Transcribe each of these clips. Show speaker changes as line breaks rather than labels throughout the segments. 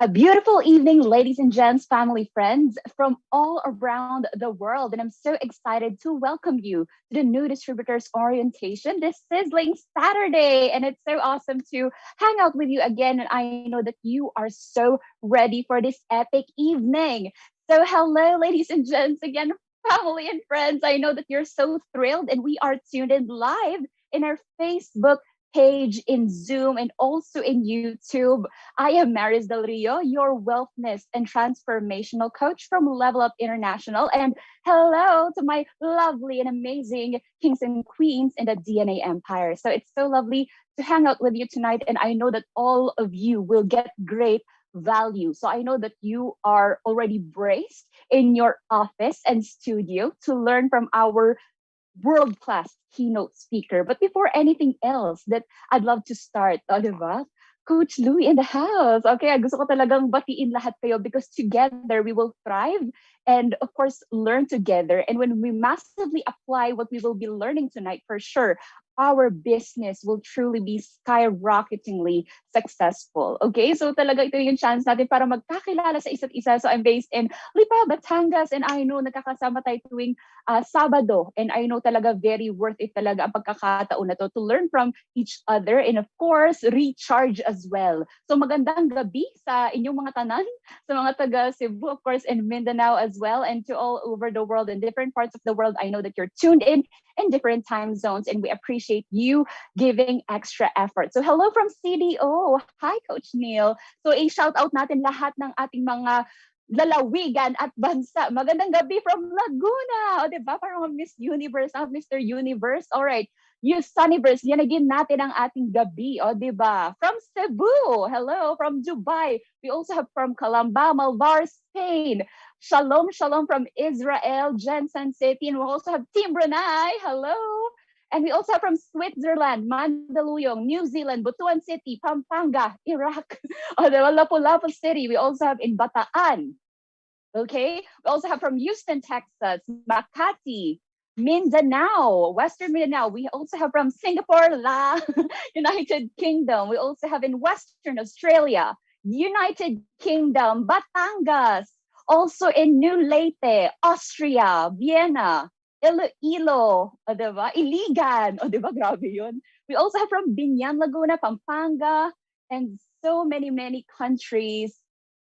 A beautiful evening, ladies and gents, family friends from all around the world. And I'm so excited to welcome you to the new distributors orientation this sizzling Saturday. And it's so awesome to hang out with you again. And I know that you are so ready for this epic evening. So, hello, ladies and gents, again, family and friends. I know that you're so thrilled, and we are tuned in live in our Facebook page, in Zoom, and also in YouTube. I am Maris Del Rio, your wellness and transformational coach from Level Up International. And hello to my lovely and amazing kings and queens in the DNA Empire. So it's so lovely to hang out with you tonight. And I know that all of you will get great value. So I know that you are already braced in your office and studio to learn from our world class keynote speaker. But before anything else, that I'd love to start, diba? Coach Louie in the house. Okay, gusto ko talagang batiin lahat kayo because together we will thrive and of course learn together. And when we massively apply what we will be learning tonight, for sure, our business will truly be skyrocketingly successful. Okay, so talaga ito yung chance natin para magkakilala sa isa't isa. So I'm based in Lipa, Batangas, and I know nakakasama tayo tuwing Sabado. And I know talaga very worth it talaga ang pagkakataon na to learn from each other and of course, recharge as well. So magandang gabi sa inyong mga tanan, sa mga taga Cebu, of course, and Mindanao as well, and to all over the world and different parts of the world. I know that you're tuned in different time zones, and we appreciate you giving extra effort. So hello from CDO. Hi, Coach Neil. So i-shout out natin lahat ng ating mga lalawigan at bansa. Magandang gabi from Laguna. O, diba? Parang Miss Universe, Mr. Universe. All right. USANiverse, yanagin natin ang ating gabi. O, diba? From Cebu. Hello. From Dubai. We also have from Calamba, Malvar, Spain. Shalom, shalom from Israel, Jensen City. And we also have Team Brunei. Hello. And we also have from Switzerland, Mandaluyong, New Zealand, Butuan City, Pampanga, Iraq, Lapu-Lapu City. We also have in Bataan. Okay. We also have from Houston, Texas, Makati, Mindanao, Western Mindanao. We also have from Singapore, La United Kingdom. We also have in Western Australia, United Kingdom, Batangas. Also in New Leyte, Austria, Vienna, Iloilo, o diba? Iligan, o diba? Grabe yun. We also have from Binyan, Laguna, Pampanga, and so many countries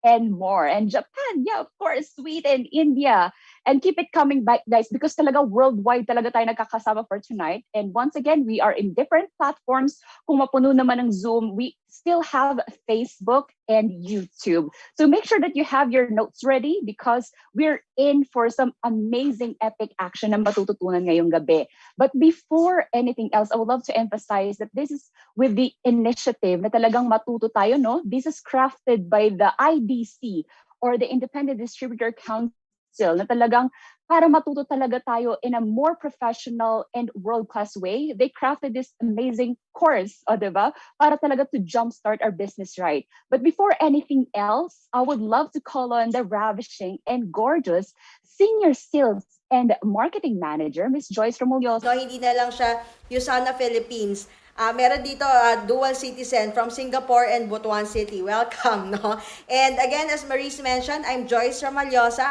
and more. And Japan, yeah, of course, Sweden, India. And keep it coming back, guys, because talaga worldwide talaga tayo nagkakasama for tonight. And once again, we are in different platforms. Kung mapuno naman ng Zoom, we still have Facebook and YouTube. So make sure that you have your notes ready because we're in for some amazing epic action na matututunan ngayong gabi. But before anything else, I would love to emphasize that this is with the initiative na talagang matuto tayo, no? This is crafted by the IDC or the Independent Distributor Council na talagang para matuto talaga tayo in a more professional and world-class way. They crafted this amazing course, diba? Para talaga to jumpstart our business right. But before anything else, I would love to call on the ravishing and gorgeous Senior Sales and Marketing Manager, Miss Joyce Romulioso.
No, hindi na lang siya USANA Philippines. Meron dito dual citizen from Singapore and Butuan City. Welcome, no? And again, as Maurice mentioned, I'm Joyce Ramalhosa.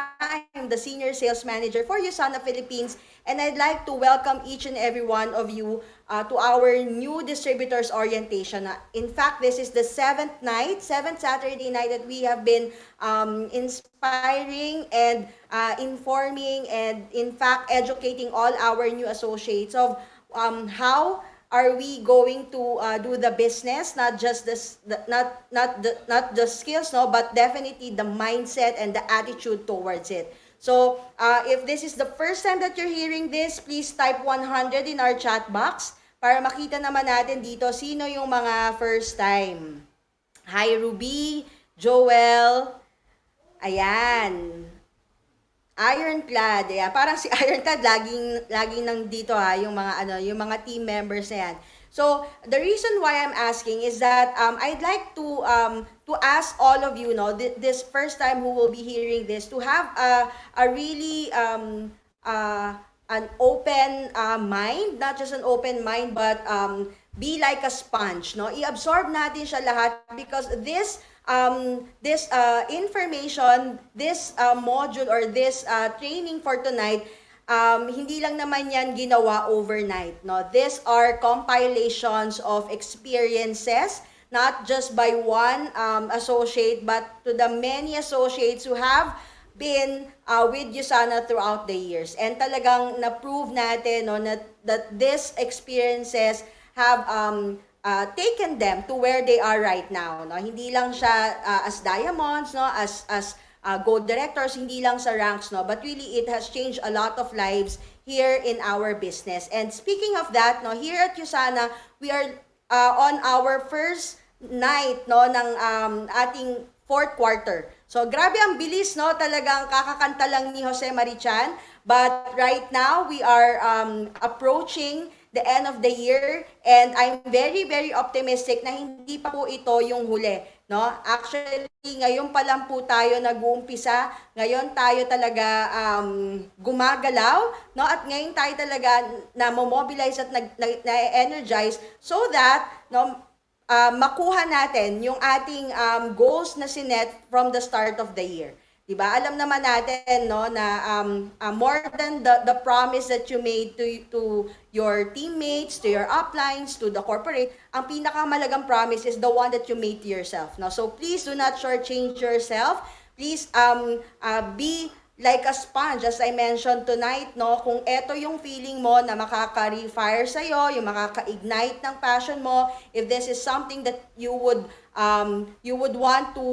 I'm the Senior Sales Manager for USANA Philippines. And I'd like to welcome each and every one of you to our new distributors orientation. In fact, this is the seventh Saturday night that we have been inspiring and informing and in fact educating all our new associates of how are we going to do the business, not just not the skills, no, but definitely the mindset and the attitude towards it. So if this is the first time that you're hearing this, please type 100 in our chat box para makita naman natin dito sino yung mga first time. Hi Ruby, Joel, ayan. Ironclad, yeah. Parang si Ironclad laging nandito yung mga team members na yan. So, the reason why I'm asking is that I'd like to ask all of you, no, this first time who will be hearing this, to have a really an open mind, not just an open mind, but be like a sponge, no? I-absorb natin siya lahat because this this information, this module or this training for tonight, hindi lang naman yan ginawa overnight. No? These are compilations of experiences, not just by one associate, but to the many associates who have been with USANA throughout the years. And talagang na-prove natin no, that these experiences have taken them to where they are right now. No? Hindi lang siya as diamonds, no? as gold directors, hindi lang sa ranks, no? But really, it has changed a lot of lives here in our business. And speaking of that, no, here at USANA, we are on our first night no ng ating fourth quarter. So grabe ang bilis no, talagang kakakanta lang ni Jose Marichan. But right now we are approaching the end of the year and I'm very very optimistic na hindi pa po ito yung huli, no? Actually, ngayon pa lang po tayo nag-uumpisa. Ngayon tayo talaga gumagalaw, no? At ngayon tayo talaga na mobilize at na-energize so that no makuha natin yung ating goals na sinet from the start of the year. 'Di ba? Alam naman natin no na more than the promise that you made to your teammates, to your uplines, to the corporate, ang pinakamalagang promise is the one that you made to yourself. No? So please do not shortchange yourself. Please be like a sponge, as I mentioned tonight, no? Kung eto yung feeling mo na makaka-refire sa'yo, yung makaka-ignite ng passion mo, if this is something that you would want to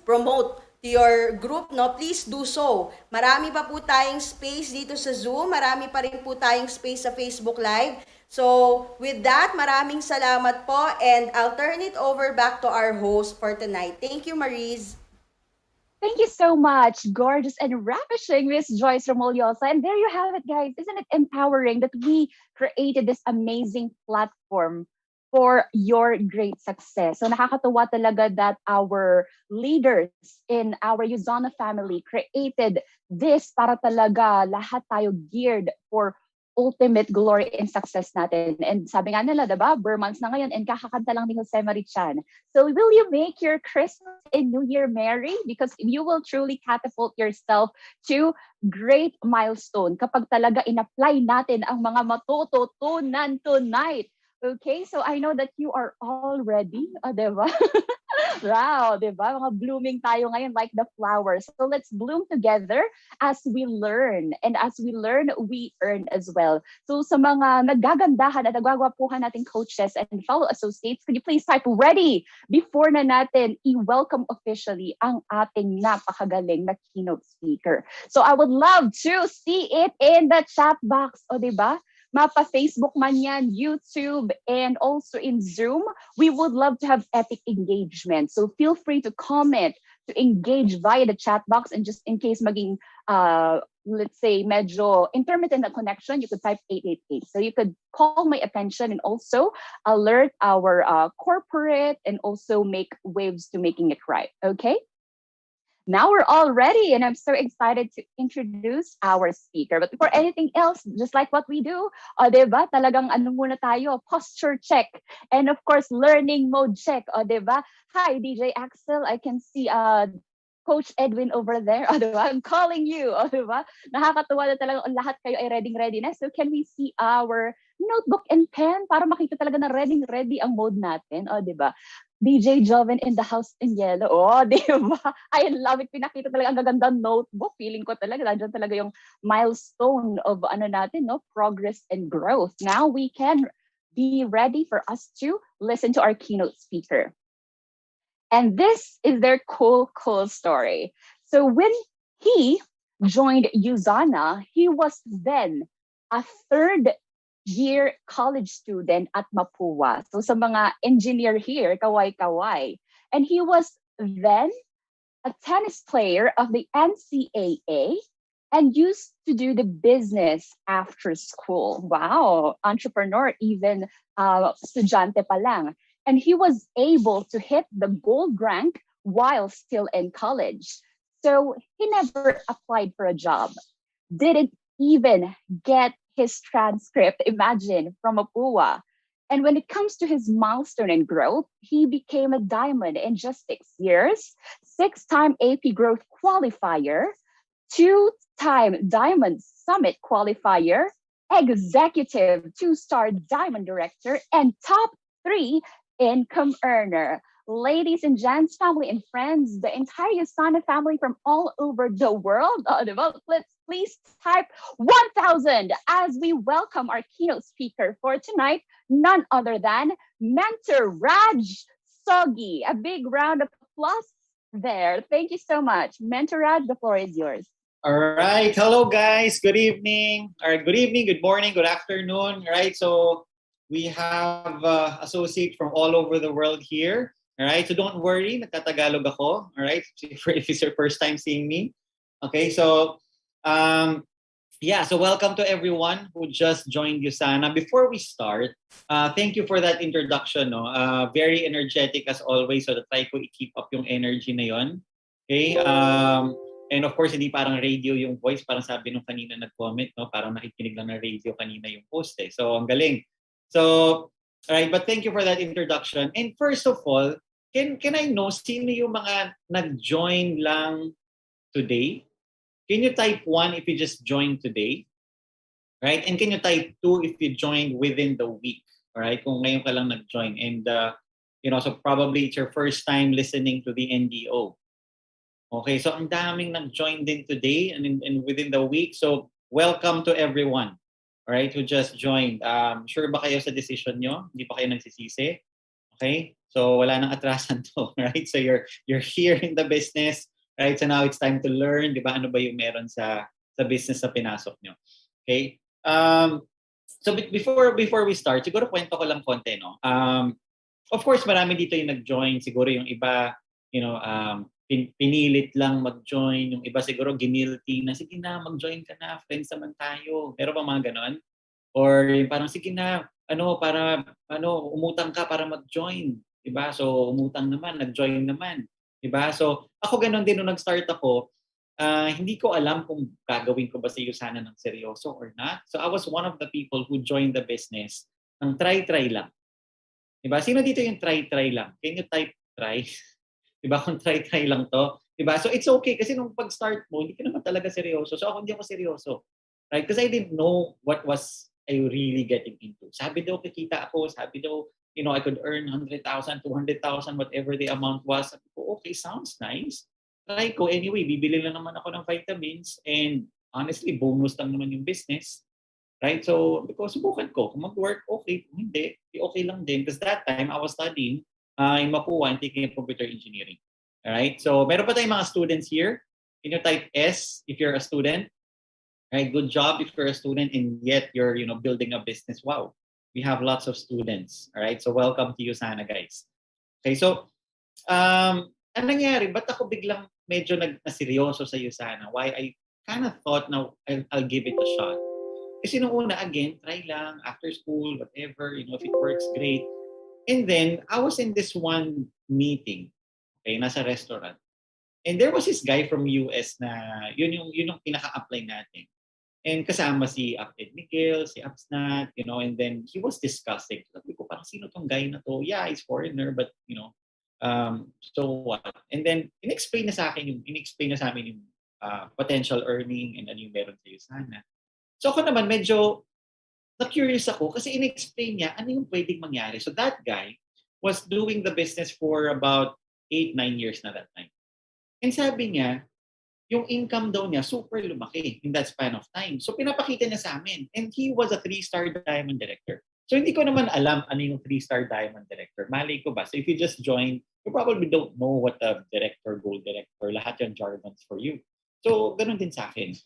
promote to your group, no, please do so. Marami pa po tayong space dito sa Zoom, marami pa rin po tayong space sa Facebook Live. So, with that, maraming salamat po and I'll turn it over back to our host for tonight. Thank you, Marise.
Thank you so much, gorgeous and ravishing Miss Joyce Romoliosa. And there you have it, guys. Isn't it empowering that we created this amazing platform for your great success? So nakakatuwa talaga that our leaders in our USANA family created this para talaga lahat tayo geared for ultimate glory and success natin. And sabi nga nila, diba, months na ngayon and kakakanta lang ni Jose Marichan. So will you make your Christmas and New Year merry? Because you will truly catapult yourself to great milestone kapag talaga in-apply natin ang mga matututunan tonight. Okay, so I know that you are all ready, diba? Wow, diba? Mga blooming tayo ngayon like the flowers. So let's bloom together as we learn. And as we learn, we earn as well. So sa mga nagagandahan at nagwagwapuhan nating coaches and fellow associates, could you please type ready before na natin i-welcome officially ang ating napakagaling na keynote speaker. So I would love to see it in the chat box. O diba? Mapa-Facebook man yan, YouTube, and also in Zoom. We would love to have epic engagement. So feel free to comment, to engage via the chat box, and just in case maging, let's say, medyo intermittent na connection, you could type 888. So you could call my attention and also alert our corporate and also make waves to making it right, okay? Now we're all ready, and I'm so excited to introduce our speaker. But before anything else, just like what we do, diba, talagang ano muna tayo, posture check. And of course, learning mode check. Diba? Hi, DJ Axel. I can see Coach Edwin over there. Diba? I'm calling you. Diba? Nakakatuwa na talagang lahat kayo ay ready na. So can we see our notebook and pen para makita talaga na ready ang mode natin? Diba? DJ Joven in the house in yellow. Oh, di ba? I love it. Pinakita talaga ang gaganda notebook. Feeling ko talaga, nandiyan talaga yung milestone of ano natin, no? Progress and growth. Now we can be ready for us to listen to our keynote speaker. And this is their cool story. So when he joined USANA, he was then a third year college student at Mapua. So sa mga engineer here, kaway-kaway. And he was then a tennis player of the NCAA and used to do the business after school. Wow, entrepreneur, even estudyante pa lang. And he was able to hit the gold rank while still in college. So he never applied for a job, didn't even get his transcript, imagine, from Mapua. And when it comes to his milestone and growth, he became a diamond in just 6 years, six-time AP Growth Qualifier, two-time Diamond Summit Qualifier, executive two-star Diamond Director, and top three income earner. Ladies and gents, family and friends, the entire USANA family from all over the world, let's please type 1000 as we welcome our keynote speaker for tonight, none other than Mentor Raj Sogi. A big round of applause there. Thank you so much. Mentor Raj, the floor is yours.
All right. Hello, guys. Good evening. Or good evening, good morning, good afternoon. All right. So we have associates from all over the world here. All right. So don't worry. Nagtatagalog ako. All right. If it's your first time seeing me. Okay. So, yeah. So welcome to everyone who just joined USANA. Before we start, thank you for that introduction. No? Very energetic as always. So try ko i-keep up yung energy na yon. Okay. And of course, hindi parang radio yung voice. Parang sabi nung kanina nag-comment, no? Parang nakikinig lang ng radio kanina yung post eh. So, ang galing. So, alright, but thank you for that introduction. And first of all, can I know sino yung mga nag-join lang today? Can you type 1 if you just joined today? Right? And can you type 2 if you joined within the week? Alright? Kung ngayon ka lang nag-join. And, so probably it's your first time listening to the NDO. Okay, so ang daming nag-join din today and within the week. So welcome to everyone, all right, who just joined. Sure ba kayo sa decision nyo? Hindi pa kayo nagsisisi? Okay, so wala nang atrasan to, right? So you're here in the business, right? So now it's time to learn, di ba? Ano ba yung meron sa business na pinasok nyo? Okay. So before we start, siguro kwento ko lang konti, no? Of course, marami dito yung nag-join. Siguro yung iba, pinilit lang mag-join. Yung iba siguro ginilty na, sige na, mag-join ka na, friends naman tayo. Meron ba mga ganon? Or parang, sige na, umutang ka para mag-join. Diba? So, umutang naman, nag-join naman. Diba? So, ako ganon din nung nag-start ako, hindi ko alam kung gagawin ko ba sa USANA ng seryoso or not. So, I was one of the people who joined the business ng try-try lang. Diba? Sino dito yung try-try lang? Can you type try? Diba? Kung try-try lang to. Diba? So it's okay kasi nung pag-start mo, hindi ka naman talaga seryoso. So ako hindi ako seryoso. Right? Because I didn't know what was I really getting into. Sabi daw, kikita ako. Sabi daw, I could earn 100,000, 200,000, whatever the amount was. Sabi ko, okay, sounds nice. Try ko. Anyway, bibili lang naman ako ng vitamins and honestly, bonus lang naman yung business. Right? So, because subukan ko. Kung mag-work, okay. Kung hindi, okay lang din. Because that time, I was studying in Mapua and taking computer engineering. All right? So, meron pa tayong mga students here. Can you type S if you're a student? All right? Good job if you're a student and yet you're, building a business. Wow. We have lots of students. All right? So, welcome to USANA, guys. Okay, so, ano nangyari? Ba't ako biglang medyo naseryoso sa USANA? Why I kind of thought now I'll give it a shot. Kasi nung una, again, try lang, after school, whatever, if it works, great. And then, I was in this one meeting, okay, nasa restaurant. And there was this guy from US na, yun yung pinaka-apply natin. And kasama si Ed Miguel, si Absnat, and then he was discussing. Sabi ko, parang sino tong guy na to? Yeah, he's foreigner, but, so what? And then, in-explain na sa amin yung potential earning and ano yung meron sa USANA. So ako naman, medyo na-curious ako kasi in-explain niya ano yung pwedeng mangyari. So that guy was doing the business for about 8-9 years na that time. And sabi niya, yung income daw niya super lumaki in that span of time. So pinapakita niya sa amin. And he was a 3-star diamond director. So hindi ko naman alam ano yung 3-star diamond director. Malay ko ba? So if you just join, you probably don't know what a director, gold director, lahat yung jargons for you. So ganun din sa akin.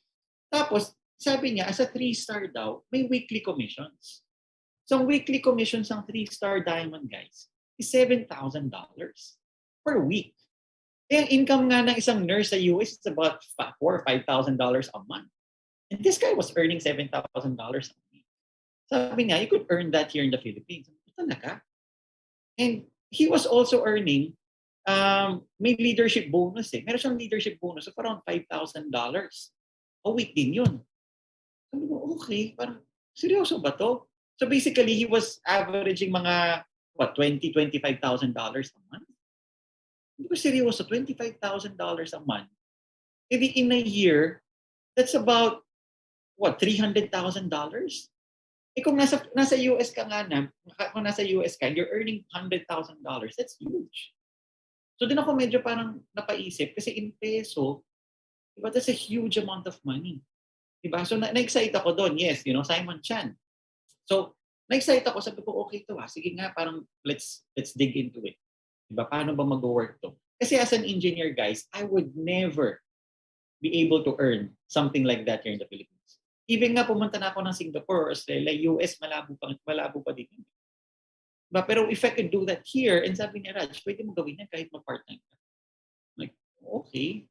Tapos, sabi niya, as a 3-star daw, may weekly commissions. So, ang weekly commissions ng 3-star diamond, guys, is $7,000 per week. Kaya ang income nga ng isang nurse sa US is about $4,000 or $5,000 a month. And this guy was earning $7,000 a week. Sabi niya, you could earn that here in the Philippines. Talaga? And he was also earning, may leadership bonus eh. Meron siyang leadership bonus of around $5,000 a week din yun. Sabi ko, okay, parang seryoso ba to? So basically, he was averaging mga, what, $20,000, $25,000 a month? Hindi ko seryoso, $25,000 a month. Maybe in a year, that's about, what, $300,000? Eh kung nasa US ka nga na, kung nasa US ka, you're earning $100,000, that's huge. So din ako medyo parang napaisip kasi in peso, diba, that's a huge amount of money. Diba? So na-excite ako doon. Yes, Simon Chan. So na-excite ako, sabi ko, okay to sige nga, parang let's dig into it. Diba? Paano ba mag-work to? Kasi as an engineer, guys, I would never be able to earn something like that here in the Philippines. Even nga pumunta na ako ng Singapore or Australia, US, malabo pa dito. Diba? Pero if I could do that here, and sabi ni Raj, pwede mo gawin yan kahit mag-part-time ka. Like, okay.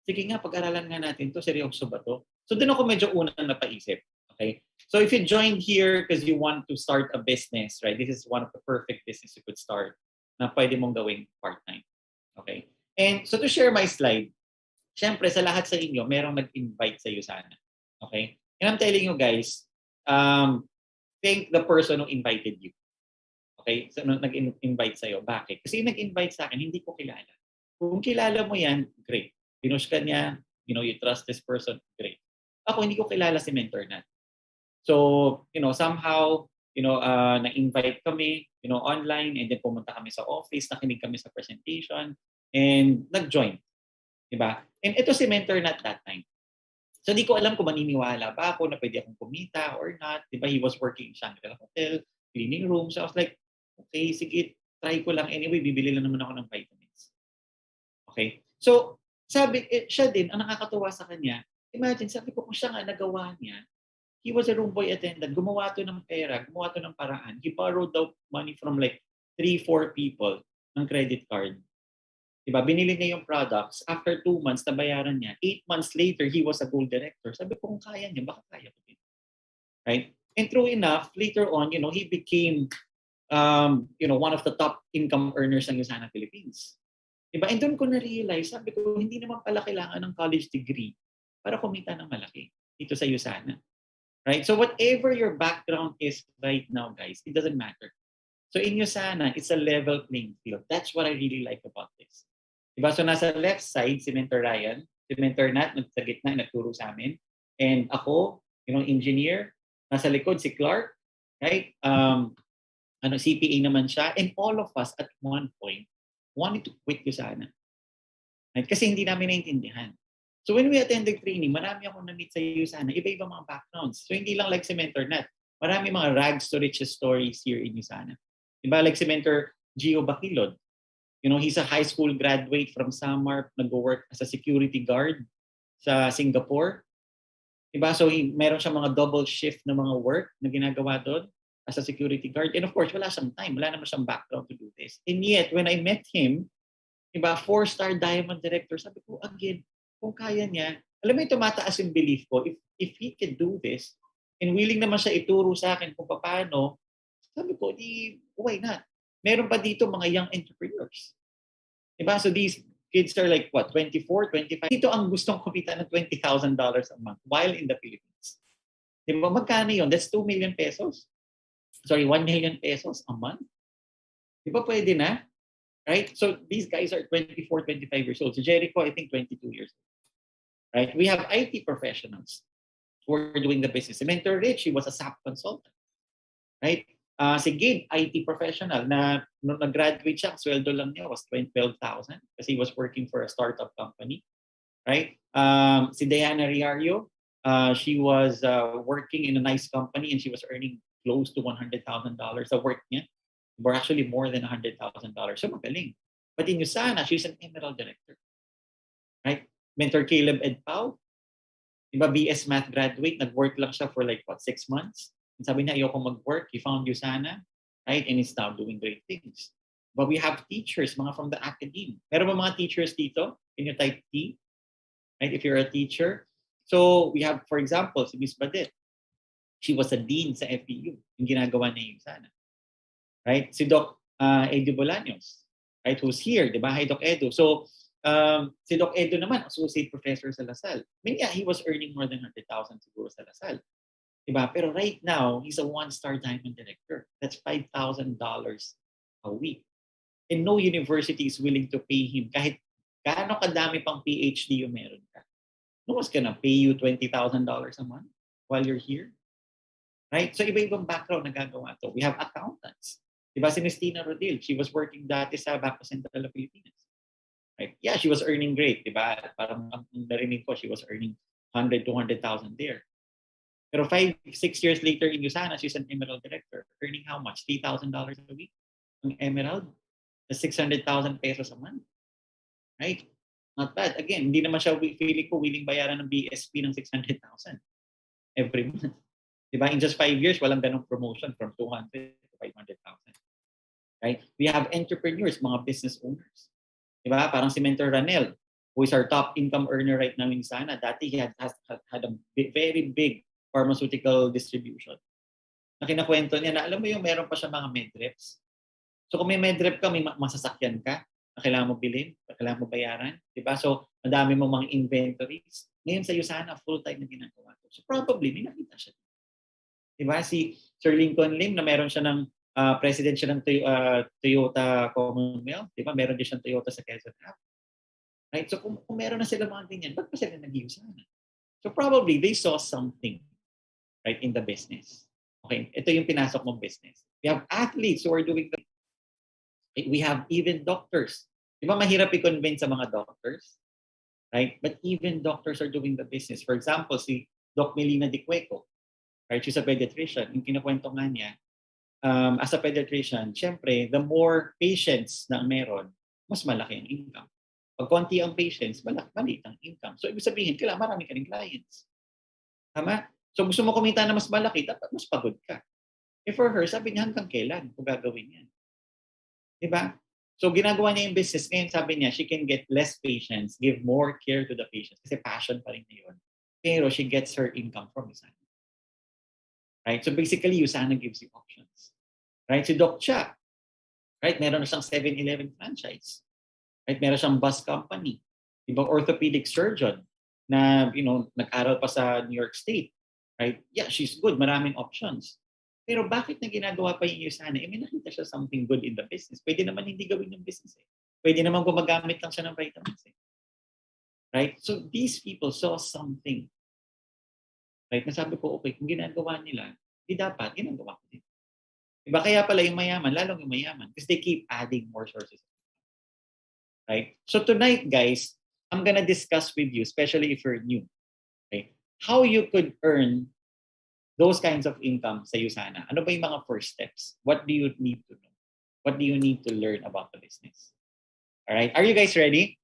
Sige nga, pag-aralan nga natin to, seryoso ba to? So doon ako medyo unang napaisip. Okay? So if you joined here because you want to start a business, right? This is one of the perfect business you could start na pwede mong gawing part-time. Okay? And so to share my slide, syempre sa lahat sa inyo, merong nag-invite sa USANA. Okay? And I'm telling you guys, thank the person who invited you. Okay? So nag-invite sa'yo. Bakit? Kasi nag-invite sa akin, hindi ko kilala. Kung kilala mo yan, great. Pinush ka niya, you trust this person, great. Ako, hindi ko kilala si Mentor Nat. So, somehow, na-invite kami, online, and then pumunta kami sa office, nakinig kami sa presentation, and nag-join. Diba? And ito si Mentor Nat that time. So, di ko alam kung maniniwala ba ako na pwede akong kumita or not. Diba? He was working in Shangri-La Hotel, cleaning room. So, I was like, okay, sige, try ko lang. Anyway, bibili lang naman ako ng vitamins. Okay? So, siya din, ang nakakatuwa sa kanya, imagine, sabi ko, kung siya nga nagawa niya, he was a room boy attendant, gumawa to ng pera, gumawa to ng paraan. He borrowed the money from like 3-4 people ng credit card. Diba? Binili niya yung products. After 2 months, nabayaran niya. 8 months later, he was a gold director. Sabi ko, kung kaya niya, baka kaya ko din. Right? And true enough, later on, he became, one of the top income earners ng USANA Philippines. Diba? And doon ko na-realize, sabi ko, hindi naman pala kailangan ng college degree para kumita ng malaki dito sa USANA. Right? So whatever your background is right now, guys, it doesn't matter. So in USANA, it's a level playing field. That's what I really like about this. Diba? So nasa left side, si Mentor Ryan, si Mentor Nat, sa gitna, nagturo sa amin. And ako, engineer. Nasa likod, si Clark, right? CPA naman siya. And all of us at one point wanted to quit USANA. Right? Kasi hindi namin naintindihan. So when we attended training, marami akong na-meet sa USANA, iba-iba mga backgrounds. So hindi lang like si Mentor Nat. Marami mga rags to riches stories here in USANA. Diba? Like si Mentor Gio Bakilod. He's a high school graduate from Samar, nag-work as a security guard sa Singapore. Diba? So meron siya mga double shift na mga work na ginagawa doon as a security guard. And of course, wala siyang time. Wala naman siyang background to do this. And yet, when I met him, 4-star diamond director, sabi ko, again, kung kaya niya, alam mo yung tumataas yung belief ko, if he can do this, and willing naman siya ituro sa akin kung paano, sabi ko, why not? Meron pa dito mga young entrepreneurs. Diba? So these kids are like, 24, 25. Dito ang gustong kumita ng $20,000 a month while in the Philippines. Diba? Magkano yun? That's 2 million pesos. Sorry, 1 million pesos a month. Diba pwede na? Right? So these guys are 24, 25 years old. So Jericho, I think 22 years old. Right? We have IT professionals who are doing the business. Si Mentor Rich, he was a SAP consultant. Right? Si Gabe, IT professional, na nung nag-graduate siya, sweldo lang niya was 12,000 kasi he was working for a startup company. Right? Si Diana Riario, she was working in a nice company and she was earning close to $100,000 sa work niya. Or actually more than $100,000. So magaling. But in USANA, she's an emerald director. Right? Mentor Caleb Edpao, diba, BS Math graduate, nag-work lang siya for like 6 months. And sabi niya, ayoko mag-work. He found USANA, right? And he's now doing great things. But we have teachers, mga from the academe. Meron ba mga teachers dito? Can you type T? Right? If you're a teacher. So we have, for example, si Miss Badet. She was a dean sa FEU. Yung ginagawa niya yung USANA. Right? Si Doc Edu Bolaños, right? Who's here, di ba? Hi, Doc Edu. So, si Doc Edu naman, associate professor sa Lasal. I mean, yeah, he was earning more than 100,000 siguro sa Lasal. Diba? Pero right now, he's a one-star diamond director. That's $5,000 a week. And no university is willing to pay him kahit gaano kadami pang PhD yung meron ka. No one's gonna pay you $20,000 a month while you're here. Right? So iba-ibang background na gagawa to. We have accountants. Diba si Miss Tina Rodil, she was working dati sa Bangko Sentral ng Pilipinas. Right? Yeah, she was earning great. Diba? Parang ang narinig ko, she was earning 100, 200,000 there. Pero 5, 6 years later in USANA, she's an Emerald director, earning how much? $3,000 a week? Ang Emerald? That's 600,000 pesos a month. Right? Not bad. Again, hindi naman siya feeling ko willing bayaran ng BSP ng 600,000 every month. Diba? In just 5 years, walang ganong promotion from 200 to 500,000. Right? We have entrepreneurs, mga business owners. Diba? Parang si Mentor Ranel, who is our top income earner right now in USANA. Dati he had a very big pharmaceutical distribution. Na kinakwento niya na alam mo yung meron pa siya mga medreps. So kung may medrep ka, may masasakyan ka na kailangan mo bilhin, na kailangan mo bayaran. Diba? So madami mo mga inventories. Ngayon sa USANA, full-time na ginagawa. So probably, may nakita siya. Diba? Si Sir Lincoln Lim na meron siya ng president siya ng Toyota Commonwealth. Diba? Meron din siyang Toyota sa Quezon Ave. Right? So kung meron na sila mga ganyan, ba't pa sila nag-USANA? So probably, they saw something right in the business. Okay, ito yung pinasok mong business. We have athletes who are doing the... We have even doctors. Di ba mahirap i-convince sa mga doctors? Right? But even doctors are doing the business. For example, si Doc Melina Di Cueco, right? She's a pediatrician. Yung kinakwento nga niya, as a pediatrician, syempre, the more patients na meron, mas malaki ang income. Pag konti ang patients, maliit ang income. So, ibig sabihin, kailangan marami ka rin clients. Tama? So, gusto mo kumita na mas malaki, dapat mas pagod ka. Eh for her, sabi niya, hanggang kailan kung gagawin yan? Diba? So, ginagawa niya yung business. Ngayon, sabi niya, she can get less patients, give more care to the patients. Kasi passion pa rin niya yun. Pero she gets her income from USANA. Right? So, basically, USANA gives you options. Right? Si Doc Cha, right? Meron na siyang 7-Eleven franchise. Right? Meron siyang bus company. Ibang orthopedic surgeon na, nag-aral pa sa New York State. Right? Yeah, she's good. Maraming options. Pero bakit na ginagawa pa yung USANA? May nakita siya something good in the business. Pwede naman hindi gawin yung business. Pwede naman gumagamit lang siya ng vitamins. Right? So these people saw something. Right? Nasabi ko, okay, kung ginagawa nila, di dapat, ginagawa ko din. Diba? Kaya pala yung mayaman, lalong yung mayaman. Because they keep adding more sources. Right? So tonight, guys, I'm gonna discuss with you, especially if you're new, okay, how you could earn those kinds of income sa USANA. Ano ba yung mga first steps? What do you need to know? What do you need to learn about the business? All right. Are you guys ready?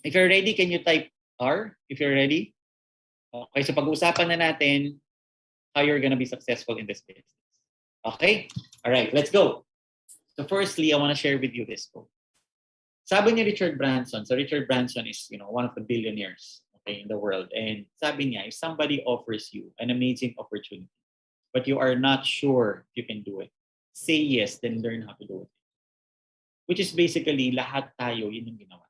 If you're ready, can you type R if you're ready? Okay, so pag-uusapan na natin how you're gonna be successful in this business. Okay? All right, let's go. So firstly, I want to share with you this quote. Sabi ni Richard Branson, so Richard Branson is, one of the billionaires, okay, in the world. And sabi niya, if somebody offers you an amazing opportunity, but you are not sure if you can do it, say yes, then learn how to do it. Which is basically, lahat tayo, yun yung ginawa.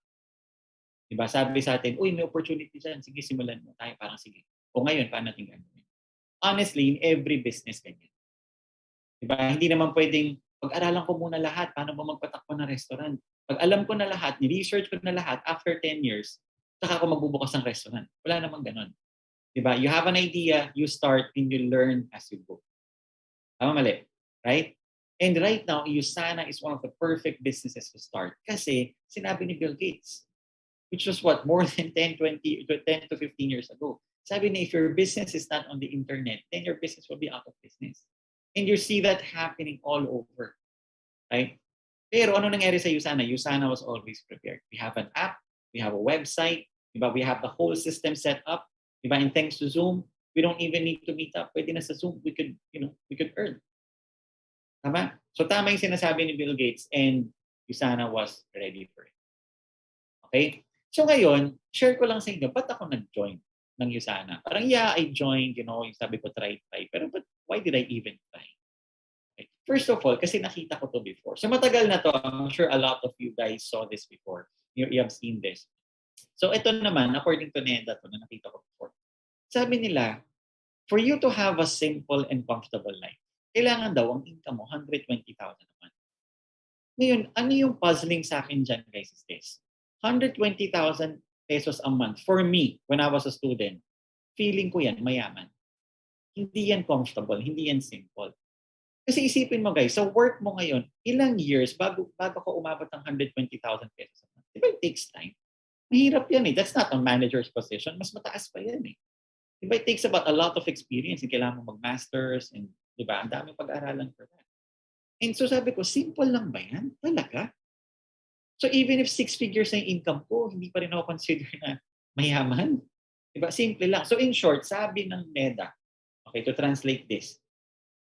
Diba? Sabi sa atin, uy, may opportunity dyan, sige, simulan mo. Tayo parang sige. O ngayon, paano natin gagawin? Honestly, in every business, ganyan. Diba? Hindi naman pwedeng, pag-aralan ko muna lahat, paano ba magpatakbo ng restaurant? Pag alam ko na lahat, ni-research ko na lahat, after 10 years, saka ako magbubukas ng restaurant. Wala namang ganon. Diba? You have an idea, you start, and you learn as you go. Tama, mali? Right? And right now, USANA is one of the perfect businesses to start. Kasi, sinabi ni Bill Gates, which was what, more than 10 to 15 years ago. Sabi niya, if your business is not on the internet, then your business will be out of business. And you see that happening all over. Right? Pero ano nangyari sa USANA? USANA was always prepared. We have an app, we have a website, diba? We have the whole system set up. Diba? And thanks to Zoom, we don't even need to meet up. Pwede na sa Zoom, we could earn. Tama? So tama yung sinasabi ni Bill Gates and USANA was ready for it. Okay? So ngayon, share ko lang sa inyo, ba't ako nag-join ng USANA? Parang I joined, yung sabi ko try. Pero but why did I even try? Okay. First of all, kasi nakita ko to before. So matagal na to, I'm sure a lot of you guys saw this before. You have seen this. So ito naman, according to Neda to, na nakita ko before. Sabi nila, For you to have a simple and comfortable life, kailangan daw ang income mo 120,000 a month. Ngayon, ano yung puzzling sa akin dyan, guys, is this. 120,000 pesos a month for me when I was a student, feeling ko yan mayaman. Hindi yan comfortable, hindi yan simple. Kasi isipin mo, guys, sa work mo ngayon, ilang years bago ka umabot ng 120,000 pesos a month? Di ba it takes time? Mahirap yan eh. That's not a manager's position. Mas mataas pa yan eh. Di ba it takes about a lot of experience. Kailangan mo mag-masters and di ba, ang daming pag-aaralan for that. And so sabi ko, simple lang ba yan? Talaga? So even if 6 figures na yung income ko, hindi pa rin ako consider na mayaman. Di ba? Simple lang. So in short, sabi ng NEDA, okay, to translate this,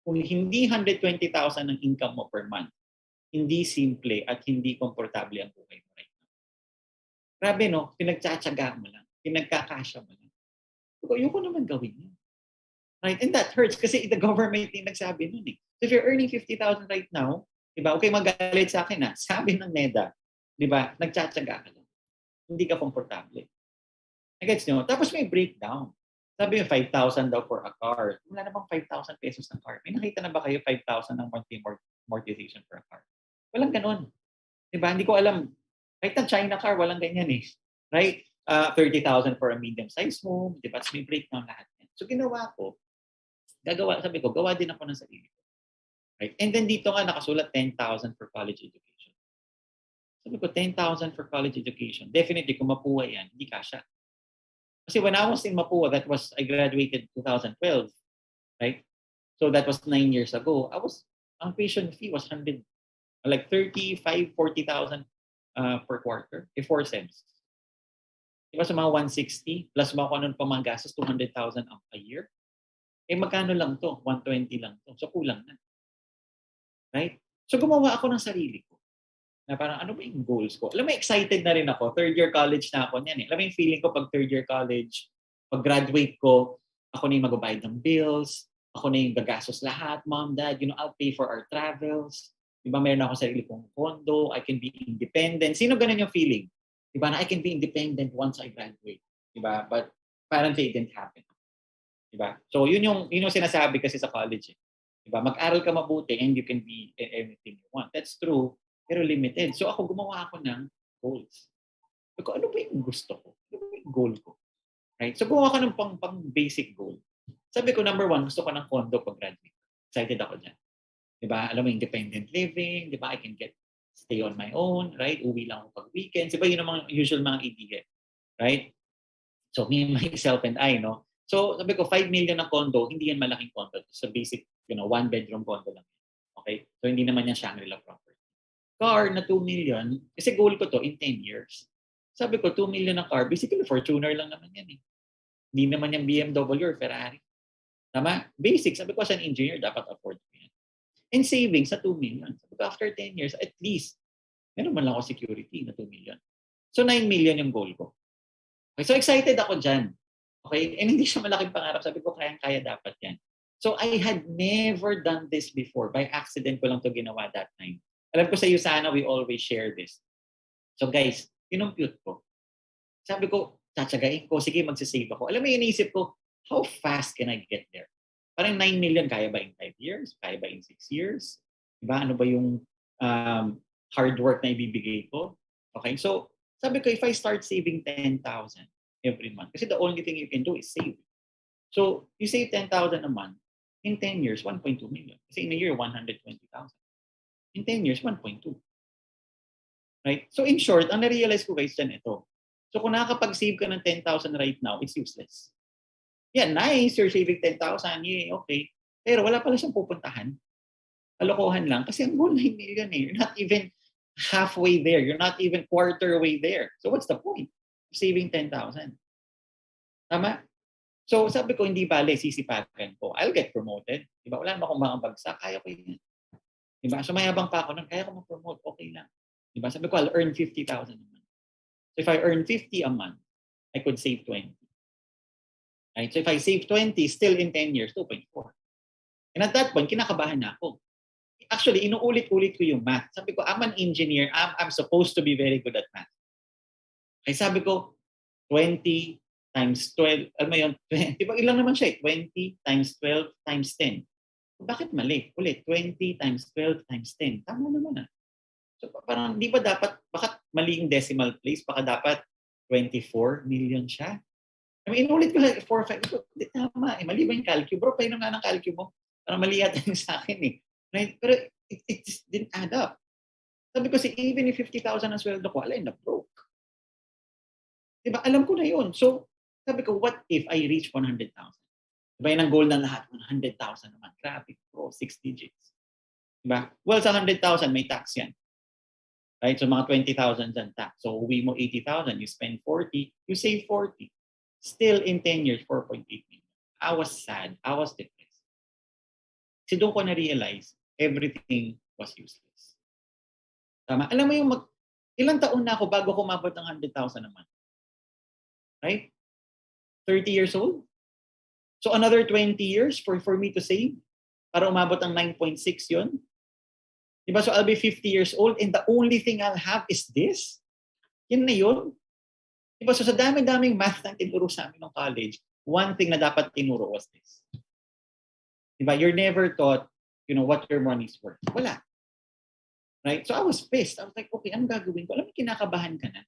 kung hindi 120,000 ang income mo per month, hindi simple at hindi komportable ang buhay mo right now. Grabe no, pinagtsatsaga mo lang, pinagkakasya mo lang. Ayoko naman gawin yun. Right? And that hurts kasi the government yung nagsabi nun eh. So if you're earning 50,000 right now, di ba, okay magalit sa akin sabi ng NEDA, di ba, nagtsatsaga ka lang. Hindi ka komportable. Nagets nyo? Tapos may breakdown. Sabi yung 5,000 daw for a car. Wala namang 5,000 pesos ng car. May nakita na ba kayo 5,000 ng monthly amortization for a car? Walang ganon. Diba? Hindi ko alam. Kahit na China car, walang ganyan eh. Right? 30,000 for a medium-sized home. Diba? So may breakdown lahat yan. So ginawa ko, sabi ko, gawa din ako ng sarili ko. Right? And then dito nga nakasulat 10,000 for college education. Sabi ko, 10,000 for college education. Definitely, kung mapuha yan, hindi kasha. Kasi when I was in Mapua, I graduated 2012, right? So that was 9 years ago. Ang tuition fee was 35, 40,000 per quarter, 4 sems. Diba sa mga 160, plus mga kanon pa mga gastos, 200,000 a year. Eh magkano lang to? 120 lang to. So kulang na. Right? So gumawa ako ng sarili ko. Na parang ano ba yung goals ko? Alam mo, excited na rin ako. Third year college na ako niyan eh. Alam mo yung feeling ko pag third year college, pag graduate ko, ako na yung magbabayad ng bills, ako na yung gagastos lahat, mom, dad, I'll pay for our travels. Diba, mayroon ako sarili kong condo, I can be independent. Sino ganun yung feeling? Diba, na I can be independent once I graduate. Diba? But apparently it didn't happen. Diba? So yun yung sinasabi kasi sa college eh. Diba? Mag-aral ka mabuti and you can be anything you want. That's true. Pero limited. So ako, gumawa ako ng goals. So, ano ba yung gusto ko? Ano ba yung goal ko? Right? So gumawa ko ng pang basic goal. Sabi ko, number 1, gusto ko ng condo pag graduate. Excited ako dyan. Diba? Alam mo, independent living. Diba? I can stay on my own. Right? Uwi lang ako pag weekends. Diba? Yun ang mga usual mga idea. Right? So me, myself, and I, no? So sabi ko, 5 million na condo, hindi yan malaking condo. It's a basic, 1-bedroom condo lang. Okay? So hindi naman yan Shangri-La property. Car na 2 million, kasi goal ko to in 10 years. Sabi ko, 2 million na car, basically Fortuner lang naman yan eh. Hindi naman yung BMW or Ferrari. Tama? Basic, sabi ko as an engineer, dapat afford ko yan. And savings sa 2 million. Sabi ko, after 10 years, at least, meron man lang ako security na 2 million. So 9 million yung goal ko. Okay, so excited ako dyan. Okay? And hindi siya malaking pangarap. Sabi ko, kayang-kaya dapat yan. So I had never done this before. By accident ko lang to ginawa that time. Alam ko sa USANA, we always share this. So guys, kinumpute ko. Sabi ko, tsatsagain ko, sige, magsisave ako. Alam mo, iniisip ko, how fast can I get there? Parang 9 million, kaya ba in 5 years? Kaya ba in 6 years? Diba? Ano ba yung hard work na ibibigay ko? Okay, so sabi ko, if I start saving 10,000 every month, kasi the only thing you can do is save. So, you save 10,000 a month, in 10 years, 1.2 million. Kasi in a year, 120,000. In 10 years, 1.2. Right? So in short, ang na-realize ko guys dyan ito. So kung nakakapag-save ka ng 10,000 right now, it's useless. Yeah, nice, you're saving 10,000. Yeah, okay. Pero wala pala siyang pupuntahan. Kalokohan lang. Kasi ang goal 9 million eh. You're not even halfway there. You're not even quarter way there. So what's the point of saving 10,000? Tama? So sabi ko, hindi bale, sisipagan ko. I'll get promoted. Diba? Wala naman akong mga bagsak. Kaya ko yun. Diba? So mayabang pa ako nun, kaya ko mag-promote, okay lang. Diba? Sabi ko, I'll earn 50,000 a month. So if I earn 50 a month, I could save 20. Right? So if I save 20, still in 10 years, 2.4. And at that point, kinakabahan na ako. Actually, inuulit-ulit ko yung math. Sabi ko, I'm an engineer. I'm supposed to be very good at math. Kaya sabi ko, 20 times 12, alam mo yun, di ba ilang naman siya 20 times 12 times 10. Bakit mali? Ulit, 20 times 12 times 10. Tama naman ah. So parang di ba dapat, bakit mali yung decimal place? Baka dapat 24 million siya. I mean, inulit ko like 4, 5. Hindi tama. Mali ba yung calcu? Bro, paano nga ng calcu mo? Parang mali yata yung sa akin eh. Right? Pero it just didn't add up. Sabi ko even if 50,000 ang sweldo ko, alay na broke. Diba? Alam ko na yun. So, sabi ko, what if I reach 100,000? Diba yun ang goal ng lahat? 100,000 naman. Grabe, bro. 6 digits. Diba? Well, sa 100,000, may tax yan. Right? So, mga 20,000 dyan tax. So, uwi mo 80,000, you spend 40, you save 40. Still, in 10 years, 4.8 million. I was sad. I was depressed. Kasi doon ko na-realize, everything was useless. Tama? Alam mo yung ilang taon na ako bago ko mabot ng 100,000 naman? Right? 30 years old? So another 20 years for me to save para umabot ng 9.6 yun? Diba? So I'll be 50 years old and the only thing I'll have is this? Yan na yun. Diba? So sa dami-daming math na tinuro sa amin ng college, one thing na dapat tinuro was this. Diba? You're never taught, what your money's worth. Wala. Right? So I was pissed. I was like, okay, anong gagawin ko? Alam mo, kinakabahan ka na.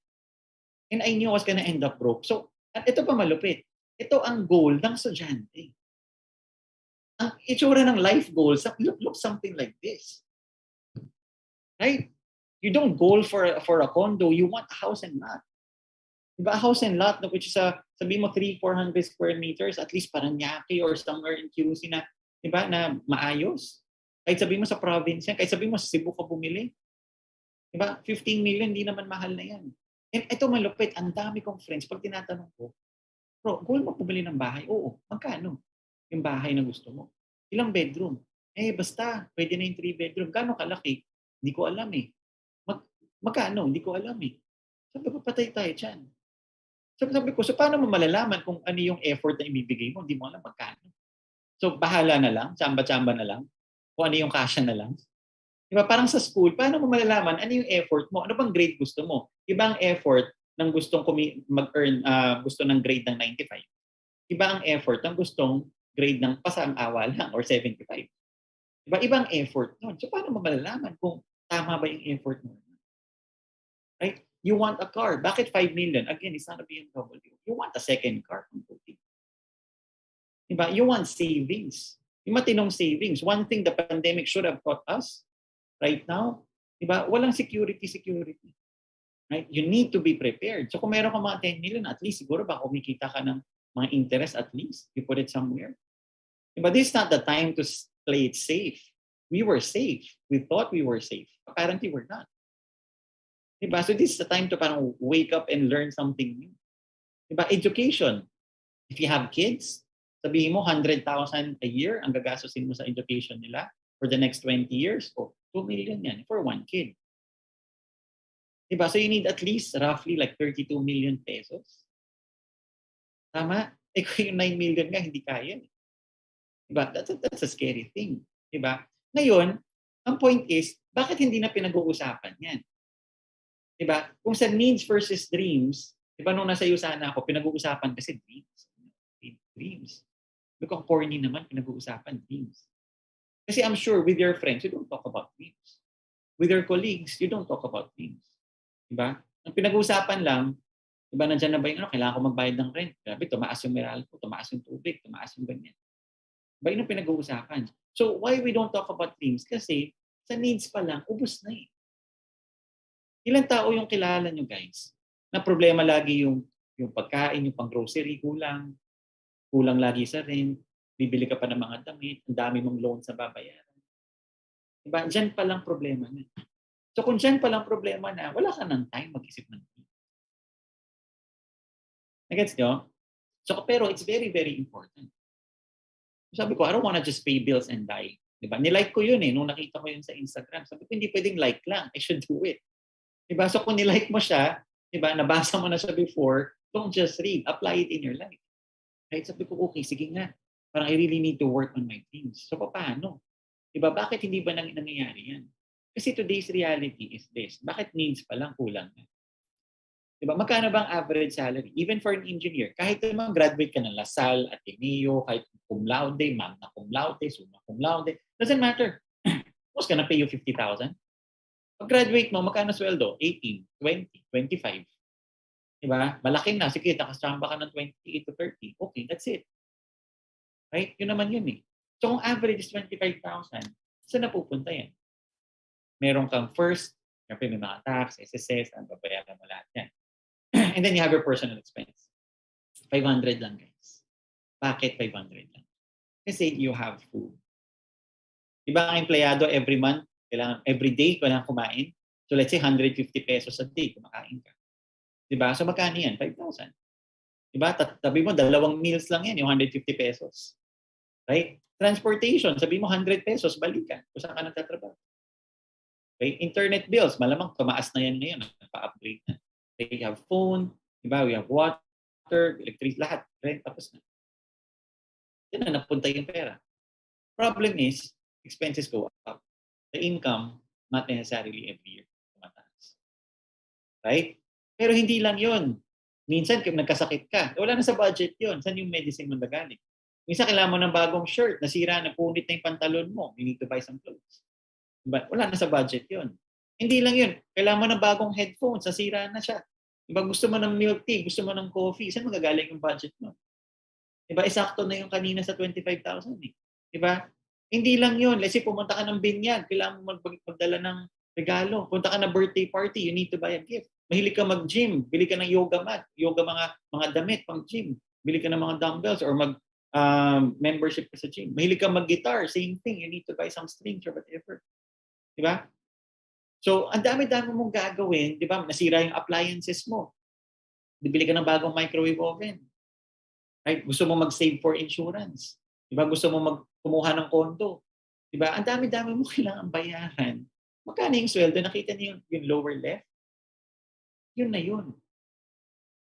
And I knew I was gonna end up broke. So, at ito pa malupit. Ito ang goal ng estudyante. Ang itsura ng life goals, look something like this. Right? You don't goal for a condo. You want a house and lot. Diba? A house and lot, which is sabi mo 300-400 square meters, at least Paranaque or somewhere in QC na, diba, na maayos. Kahit sabi mo sa province yan, kahit sabi mo sa Cebu ka bumili. Diba? 15 million, hindi naman mahal na yan. And ito malupit, ang dami kong friends, pag tinatanong ko, bro, goal mo bumili ng bahay? Oo. Magkano? Yung bahay na gusto mo. Ilang bedroom? Basta, pwede na yung 3 bedroom. Gano'ng kalaki? Hindi ko alam eh. Magkano? Hindi ko alam eh. Sabi ko, patay tayo dyan. Sabi ko, so paano mo malalaman kung ano yung effort na ibibigay mo? Hindi mo alam magkano. So, bahala na lang, tsamba-tsamba na lang, kung ano yung kasya na lang. Diba? Parang sa school, paano mo malalaman ano yung effort mo? Ano bang grade gusto mo? Iba ang effort ng gustong mag-earn, gusto ng grade ng 95. Iba ang effort ng gustong grade ng pasang-awa lang or 75. Diba? Ibang effort nun. So, paano mo malalaman kung tama ba yung effort mo? Right? You want a car. Bakit 5 million? Again, it's not a BMW. You want a second car. Diba? You want savings. Yung matinong savings. One thing the pandemic should have taught us right now, diba? Walang security. Right? You need to be prepared. So kung meron ka mga 10 million, at least siguro baka kumikita ka ng mga interest at least. You put it somewhere. Diba? This is not the time to play it safe. We were safe. We thought we were safe. Apparently, we're not. Diba? So this is the time to parang wake up and learn something new. Diba? Education. If you have kids, sabihin mo 100,000 a year ang gagastusin mo sa education nila for the next 20 years. 2 million yan for one kid. Diba? So you need at least roughly like 32 million pesos. Tama? Kung yung 9 million nga, hindi kaya. Diba? That's a scary thing. Diba? Ngayon, ang point is, bakit hindi na pinag-uusapan yan? Diba? Kung sa needs versus dreams, diba nung nasa USANA ako, pinag-uusapan kasi dreams. Look, ang corny naman, pinag-uusapan dreams. Kasi I'm sure with your friends, you don't talk about dreams. With your colleagues, you don't talk about dreams. Diba? Ang pinag-uusapan lang, diba, nandiyan na ba yung kailangan ko magbayad ng rent? Grabe, tumaas yung Meralco, tumaas yung tubig, tumaas yung ganyan. Diba, yun ang pinag-uusapan. So, why we don't talk about dreams? Kasi, sa needs pa lang, ubos na eh. Ilang tao yung kilala nyo, guys? Na problema lagi yung pagkain, yung pang-grocery, kulang lagi sa rent, bibili ka pa ng mga damit, ang dami mong loan sa babayaran. Diba? Diyan pa lang problema na. So kung dyan pa lang problema na, wala ka ng time mag-isip ng needs. Nagets nyo? So, pero it's very, very important. Sabi ko, I don't wanna just pay bills and die. Diba? Nilike ko yun eh, nung nakita ko yun sa Instagram. Sabi ko, hindi pwedeng like lang. I should do it. Diba? So kung nilike mo siya, diba, nabasa mo na siya before, don't just read. Apply it in your life. Right? Sabi ko, okay, sige nga. Parang I really need to work on my dreams. So paano? Diba? Bakit hindi ba nangyayari yan? Kasi today's reality is this. Bakit needs pa lang kulang na? Diba? Magkano bang average salary? Even for an engineer, kahit naman graduate ka ng LaSalle, Ateneo, kahit cum laude, magna cum laude, summa cum laude, doesn't matter. Who's gonna pay you 50,000? Pag graduate mo, magkano sweldo? 18, 20, 25. Diba? Malaki na. Sige, nakasamba ka ng 28 to 30. Okay, that's it. Right? Yun naman yun eh. So, kung average is 25,000, saan napupunta yan? Meron kang first, syempre may mga tax, SSS, ang babayaran mo lahat yan. And then you have your personal expense. 500 lang, guys. Bakit 500 lang? Kasi you have food. Diba ang empleyado every month, kailangan, every day, kailangan kumain. So let's say 150 pesos a day, kumakain ka. Diba? So magkano yan? 5,000. Diba? Sabi mo, 2 meals lang yan, yung 150 pesos. Right? Transportation, sabi mo 100 pesos, balikan. Kung saan ka nagtatrabaho. Okay? Internet bills, malamang tumaas na yan ngayon. Nagpa-upgrade na. We have phone, diba? We have water, electricity, lahat. Rent, tapos na. Yan na napunta yung pera. Problem is, expenses go up. The income, not necessarily every year, tumataas. Right? Pero hindi lang yun. Minsan, kung nagkasakit ka, wala na sa budget yun. Saan yung medicine mo nagaling? Minsan, kailangan mo ng bagong shirt, nasira, napunit na yung pantalon mo. You need to buy some clothes. Diba? Wala na sa budget yun. Hindi lang yun. Kailangan mo ng bagong headphones, nasira na siya. Diba? Gusto mo ng milk tea, gusto mo ng coffee, saan magagaling yung budget mo? Diba? Isakto na yung kanina sa 25,000 eh. Diba? Hindi lang yun. Let's say pumunta ka ng binyag, kailangan mo magdala ng regalo. Punta ka na birthday party, you need to buy a gift. Mahilig ka mag-gym, bili ka ng yoga mat, yoga mga damit pang gym. Bili ka ng mga dumbbells or membership ka sa gym. Mahilig ka mag-guitar, same thing. You need to buy some strings or whatever. Diba? So, ang dami-dami mong gagawin, di ba? Nasira yung appliances mo. Bibili ka ng bagong microwave oven. Right? Gusto mo mag-save for insurance. Di ba? Gusto mo kumuha ng condo. Di ba? Ang dami-dami mo kailangan bayaran. Magkano yung sweldo? Nakita niyo yung lower left? Yun na yun.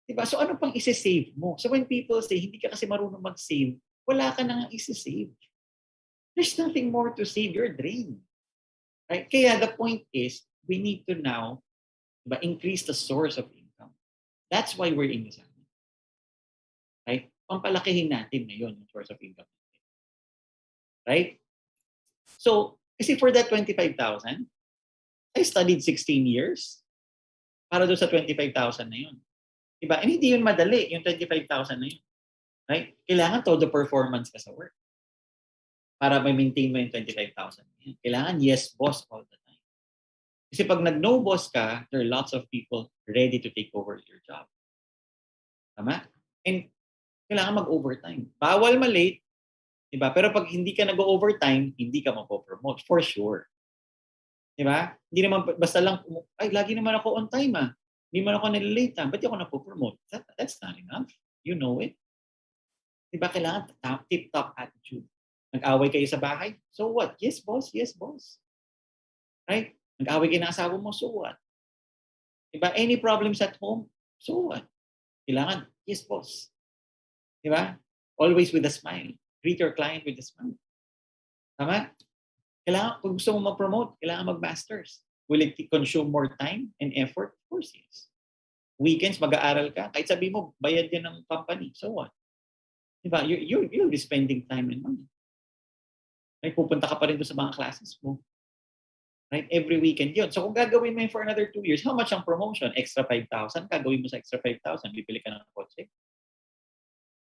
Di ba? So, ano pang isi-save mo? So, when people say, hindi ka kasi marunong mag-save, wala ka nang isi-save. There's nothing more to save. You're drained. Right? Kaya the point is, we need to now increase the source of income. That's why we're in USANA. Right? Pampalakihin natin ngayon yung source of income. Right? So, kasi for that 25,000, I studied 16 years para doon sa 25,000 na yun. Diba? And hindi yun madali, yung 25,000 na yun. Right? Kailangan todo performance ka sa work para ma-maintain mo yung 25,000 na yun. Kailangan yes boss all the time. Kasi pag nag-no boss ka, there are lots of people ready to take over your job. Tama? And kailangan mag-overtime. Bawal ma-late, diba? Pero pag hindi ka nag-overtime, hindi ka mapopromote. For sure. Diba? Hindi naman, basta lang, ay, lagi naman ako on time ah. Hindi man ako nalilate ah. Ba't ako napopromote? That's not enough. You know it. Diba? Kailangan tip-top attitude. Nag-away kayo sa bahay? So what? Yes, boss. Yes, boss. Right? Nag-away kayo ng asawa mo? So what? Diba? Any problems at home? So what? Kailangan, yes, boss. Diba? Always with a smile. Greet your client with a smile. Tama? Kailangan, kung gusto mo mag-promote, kailangan mag-masters. Will it consume more time and effort? Of course, yes. Weekends, mag-aaral ka. Kahit sabi mo, bayad yan ng company. So what? Diba? You'll be spending time and money. Right? Pupunta ka pa rin doon sa mga classes mo. Right? Every weekend yun. So kung gagawin mo yun for another 2 years, how much ang promotion? Extra 5,000? Gagawin mo sa extra 5,000, bibili ka ng kotse.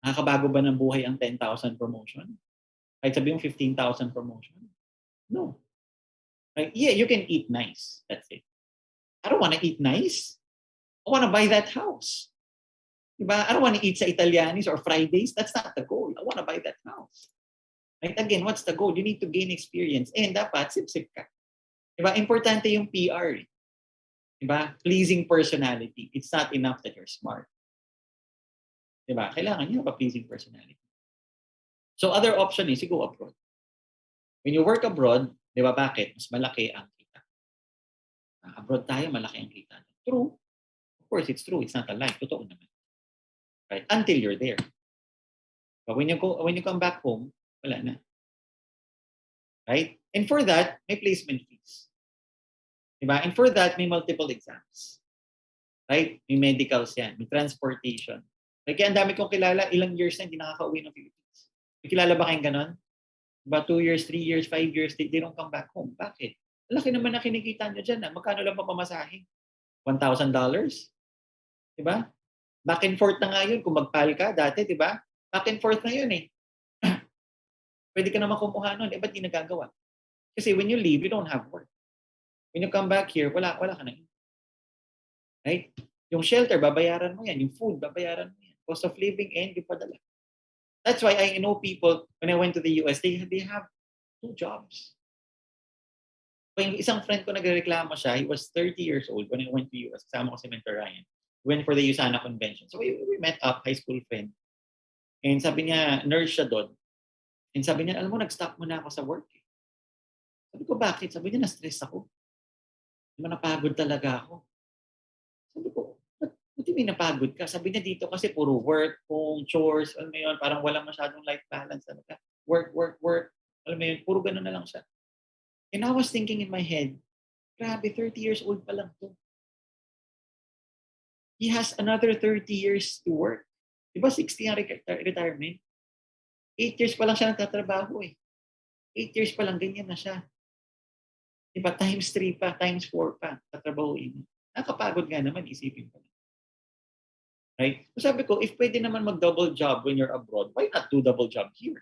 Nakakabago ba ng buhay ang 10,000 promotion? Kahit sabi mo 15,000 promotion? No. Right? Yeah, you can eat nice. That's it. I don't want to eat nice. I want to buy that house. Diba? I don't want to eat sa Italianis or Fridays. That's not the goal. I want to buy that house. Right? Again, what's the goal? You need to gain experience. And dapat, sip-sip ka. Diba? Importante yung PR. Diba? Pleasing personality. It's not enough that you're smart. Diba? Kailangan you have a pleasing personality. So other option is you go abroad. When you work abroad, di ba bakit? Mas malaki ang kita. Abroad tayo, malaki ang kita. True. Of course, it's true. It's not a lie. Totoo naman. Right? Until you're there. But when you come back home, wala na. Right? And for that, may placement fees. Diba? And for that, may multiple exams. Right? May medicals yan. May transportation. Kaya ang dami kong kilala, ilang years na hindi nakaka-uwi ng Philippines. May kilala ba kayong ganon? About 2 years, 3 years, 5 years, they don't come back home. Bakit? Laki naman na kinikita nyo dyan. Magkano lang pa pamasahe? $1,000? Diba? Back and forth na nga yun. Kung magpal ka dati, diba? Back and forth na yun eh. Pwede ka naman kumuha nun. Ba't di nagagawa? Kasi when you leave, you don't have work. When you come back here, wala ka na. Right? Yung shelter, babayaran mo yan. Yung food, babayaran mo yan. Cost of living, and yung padala. That's why I know people, when I went to the US, they have 2 jobs. Yung isang friend ko nagreklamo siya, he was 30 years old when I went to US. Kasama ko si Mentor Ryan. We went for the USANA convention. So we met up, high school friend. And sabi niya, nurse siya doon. And sabi niya, alam mo, nag-stop muna ako sa work. Sabi ko, bakit? Sabi niya, na-stress ako. Napagod talaga ako. Sabi ko, ba't may napagod ka? Sabi niya dito kasi puro work, home, chores, alam mo yun, parang walang masyadong life balance. Sabi ka, work. Alam mo yun, puro ganun na lang siya. And I was thinking in my head, grabe, 30 years old pa lang to. He has another 30 years to work. Diba 60 ang retirement? 8 years pa lang siya nagtatrabaho eh. 8 years pa lang, ganyan na siya. Diba? Times 3 pa, times 4 pa, tatrabahuin. Nakapagod nga naman, isipin ko. Right? So sabi ko, if pwede naman mag-double job when you're abroad, why not do double job here?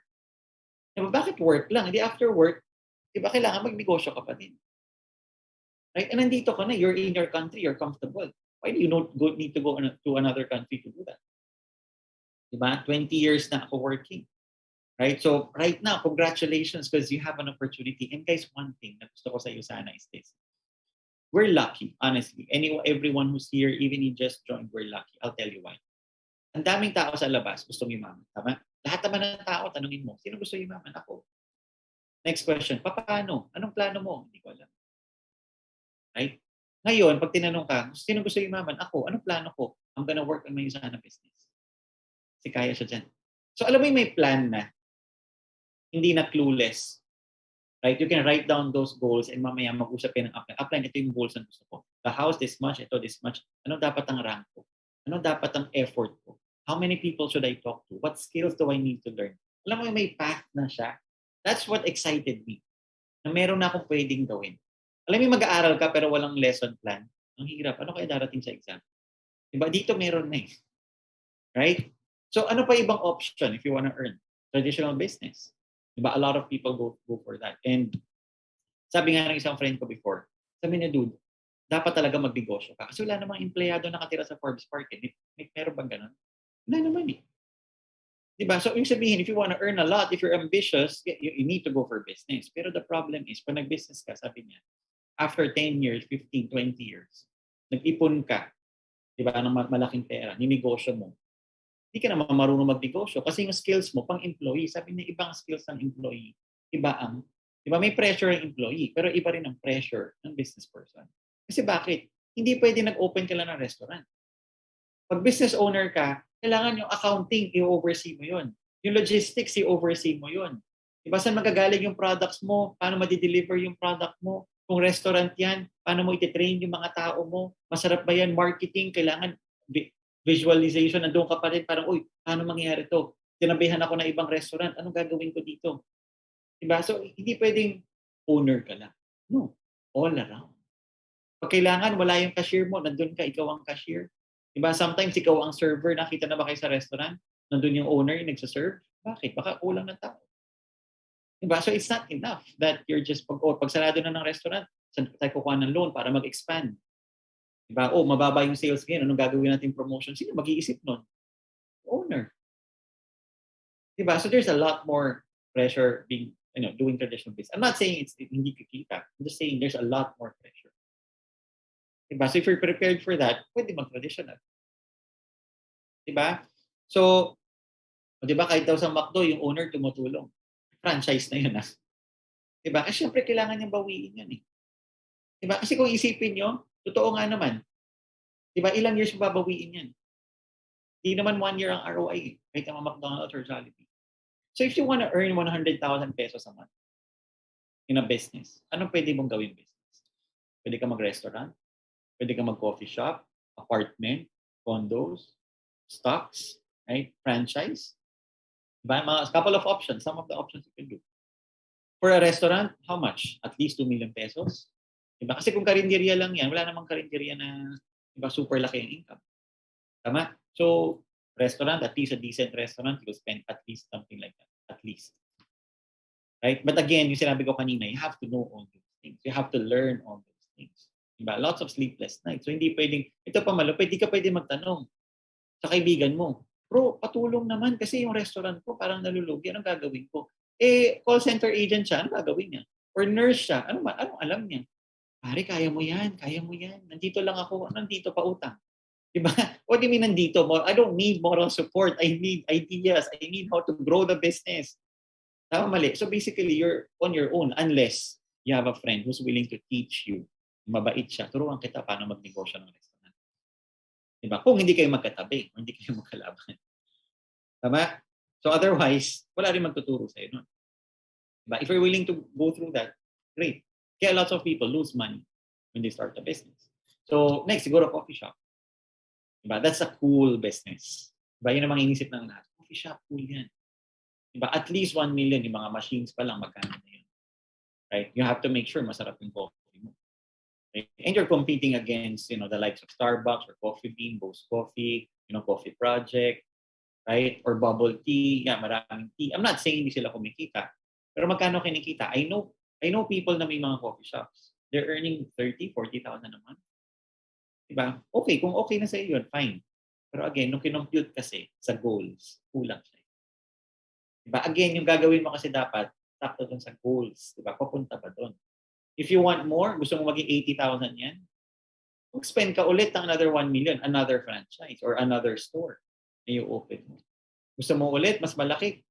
Diba? Bakit work lang? Hindi after work, diba kailangan magnegosyo ka pa din? Right? And nandito ka na, you're in your country, you're comfortable. Why do you need to go to another country to do that? Diba? 20 years na ako working. Right? So right now, congratulations because you have an opportunity. And guys, one thing na gusto ko sa USANA is this. We're lucky, honestly. Everyone who's here, even you just joined, we're lucky. I'll tell you why. Ang daming tao sa labas gustong yumaman. Tama? Lahat naman ng tao, tanungin mo, sino gusto yumaman? Ako. Next question, paano? Anong plano mo? Hindi ko alam. Right? Ngayon, pag tinanong ka, sino gusto yumaman? Ako. Anong plano ko? I'm gonna work on my USANA business. Kasi kaya siya dyan. So alam mo yung may plan na, hindi na clueless. Right? You can write down those goals and mamaya mag-usap kayo ng upline. Upline, ito yung goals na gusto ko. The house, this much. Ito, this much. Ano dapat ang rank ko? Ano dapat ang effort ko? How many people should I talk to? What skills do I need to learn? Alam mo, may path na siya. That's what excited me. Na meron na akong pwedeng gawin. Alam mo, mag-aaral ka pero walang lesson plan. Ang hirap. Ano kaya darating sa exam? Diba? Dito meron na eh. Right? So, ano pa ibang option if you wanna earn? Traditional business. Diba? A lot of people go for that. And sabi nga ng isang friend ko before, sabi niya, dude, dapat talaga magnegosyo ka. Kasi wala namang empleyado nakatira sa Forbes Park. Meron bang ganun? Wala naman eh. Diba? So, yung sabihin, if you wanna earn a lot, if you're ambitious, you need to go for business. Pero the problem is, pag nag-business ka, sabi niya, after 10 years, 15, 20 years, nag-ipon ka, diba, ng malaking pera, ninegosyo mo, hindi ka naman marunong magnegosyo kasi yung skills mo pang employee, sabi niya ibang skills ng employee, diba may pressure ang employee, pero iba rin ang pressure ng business person. Kasi bakit? Hindi pwede nag-open ka lang ng restaurant. Pag business owner ka, kailangan yung accounting, i-oversee mo yun. Yung logistics, i-oversee mo yun. Diba saan magagaling yung products mo? Paano ma-deliver yung product mo? Kung restaurant yan, paano mo iti-train yung mga tao mo? Masarap ba yan? Marketing, kailangan visualization, nandun ka pa rin, parang, uy, paano mangyayari to? Tinabihan ako ng ibang restaurant, anong gagawin ko dito? Diba? So, hindi pwedeng owner ka lang. No, all around. Pag kailangan, wala yung cashier mo, nandun ka, ikaw ang cashier. Diba? Sometimes, ikaw ang server, nakita na ba kayo sa restaurant? Nandun yung owner, yung nagsaserve. Bakit? Baka kulang ng tao. Diba? So, it's not enough that you're just, pag sarado na ng restaurant, saan tayo kukuha ng loan para mag-expand? Diba? Oh, mababa yung sales ngayon. Anong gagawin natin promotion? Sino mag-iisip nun? Owner. Diba? So there's a lot more pressure being, doing traditional business. I'm not saying it's hindi kikita. I'm just saying there's a lot more pressure. Diba? So if you're prepared for that, pwede mag-traditional. Diba? So, diba kahit daw sa McDo, yung owner tumutulong. Franchise na yun. Diba? Kasi syempre kailangan niyang bawiin yun eh. Diba? Kasi kung isipin nyo, totoo nga naman. Diba, ilang years babawiin yan? Di naman 1 year ang ROI. Kahit naman McDonald's or Jollibee. So if you want to earn 100,000 pesos a month in a business, anong pwede mong gawin business? Pwede ka mag-restaurant, pwede ka mag-coffee shop, apartment, condos, stocks, right? Franchise. Diba? A couple of options. Some of the options you can do. For a restaurant, how much? At least 2 million pesos. Diba? Kasi kung karinderya lang yan, wala namang karinderya na diba, super laki ang income. Tama? So, restaurant, at least a decent restaurant, you'll spend at least something like that. At least. Right? But again, yung sinabi ko kanina, you have to know all those things. You have to learn all those things. Diba? Lots of sleepless nights. So, hindi pwedeng, ito pa malupit, hindi ka pwede magtanong sa kaibigan mo. Bro, patulong naman kasi yung restaurant ko parang nalulugi. Anong gagawin ko? Call center agent siya. Anong gagawin niya? Or nurse siya. Anong alam niya? Pare, kaya mo yan. Kaya mo yan. Nandito lang ako. Nandito pa utang. Diba? What do you mean nandito? I don't need moral support. I need ideas. I need how to grow the business. Tama, mali. So basically, you're on your own unless you have a friend who's willing to teach you. Mabait siya. Turuan kita paano magnegosyo ng restaurant. Diba? Kung hindi kayo magkatabi o hindi kayo magkalaban. Tama? So otherwise, wala rin magtuturo sa'yo nun. Diba? If you're willing to go through that, great. Kaya lots of people lose money when they start a business. So next, siguro coffee shop. Diba? That's a cool business. Diba? Yun ang mga inisip ng lahat. Coffee shop, cool yan. Diba? At least 1 million, yung mga machines pa lang, magkano na yun. Right? You have to make sure masarap yung coffee mo. Right? And you're competing against, the likes of Starbucks or Coffee Bean, Bose Coffee, Coffee Project, right? Or bubble tea. Yeah, maraming tea. I'm not saying hindi sila kumikita. Pero magkano kinikita? I know people na may mga coffee shops. They're earning 30, 40,000 a month. Diba? Okay, kung okay na sa iyo yun, fine. Pero again, nung kinompute kasi sa goals, kulang siya. Diba? Again, yung gagawin mo kasi dapat, sakto dun sa goals. Diba? Papunta ba dun? If you want more, gusto mo maging 80,000 yan, mag-spend ka ulit ng another 1 million, another franchise, or another store na i-open mo. Gusto mo ulit, mas malaki,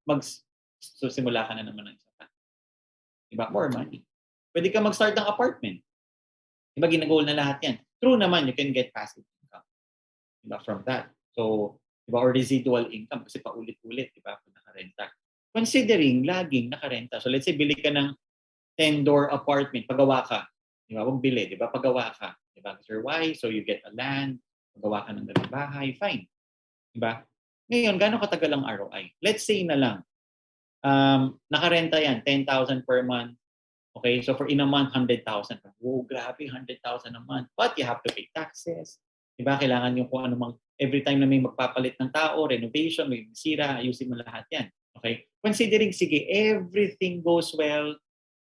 so simula ka na naman ng isa pa. Diba? More money. Pwede ka mag-start ng apartment. Diba? Ginagol na lahat yan. True naman, you can get passive income. Diba? From that. So, diba? Or residual income kasi paulit-ulit, diba? Kung nakarenta. Considering laging nakarenta. So, let's say, bili ka ng 10-door apartment, pagawa ka. Diba? Huwag bili, diba? Pagawa ka. Diba? Because you're wise, so you get a land, pagawa ka ng dalang bahay, fine. Diba? Ngayon, gano'ng katagal ang ROI? Let's say na lang, nakarenta yan, 10,000 per month. Okay, so for in a month, 100,000. Wow, grabe, 100,000 a month. But you have to pay taxes. Diba? Kailangan yung kung anumang, every time na may magpapalit ng tao, renovation, may sira, ayusin mo lahat yan. Okay? Considering, sige, everything goes well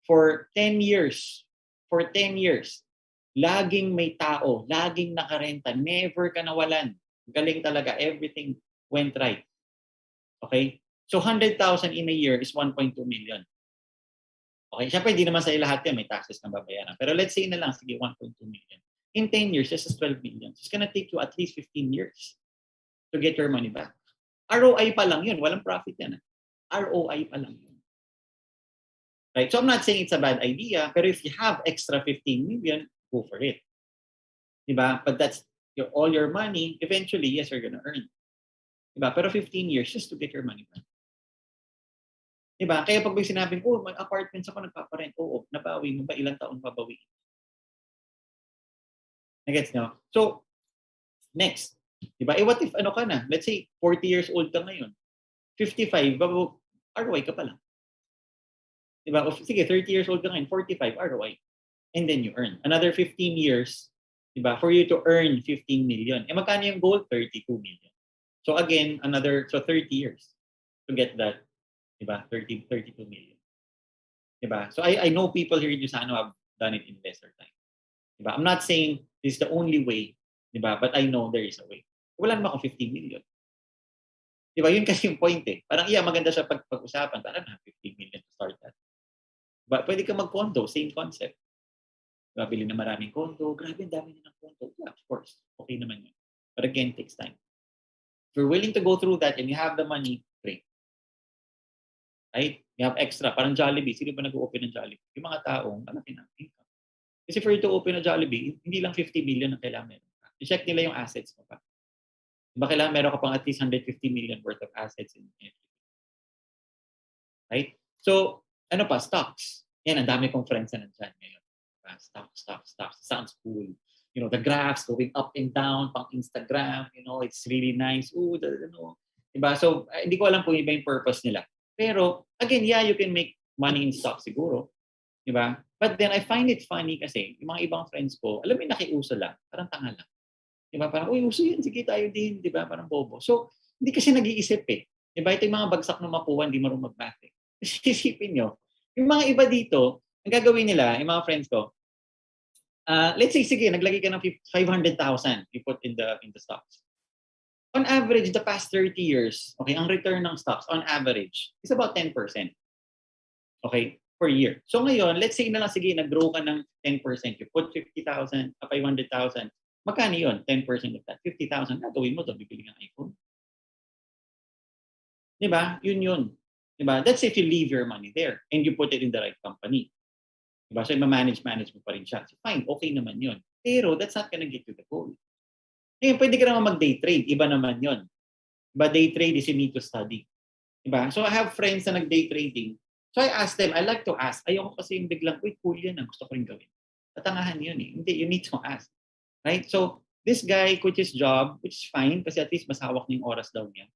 for 10 years. For 10 years. Laging may tao, laging nakarenta, never ka nawalan. Galing talaga, everything went right. Okay? So 100,000 in a year is 1.2 million. Okay, siyempre hindi naman sa lahat yan, may taxes na babayaran. Pero let's say na lang, sige, 1.2 million. In 10 years, this is 12 million. It's gonna take you at least 15 years to get your money back. ROI pa lang yun, walang profit yan. ROI pa lang yun. Right? So I'm not saying it's a bad idea, pero if you have extra 15 million, go for it. Diba? But that's all your money, eventually, yes, you're gonna earn. Diba? Pero 15 years just to get your money back. Diba? Kaya pag may sinabing, may apartments ako nagpaparent. Oo, nabawi mo ba? Ilang taon pabawi? Nagets nyo? So, next. Diba? What if ano ka na? Let's say, 40 years old ka ngayon. 55, ROI ka pa lang. Diba? O, sige, 30 years old ka ngayon, 45, ROI. And then you earn. Another 15 years, diba? For you to earn 15 million. Magkano yung goal? 32 million. So again, 30 years to get that. Diba? 32 million. Diba? So I know people here in USANA have done it in lesser time. Diba? I'm not saying this is the only way, diba? But I know there is a way. Wala naman akong 15 million. Diba? Yun kasi yung point eh. Parang maganda siya pag-usapan. Parang 15 million to start that. Diba? Pwede ka mag-condo, same concept. Diba? Bili na maraming condo. Grabe, ang dami na ng condo. Yeah, of course. Okay naman yun. But again, it takes time. If you're willing to go through that and you have the money, great. Right? You have extra. Parang Jollibee. Sino ba nag-open ng Jollibee? Yung mga taong malaki na income. Kasi for you to open a Jollibee, hindi lang 50 million ang kailangan meron ka. I-check nila yung assets mo pa. Diba kailangan meron ka pang at least 150 million worth of assets in everything. Right? So, ano pa? Stocks. Yan, ang dami kong friends na nandyan ngayon. Stocks. Sounds cool. the graphs going up and down, pang Instagram, it's really nice. Ooh, diba? So, hindi ko alam kung iba yung purpose nila. Pero, again, yeah, you can make money in stock siguro. Diba? But then, I find it funny kasi, yung mga ibang friends ko, alam mo yung nakiuso lang, parang tanga lang. Diba? Parang, uy, uso yan, sige tayo din, diba? Parang bobo. So, hindi kasi nag-iisip eh. Diba? Ito yung mga bagsak na makuha, hindi marunong mag-math eh. Isipin nyo, yung mga iba dito, ang gagawin nila, yung mga friends ko, let's say, sige, naglagay ka ng 500,000 you put in the stocks. On average, the past 30 years, okay, ang return ng stocks, on average, is about 10%. Okay, per year. So ngayon, let's say na lang, sige, nag-grow ka ng 10%. You put 50,000, 500,000. Magkano yun? 10% of that. 50,000. Gagawin mo to, bibili ng iPhone. Diba? Yun. Diba? That's if you leave your money there and you put it in the right company. Diba? So, ma-manage mo pa rin siya. So, fine, okay naman yun. Pero, that's not gonna get you the goal. Ngayon, pwede ka naman mag-day trade. Iba naman yun. Diba? Day trade is you need to study. Diba? So, I have friends na nag-day trading. So, I ask them, I like to ask. Ayoko kasi yung biglang, uy, cool yan. Gusto ko rin gawin. Tatangahan yun eh. Hindi, you need to ask. Right? So, this guy quit his job, which is fine kasi at least mas hawak na yung oras daw niya.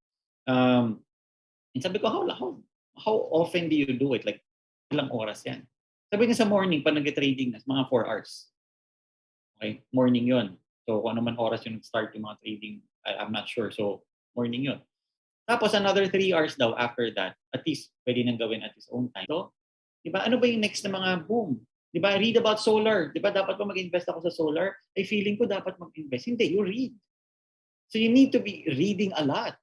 And sabi ko, how often do you do it? Like, ilang oras yan? Sabi niya sa morning, pag nag-trading na, mga 4 hours. Okay? Morning yon. So, kung ano man oras yung start yung mga trading, I'm not sure. So, morning yon. Tapos, another 3 hours daw after that, at least, pwede nang gawin at his own time. So, diba, ano ba yung next na mga boom? Diba, read about solar. Diba, dapat ba mag-invest ako sa solar? Ay, feeling ko dapat mag-invest. Hindi, you read. So, you need to be reading a lot.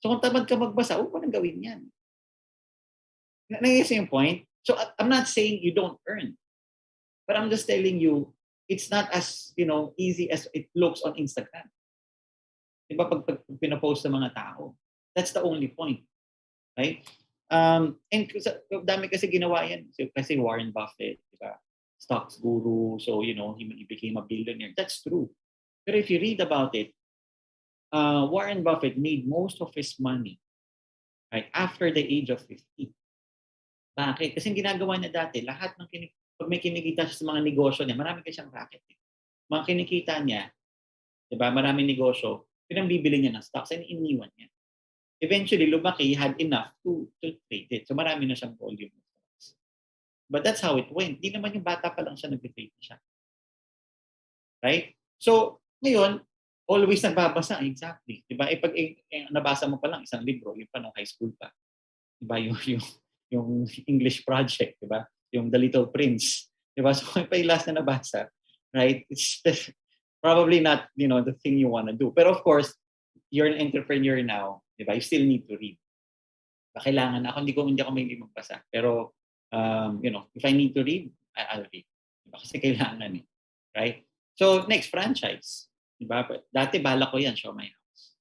So, kung tamad ka magbasa, huwag mo nang gawin yan. Nangyayon yung point? So, I'm not saying you don't earn. But I'm just telling you, it's not as, easy as it looks on Instagram. Diba, pag pinapost sa mga tao. That's the only point. Right? And dami kasi ginawa yan. So, kasi Warren Buffett, diba? Stocks guru. So, he became a billionaire. That's true. But if you read about it, Warren Buffett made most of his money right after the age of 50. Bakit? Kasi ginagawa niya dati, lahat ng pag may kinikita siya sa mga negosyo niya, marami kasi siyang racket. Mga kinikita niya, diba, maraming negosyo, pinambibili niya ng stocks and iniwan niya. Eventually, lumaki, he had enough to trade it. So marami na siyang volume of stocks. But that's how it went. Di naman yung bata pa lang siya nag-trade siya. Right? So, ngayon, always nagbabasa. Exactly. Diba? Pag nabasa mo pa lang isang libro, yung pa nung high school pa. Diba? Yung English project, diba? Yung The Little Prince. Diba? So, pa yung last na nabasa, right? It's probably not, the thing you want to do. But of course, you're an entrepreneur now, diba? You still need to read. Kailangan ako, hindi ako may magbasa. Pero, if I need to read, I'll read. Diba? Kasi kailangan eh. Right? So, next, franchise. Diba? Dati, bala ko yan, Show My House.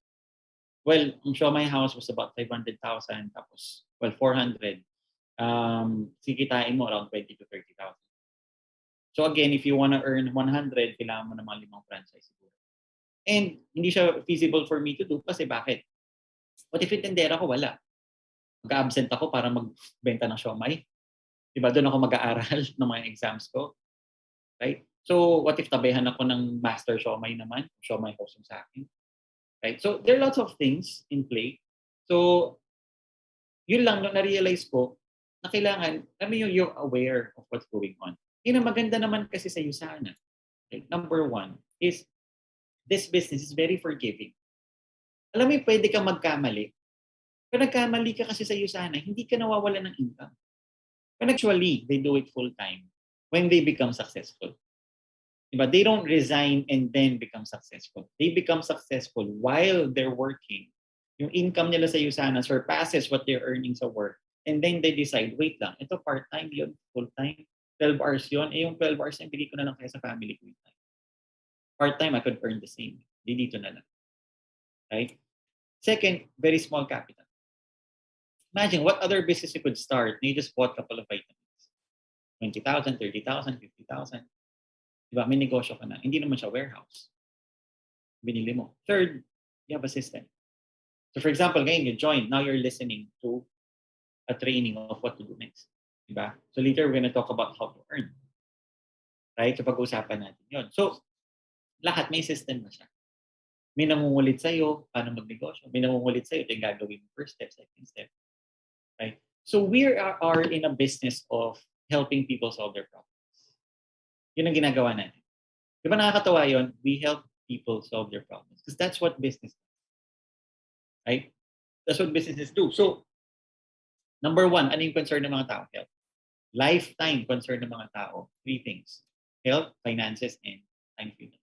Well, ang Show My House was about 500,000, tapos, 400. Sikitain mo around 20 to 30,000. So again, if you want to earn 100, kailangan mo ng mga 5 franchise siguro. And hindi siya feasible for me to do kasi bakit? What if itendera ko wala? Mag-absent ako para magbenta ng siomai. Diba? Doon ako mag-aaral ng mga exams ko. Right? So what if tabayhan ako ng master siomai naman? Siomai host yung sa akin. Right? So there are lots of things in play. So yun lang, na-realize ko, na kailangan, you're aware of what's going on. Yun ang maganda naman kasi sa USANA. Okay? Number 1 is, this business is very forgiving. Alam mo, pwede kang magkamali. Kung nagkamali ka kasi sa USANA, hindi ka nawawala ng income. But actually, they do it full-time when they become successful. Diba? They don't resign and then become successful. They become successful while they're working. Yung income nila sa USANA surpasses what they're earning sa work. And then they decide, wait lang, ito part-time yun, full-time, 12 hours yun. Yung 12 hours na bigay ko na lang kaya sa family ko. Part-time, I could earn the same. Dito na lang. Right? Second, very small capital. Imagine what other business you could start and you just bought a couple of vitamins. 20,000, 30,000, 50,000. Diba? May negosyo ka na. Hindi naman siya warehouse. Binili mo. Third, you have a system. So for example, ngayon you join. Now you're listening to a training of what to do next. Diba? So later we're going to talk about how to earn. Right? So pag-usapan natin yun. So Lahat may system na siya. May nangungulit sa'yo, paano magnegosyo. May nangungulit sa'yo, ito yung gagawin mo, first step, second step. Right? So we are in a business of helping people solve their problems. Yun ang ginagawa natin. Di ba nakakatawa yun? We help people solve their problems. Because that's what business is. Right? That's what businesses do. So, number one, ano yung concern ng mga tao? Health. Lifetime concern ng mga tao. 3 things. Health, finances, and time freedom.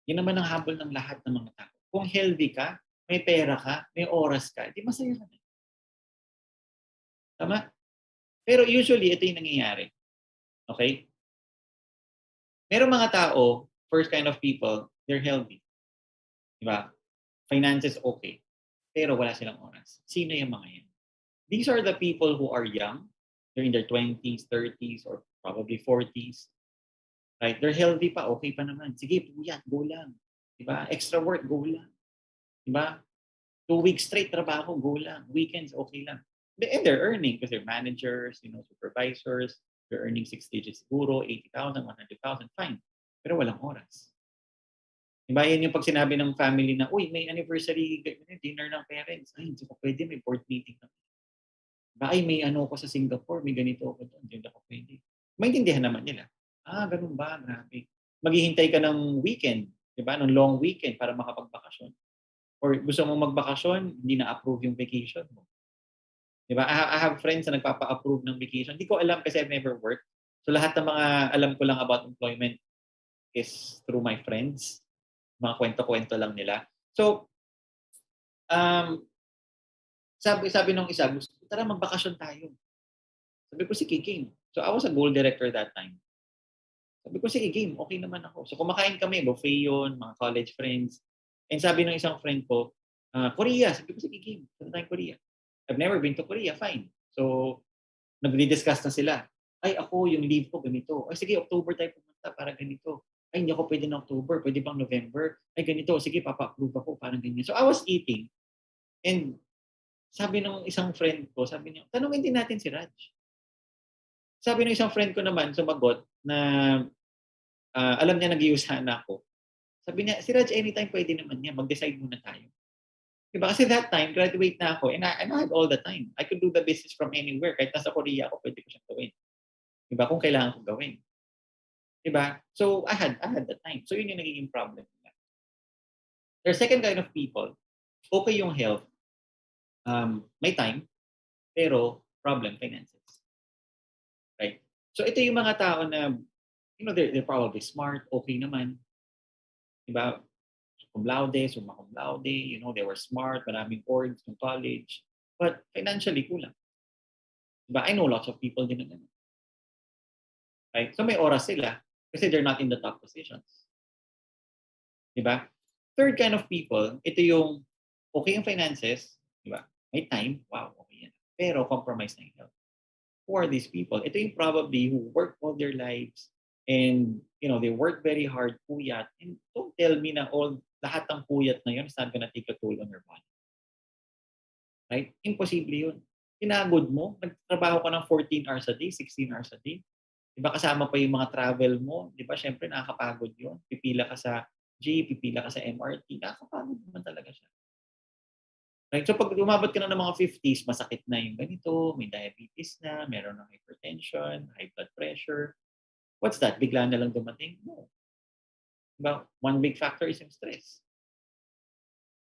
Yun naman ang habol ng lahat ng mga tao. Kung healthy ka, may pera ka, may oras ka, di masaya ka na. Tama? Pero usually, ito yung nangyayari. Okay? Merong mga tao, first kind of people, they're healthy. Diba? Finances okay. Pero wala silang oras. Sino yung mga yan? These are the people who are young. They're in their 20s, 30s, or probably 40s. Right? They're healthy pa, okay pa naman. Sige, puyat, go lang. Diba? Extra work, go lang. Diba? 2 weeks straight trabaho, go lang. Weekends, okay lang. And they're earning because they're managers, supervisors. They're earning 6 digits siguro, 80,000, 100,000, fine. Pero walang oras. Diba, yan yung pag sinabi ng family na, uy, may anniversary dinner ng parents. Ay, hindi ko pwede, may board meeting na. Diba, ay, may ano ko sa Singapore, may ganito ako doon, hindi ako pwede. Maintindihan naman nila. Ah, ganun ba? Grabe. Maghihintay ka ng weekend, diba, ng long weekend para makapagbakasyon. Or gusto mong magbakasyon, hindi na-approve yung vacation mo. Diba? I have friends na nagpapa-approve ng vacation. Hindi ko alam kasi I've never worked. So lahat ng mga alam ko lang about employment is through my friends. Mga kwento-kwento lang nila. So, sabi nung isa, gusto, tara magbakasyon tayo. Sabi ko, sige, game. So, I was a goal director that time. Sabi ko, sige, game. Okay naman ako. So, kumakain kami. Buffet yun, mga college friends. And sabi ng isang friend ko, Korea. Sabi ko, sige, game. Punta tayong Korea. I've never been to Korea. Fine. So, nagdi-discuss na sila. Ay, ako, yung leave ko, ganito. Ay, sige, October tayo pumunta para ganito. Ay, hindi ako pwede ng October. Pwede bang November? Ay, ganito. Sige, papa-approve ako. Parang ganyan. So, I was eating. And sabi ng isang friend ko, sabi niya, tanungin din natin si Raj. Sabi ng isang friend ko naman, sumagot na alam niya nag-USANA ako. Sabi niya, si Raj, anytime pwede naman niya. Mag-decide muna tayo. Diba? Kasi that time, graduate na ako and I had all the time. I could do the business from anywhere. Kahit nasa Korea ako, pwede ko siyang gawin. Diba? Kung kailangan ko gawin. Diba? So, I had the time. So, yun yung nagiging problem nila. There's second kind of people, okay yung health, may time, pero problem, finances. Right? So, ito yung mga tao na, they're probably smart, okay naman. Diba? Cum laude, summa cum laude, they were smart, maraming orgs ng college, but financially kulang. Diba? I know lots of people din na ganun. Right? So may oras sila kasi they're not in the top positions. Diba? Third kind of people, ito yung okay yung finances, diba? May time, wow, okay yan. Pero compromise na yung health. Who are these people? Ito yung probably who work all their lives and, they work very hard, puyat. And don't tell me na lahat ng puyat na yun is not gonna take a toll on your body. Right? Imposible yun. Pinagod mo, nagtrabaho ka ng 14 hours a day, 16 hours a day. Diba kasama pa yung mga travel mo, diba syempre nakakapagod yun. Pipila ka sa pipila ka sa MRT, nakakapagod naman talaga siya. Right? So pag umabot ka na ng mga 50s, masakit na yung ganito, may diabetes na, meron ng hypertension, high blood pressure. What's that? Bigla na lang dumating? No. Diba? One big factor is yung stress.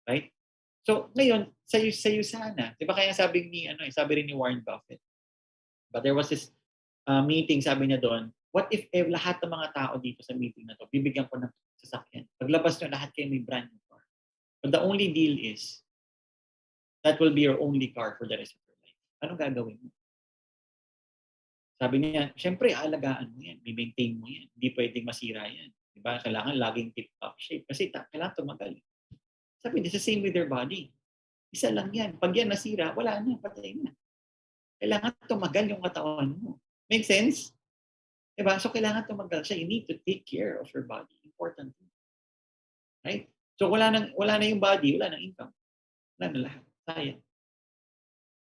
Right? So, ngayon, sa USANA, di ba kaya sabi rin ni Warren Buffett, but there was this meeting, sabi niya doon, what if lahat ng mga tao dito sa meeting na to, bibigyan ko ng sasakyan. Paglabas nyo, lahat kayo may brand new car. But the only deal is, that will be your only car for the rest of your life. Anong gagawin mo? Sabi niya, syempre, aalagaan mo yan, i-maintain mo yan. Hindi pwedeng masira yan. Di ba? Kailangan laging tip-top shape. Kasi kailangan tumagal. Sabi niya, the same with their body. Isa lang yan. Pag yan nasira, wala na, patay na. Kailangan tumagal yung katawan mo. Make sense? Diba? So, kailangan tumagal siya. You need to take care of your body. Important. Right? So, wala na yung body, wala na income. Wala na lahat. Sayang.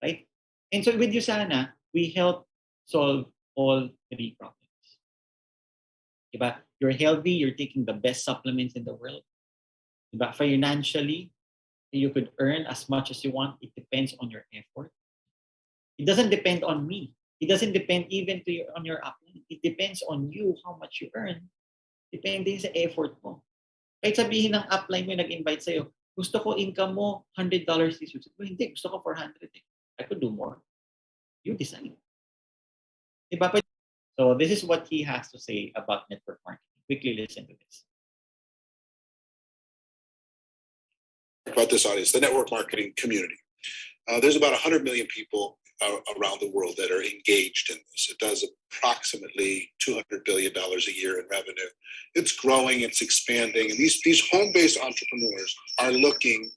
Right? And so, with USANA, we help solve all 3 problems. Diba? you're healthy, you're taking the best supplements in the world. Diba? Financially, you could earn as much as you want. It depends on your effort. It doesn't depend on me. It doesn't depend even on your upline. It depends on you how much you earn. Depende sa effort mo. Kahit sabihin ng upline mo nag-invite sa'yo, gusto ko income mo $100 this week. Hindi, gusto ko 400. I could do more. You decide. Diba? So this is what he has to say about network marketing. Quickly listen to this.
About this audience, the network marketing community. There's about 100 million people around the world that are engaged in this. It does approximately $200 billion a year in revenue. It's growing, it's expanding, and these home-based entrepreneurs are looking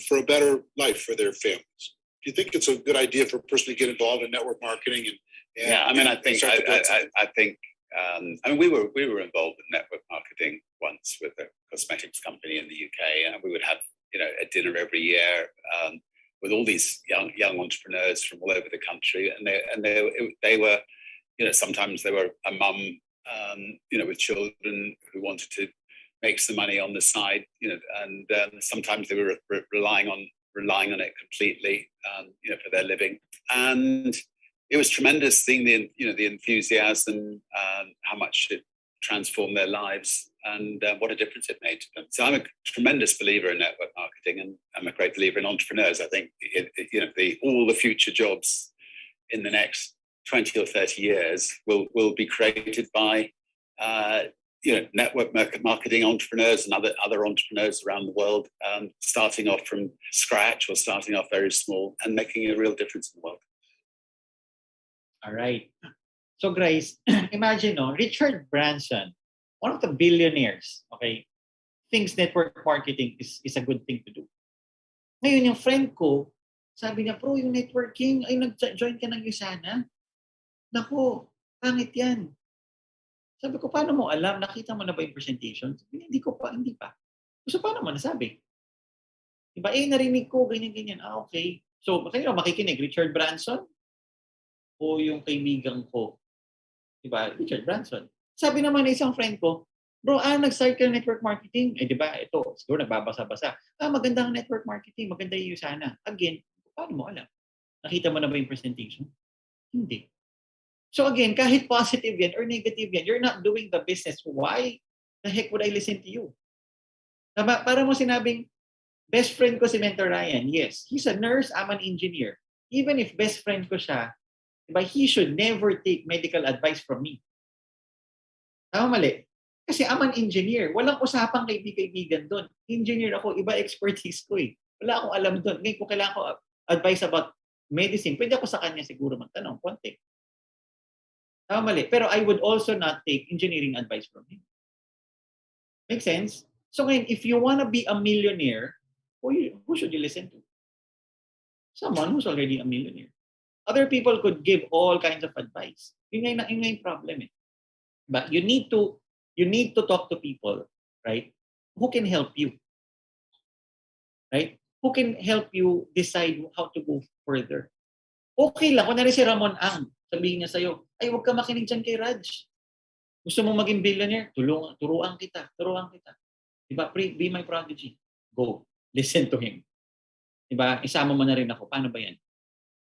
for a better life for their families. Do you think it's a good idea for a person to get involved in network marketing?
Yeah, I mean, I think we were involved in network marketing once with a cosmetics company in the UK, and we would have a dinner every year with all these young entrepreneurs from all over the country, and they were sometimes they were a mum with children who wanted to make some money on the side, and sometimes they were relying on it completely for their living. And it was tremendous seeing the enthusiasm, how much it transformed their lives, and what a difference it made to them. So I'm a tremendous believer in network marketing, and I'm a great believer in entrepreneurs. I think all the future jobs in the next 20 or 30 years will be created by network marketing entrepreneurs and other entrepreneurs around the world, starting off from scratch or starting off very small and making a real difference in the world.
All right. So guys, imagine, Richard Branson, one of the billionaires, okay, thinks network marketing is a good thing to do. Ngayon, yung friend ko, sabi niya, bro, yung networking, ay nag-join ka ng USANA? Naku, pangit yan. Sabi ko, paano mo alam? Nakita mo na ba yung presentation? Hindi pa. So, paano mo nasabi? Diba, narinig ko, ganyan. Okay. So, makikinig, Richard Branson o yung kaibigan ko? Diba, Richard Branson. Sabi naman ng isang friend ko, bro, nag-start ka ng network marketing. Diba, ito, siguro nagbabasa-basa. Maganda ang network marketing, maganda yung USANA. Again, paano mo alam? Nakita mo na ba yung presentation? Hindi. So again, kahit positive yan or negative yan, you're not doing the business. Why the heck would I listen to you? Para mo sinabing, best friend ko si Mentor Ryan. Yes, he's a nurse, I'm an engineer. Even if best friend ko siya, diba, he should never take medical advice from me. Tama mali? Kasi I'm an engineer. Walang usapang kaibigan doon. Engineer ako, iba expertise ko eh. Wala akong alam doon. Ngayon, kung kailangan ko advice about medicine, pwede ako sa kanya siguro magtanong, konti. Tama mali? Pero I would also not take engineering advice from him. Make sense? So ngayon, if you wanna be a millionaire, who should you listen to? Someone who's already a millionaire. Other people could give all kinds of advice. Yun yung problem eh. But you need to talk to people, right? Who can help you? Right? Who can help you decide how to go further? Okay lang, kung nari si Ramon Ang, sabihin niya sa'yo, ay huwag ka makinig dyan kay Raj. Gusto mo maging billionaire? Turuan kita. Diba? Be my prodigy. Go. Listen to him. Diba? Isama mo na rin ako. Paano ba yan?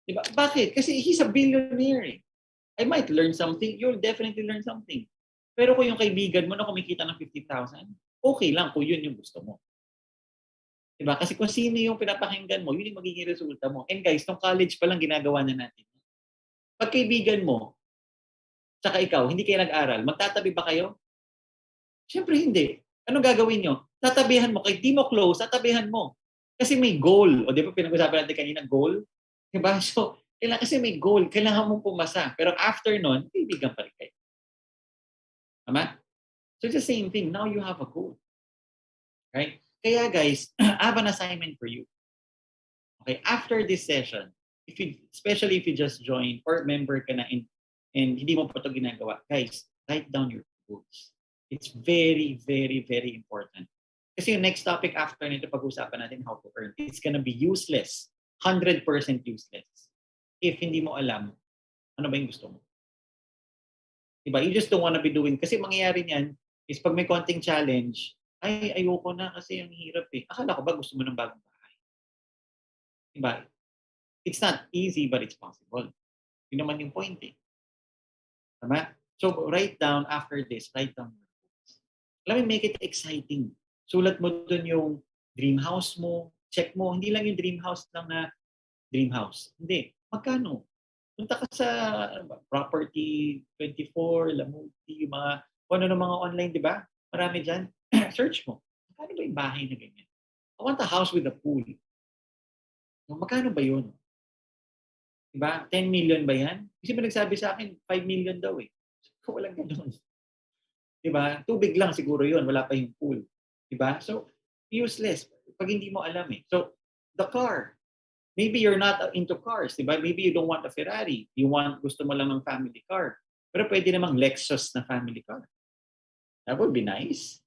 Diba? Bakit? Kasi he's a billionaire eh. I might learn something. You'll definitely learn something. Pero kung yung kaibigan mo na kumikita ng 50,000, okay lang kung yun yung gusto mo. Diba? Kasi kung sino yung pinapakinggan mo, yun yung magiging resulta mo. And guys, nung college pa lang ginagawa na natin. Pag kaibigan mo, tsaka ikaw, hindi kayo nag-aral, magtatabi ba kayo? Siyempre hindi. Anong gagawin nyo? Tatabihan mo. Kaya di mo close, tatabihan mo. Kasi may goal. O di ba pinag-usapan natin kanina, goal? Diba? So, kasi may goal. Kailangan mong pumasa. Pero after nun, kaibigan pa rin kayo. Tama? So it's the same thing. Now you have a goal. Right? Kaya guys, I have an assignment for you. Okay? After this session, especially if you just join or member ka na and hindi mo pa ito ginagawa, guys, write down your goals. It's very, very, very important. Kasi yung next topic after nito, pag-usapan natin how to earn. It's gonna be useless. 100% useless. If hindi mo alam, ano ba yung gusto mo? Diba? You just don't wanna be doing, kasi mangyayari niyan is pag may konting challenge, ay ayoko na kasi ang hirap eh. Akala ko ba gusto mo ng bagong bahay? Diba? It's not easy but it's possible. Yun naman yung point eh. Tama? So write down after this, write down your goals. Let me make it exciting. Sulat mo dun yung dream house mo, check mo, hindi lang yung dream house lang na dream house. Hindi. Magkano? Punta ka sa ano ba, Property 24, Lamuti, yung mga, kung ano ng mga online, di ba? Marami dyan. Search mo. Magkano ba yung bahay na ganyan? I want a house with a pool. Magkano ba yun? Diba? 10 million ba yan? Kasi may nagsabi sa akin, 5 million daw eh. So, walang ganun. Diba? Tubig lang siguro yun. Wala pa yung pool. Diba? So, useless. Pag hindi mo alam eh. So, the car. Maybe you're not into cars. Diba? Maybe you don't want a Ferrari. Gusto mo lang ng family car. Pero pwede namang Lexus na family car. That would be nice.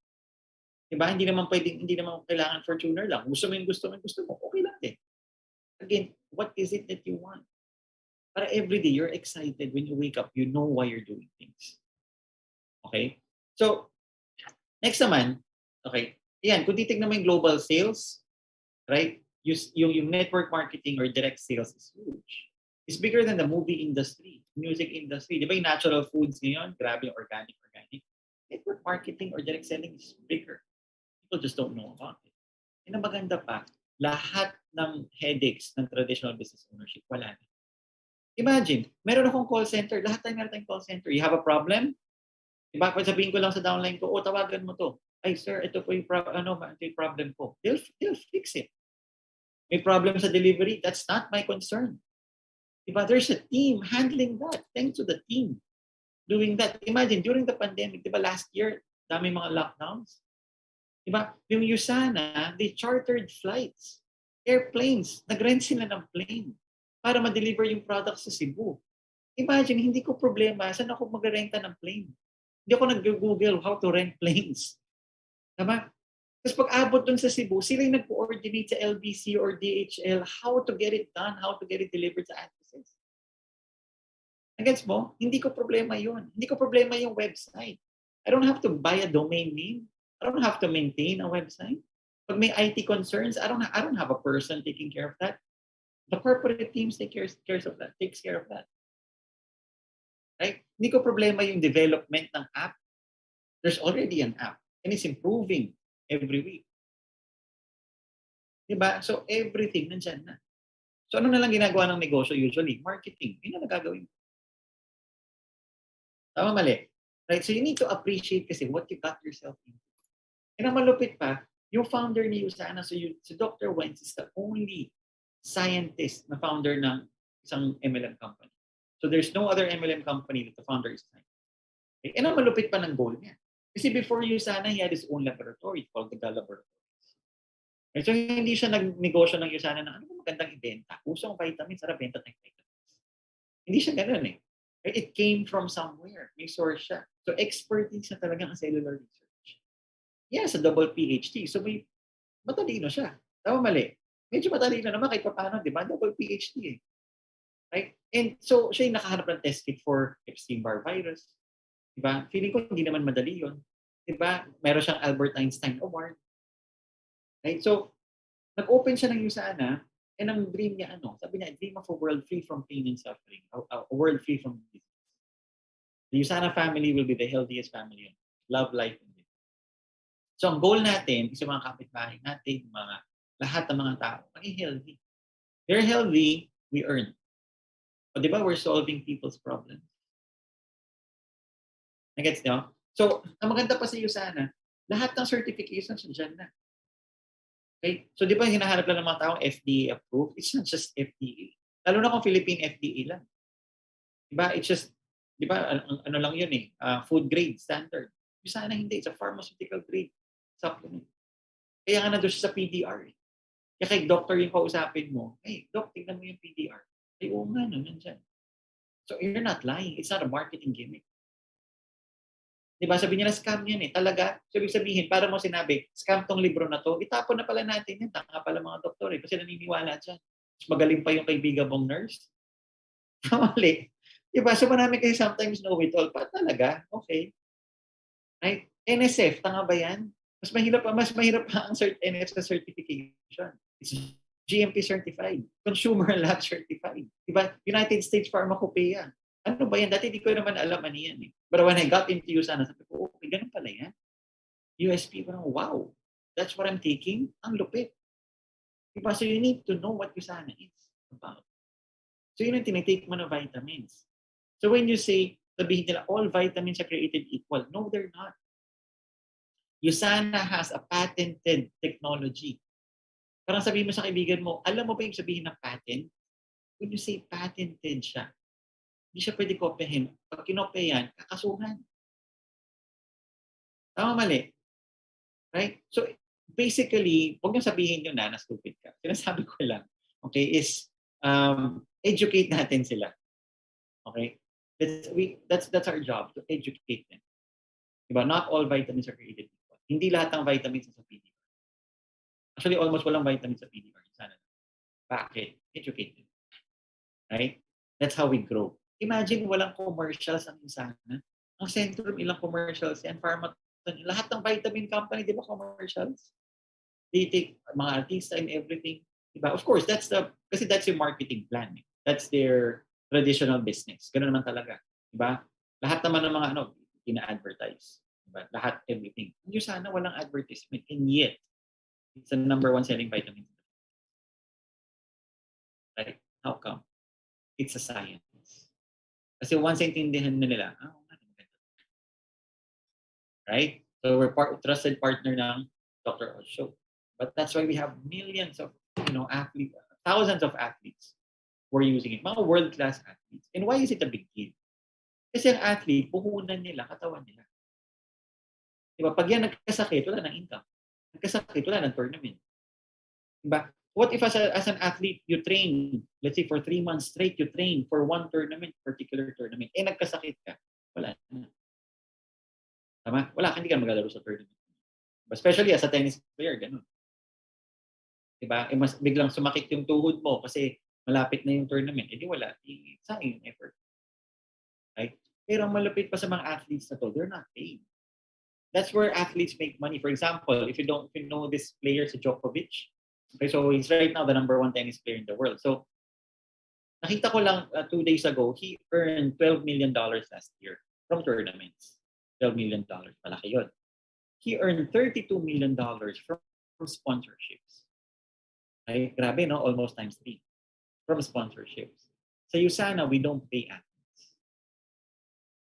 Diba? Hindi naman kailangan Fortuner lang. Gusto mo. Okay lang din. Again, what is it that you want? Para every day, you're excited when you wake up. You know why you're doing things. Okay? So, next naman, okay, yan, kung titignan mo yung global sales, right, yung network marketing or direct sales is huge. It's bigger than the movie industry, music industry. Di ba yung natural foods ngayon? Grabe yung organic. Network marketing or direct selling is bigger. People just don't know about it. And ang maganda pa, lahat ng headaches ng traditional business ownership, wala na. Imagine, meron akong call center. Lahat tayo meron tayong call center. You have a problem? Diba? Pag sabihin ko lang sa downline ko, tawagan mo to. Ay, sir, ito po yung problem ko. They'll fix it. May problem sa delivery? That's not my concern. Diba? There's a team handling that. Thanks to the team doing that. Imagine, during the pandemic, diba last year, dami mga lockdowns. Diba? Yung USANA, they chartered flights. Airplanes. Nag-rent sila ng plane para ma-deliver yung product sa Cebu. Imagine, hindi ko problema. Saan ako mag-renta ng plane? Hindi ako nag-google how to rent planes. Tama? Tapos pag abot dun sa Cebu, sila yung nag-coordinate sa LBC or DHL how to get it done, how to get it delivered sa addresses. Nagets mo? Hindi ko problema yun. Hindi ko problema yung website. I don't have to buy a domain name. I don't have to maintain a website. Pag may IT concerns, I don't have a person taking care of that. The corporate teams takes care of that. Right? Hindi ko problema yung development ng app. There's already an app and it's improving every week. Diba? So everything nandyan na. So ano na lang ginagawa ng negosyo usually? Marketing. Yun na nagagawin. Tama, mali. Right? So you need to appreciate kasi what you got yourself into. And ang malupit pa, yung founder ni USANA, si Dr. Wentz is the only scientist na founder ng isang MLM company. So there's no other MLM company that the founder is scientist. Okay? And ang malupit pa ng goal niya. Kasi before USANA, he had his own laboratory called the Gal Laboratories. Okay? So hindi siya nagnegosyo ng USANA na ano ba magandang ibenta? Usong vitamins, sarap benta ng vitamins. Hindi siya ganun eh. Okay? It came from somewhere. May source siya. So expertise na talaga ang cellular research. Yes, a double PhD. So may matalino siya. Tama, mali. Medyo matalino naman kahit paano, di ba? Double PhD eh. Right? And so, siya yung nakahanap ng test kit for Epstein-Barr virus. Di ba? Feeling ko hindi naman madali yun. Di ba? Meron siyang Albert Einstein Award. Right? So, nag-open siya ng USANA and ang dream niya Sabi niya, dream of a world free from pain and suffering. A world free from disease. The USANA family will be the healthiest family. Love, life, and living. So, ang goal natin, sa mga kapitbahay natin, lahat ng mga tao, maging healthy. They're healthy, we earn. O, di ba, we're solving people's problems. Nagets niyo? So, ang maganda pa sa USANA, lahat ng certifications dyan na. Okay? So, di ba, hinahanap lang ng mga taong FDA approved? It's not just FDA. Lalo na kung Philippine FDA lang. Di ba? It's just, di ba, ano lang yun eh, food grade standard. USANA hindi. It's a pharmaceutical grade supplement. Kaya nga nandun siya sa PDR eh. Kaya kay doctor yung kausapin mo, hey, doc, tignan mo yung PDR. Ay, oo nga, nandyan. So, you're not lying. It's not a marketing gimmick. Diba? Sabi nila, scam yan eh. Talaga, so ibig sabihin, para mo sinabi, scam tong libro na to, itapon na pala natin yan. Tanga pala mga doktor eh. Kasi naniniwala dyan. Mas magaling pa yung kaibigan mong nurse. Mali. Diba? So marami kayo sometimes know it all. Pa talaga? Okay. Right? NSF, tanga ba yan? Mas mahirap pa ang NSF certification. It's GMP certified. Consumer Lab certified. Diba? United States Pharmacopeia. Ano ba yan? Dati di ko naman alam ano yan eh. But when I got into USANA, sabi ko, okay, ganun pala yan. USP, parang wow. That's what I'm taking. Ang lupit. Diba? So you need to know what USANA is about. So yun ang tinitake mo na vitamins. So when you say, sabihin nila, all vitamins are created equal. No, they're not. USANA has a patented technology. Parang sabihin mo sa kaibigan mo, alam mo ba yung sabihin ng patent? When you say patented siya, hindi siya pwede kopyahin. Pag kinopya yan, kakasuhan. Tama mali. Right? So basically, huwag nyo sabihin nyo na stupid ka. Sinasabi ko lang, okay, is educate natin sila. Okay? That's our job, to educate them. Diba? Not all vitamins are created equal. Hindi lahat ng vitamins sa PDR. Actually, almost walang vitamins sa PDR. Sana. Bakit? Educate them. Right? That's how we grow. Imagine walang commercials ang USANA. Ang Centrum, ilang commercials yan. Lahat ng vitamin company, di ba commercials? They take mga artista and everything. Diba? Of course, kasi that's your marketing plan. That's their traditional business. Ganun naman talaga. Diba? Lahat naman ng mga ina-advertise. Diba? Lahat, everything. Yung sana walang advertisement. And yet, it's the number one selling vitamin. Right? How come? It's a science. Kasi once intindihan na nila, right? So we're trusted partner ng Dr. Osho. But that's why we have millions of athletes, thousands of athletes who are using it. Mga world-class athletes. And why is it a big deal? Kasi ang athlete, puhunan nila, katawan nila. Diba? Pag yan nagkasakit, wala ng income. Nagkasakit, wala ng tournament. Diba? What if as an athlete, you train, let's say for 3 months straight, you train for one tournament, particular tournament, nagkasakit ka, wala na. Tama? Wala, hindi ka maglalaro sa tournament. Especially as a tennis player, ganun. Diba? Mas biglang sumakit yung tuhod mo kasi malapit na yung tournament. Di wala. Sayang yung effort. Right? Pero malapit pa sa mga athletes na to, they're not paid. That's where athletes make money. For example, if you know this player, si Djokovic, okay, so he's right now the number 1 tennis player in the world. So, nakita ko lang 2 days ago, he earned $12 million last year from tournaments. $12 million. Malaki yun. He earned $32 million from sponsorships. Ay, grabe, no? Almost times 3 from sponsorships. Sa USANA, we don't pay athletes.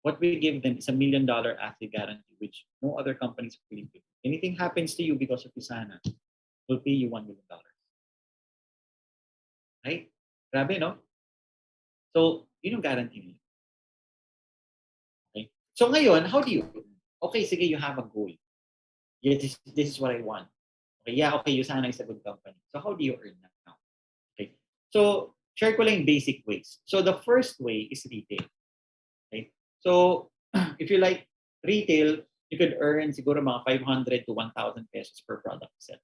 What we give them is $1 million athlete guarantee, which no other companies really do. Anything happens to you because of USANA, we'll pay you $1 million. Right? Grabe, no? So, yun yung guarantee nila. Okay? So ngayon, how do you? Okay, sige, you have a goal. Yes, this is what I want. Okay, yeah, okay, USANA is a good company. So how do you earn that now? Okay. So, share ko lang basic ways. So the first way is retail. Okay? So, if you like retail, you could earn siguro mga 500 to 1,000 pesos per product set.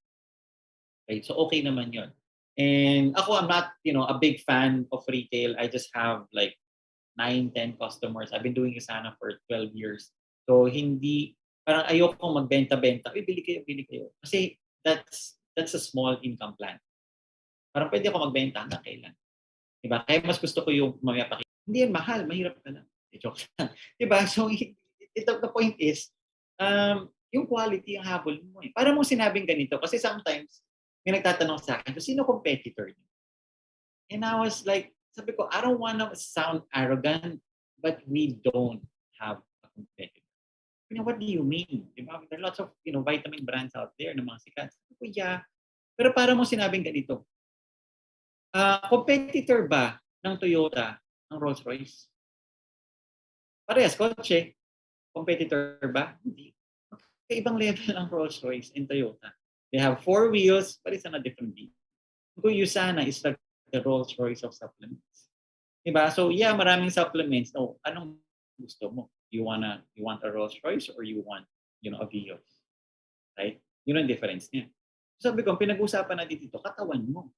Okay? So okay naman yun. And ako, I'm not, a big fan of retail. I just have like 9-10 customers. I've been doing USANA for 12 years. So parang ayokong magbenta-benta. Bili kayo. Kasi that's a small income plan. Parang pwede ako magbenta hanggang kailan. Diba? Kaya mas gusto ko yung mamaya pakita. Hindi yan mahal, mahirap ka lang. Joke lang. Diba? So, the point is, yung quality ang habol mo eh. Para mong sinabing ganito, kasi sometimes, may nagtatanong sa akin, sino competitor niyo? And I was like, sabi ko, I don't want to sound arrogant, but we don't have a competitor. What do you mean? Diba? There are lots of vitamin brands out there na mga sikat. Sabi ko, yeah. Pero para mo sinabing ganito, competitor ba ng Toyota ng Rolls-Royce? Parehas, kotse. Competitor ba? Hindi. Ibang level ng Rolls-Royce and Toyota. They have 4 wheels, but it's on a different beat. Kung USANA is like the Rolls-Royce of supplements. Diba? So, yeah, maraming supplements. Oh, anong gusto mo? You want a Rolls-Royce or you want, a Vios? Right? Yun ang difference niya. Sabi ko, pinag-usapan natin dito, katawan mo.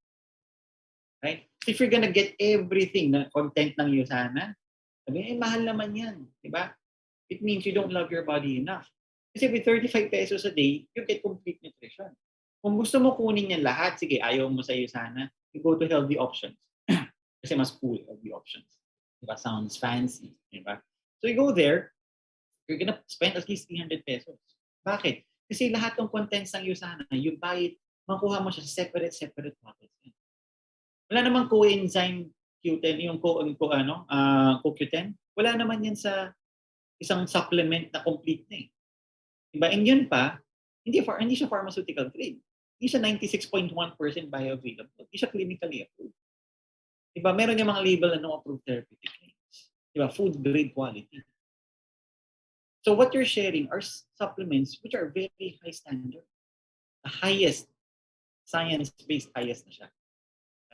Right? So if you're gonna get everything na content ng USANA, Sabi, mahal naman yan. Diba? It means you don't love your body enough. Kasi with 35 pesos a day, you get complete nutrition. Kung gusto mo kunin yan lahat, sige, ayaw mo sa USANA, you go to healthy options. Kasi mas cool, healthy options. Diba? Sounds fancy. Diba? So you go there, you're gonna spend at least 300 pesos. Bakit? Kasi lahat ng contents ng USANA, you buy it, makuha mo siya sa separate bottles. Wala namang coenzyme Q10, yung CoQ10. Wala naman yan sa isang supplement na complete na eh. Diba? And yun pa, hindi siya pharmaceutical grade. Hindi siya 96.1% bioavailable. Hindi siya clinically approved. Diba? Meron yung mga label na no approved therapeutic claims. Diba? Food grade quality. So what you're sharing are supplements which are very high standard. The highest, science-based highest na siya.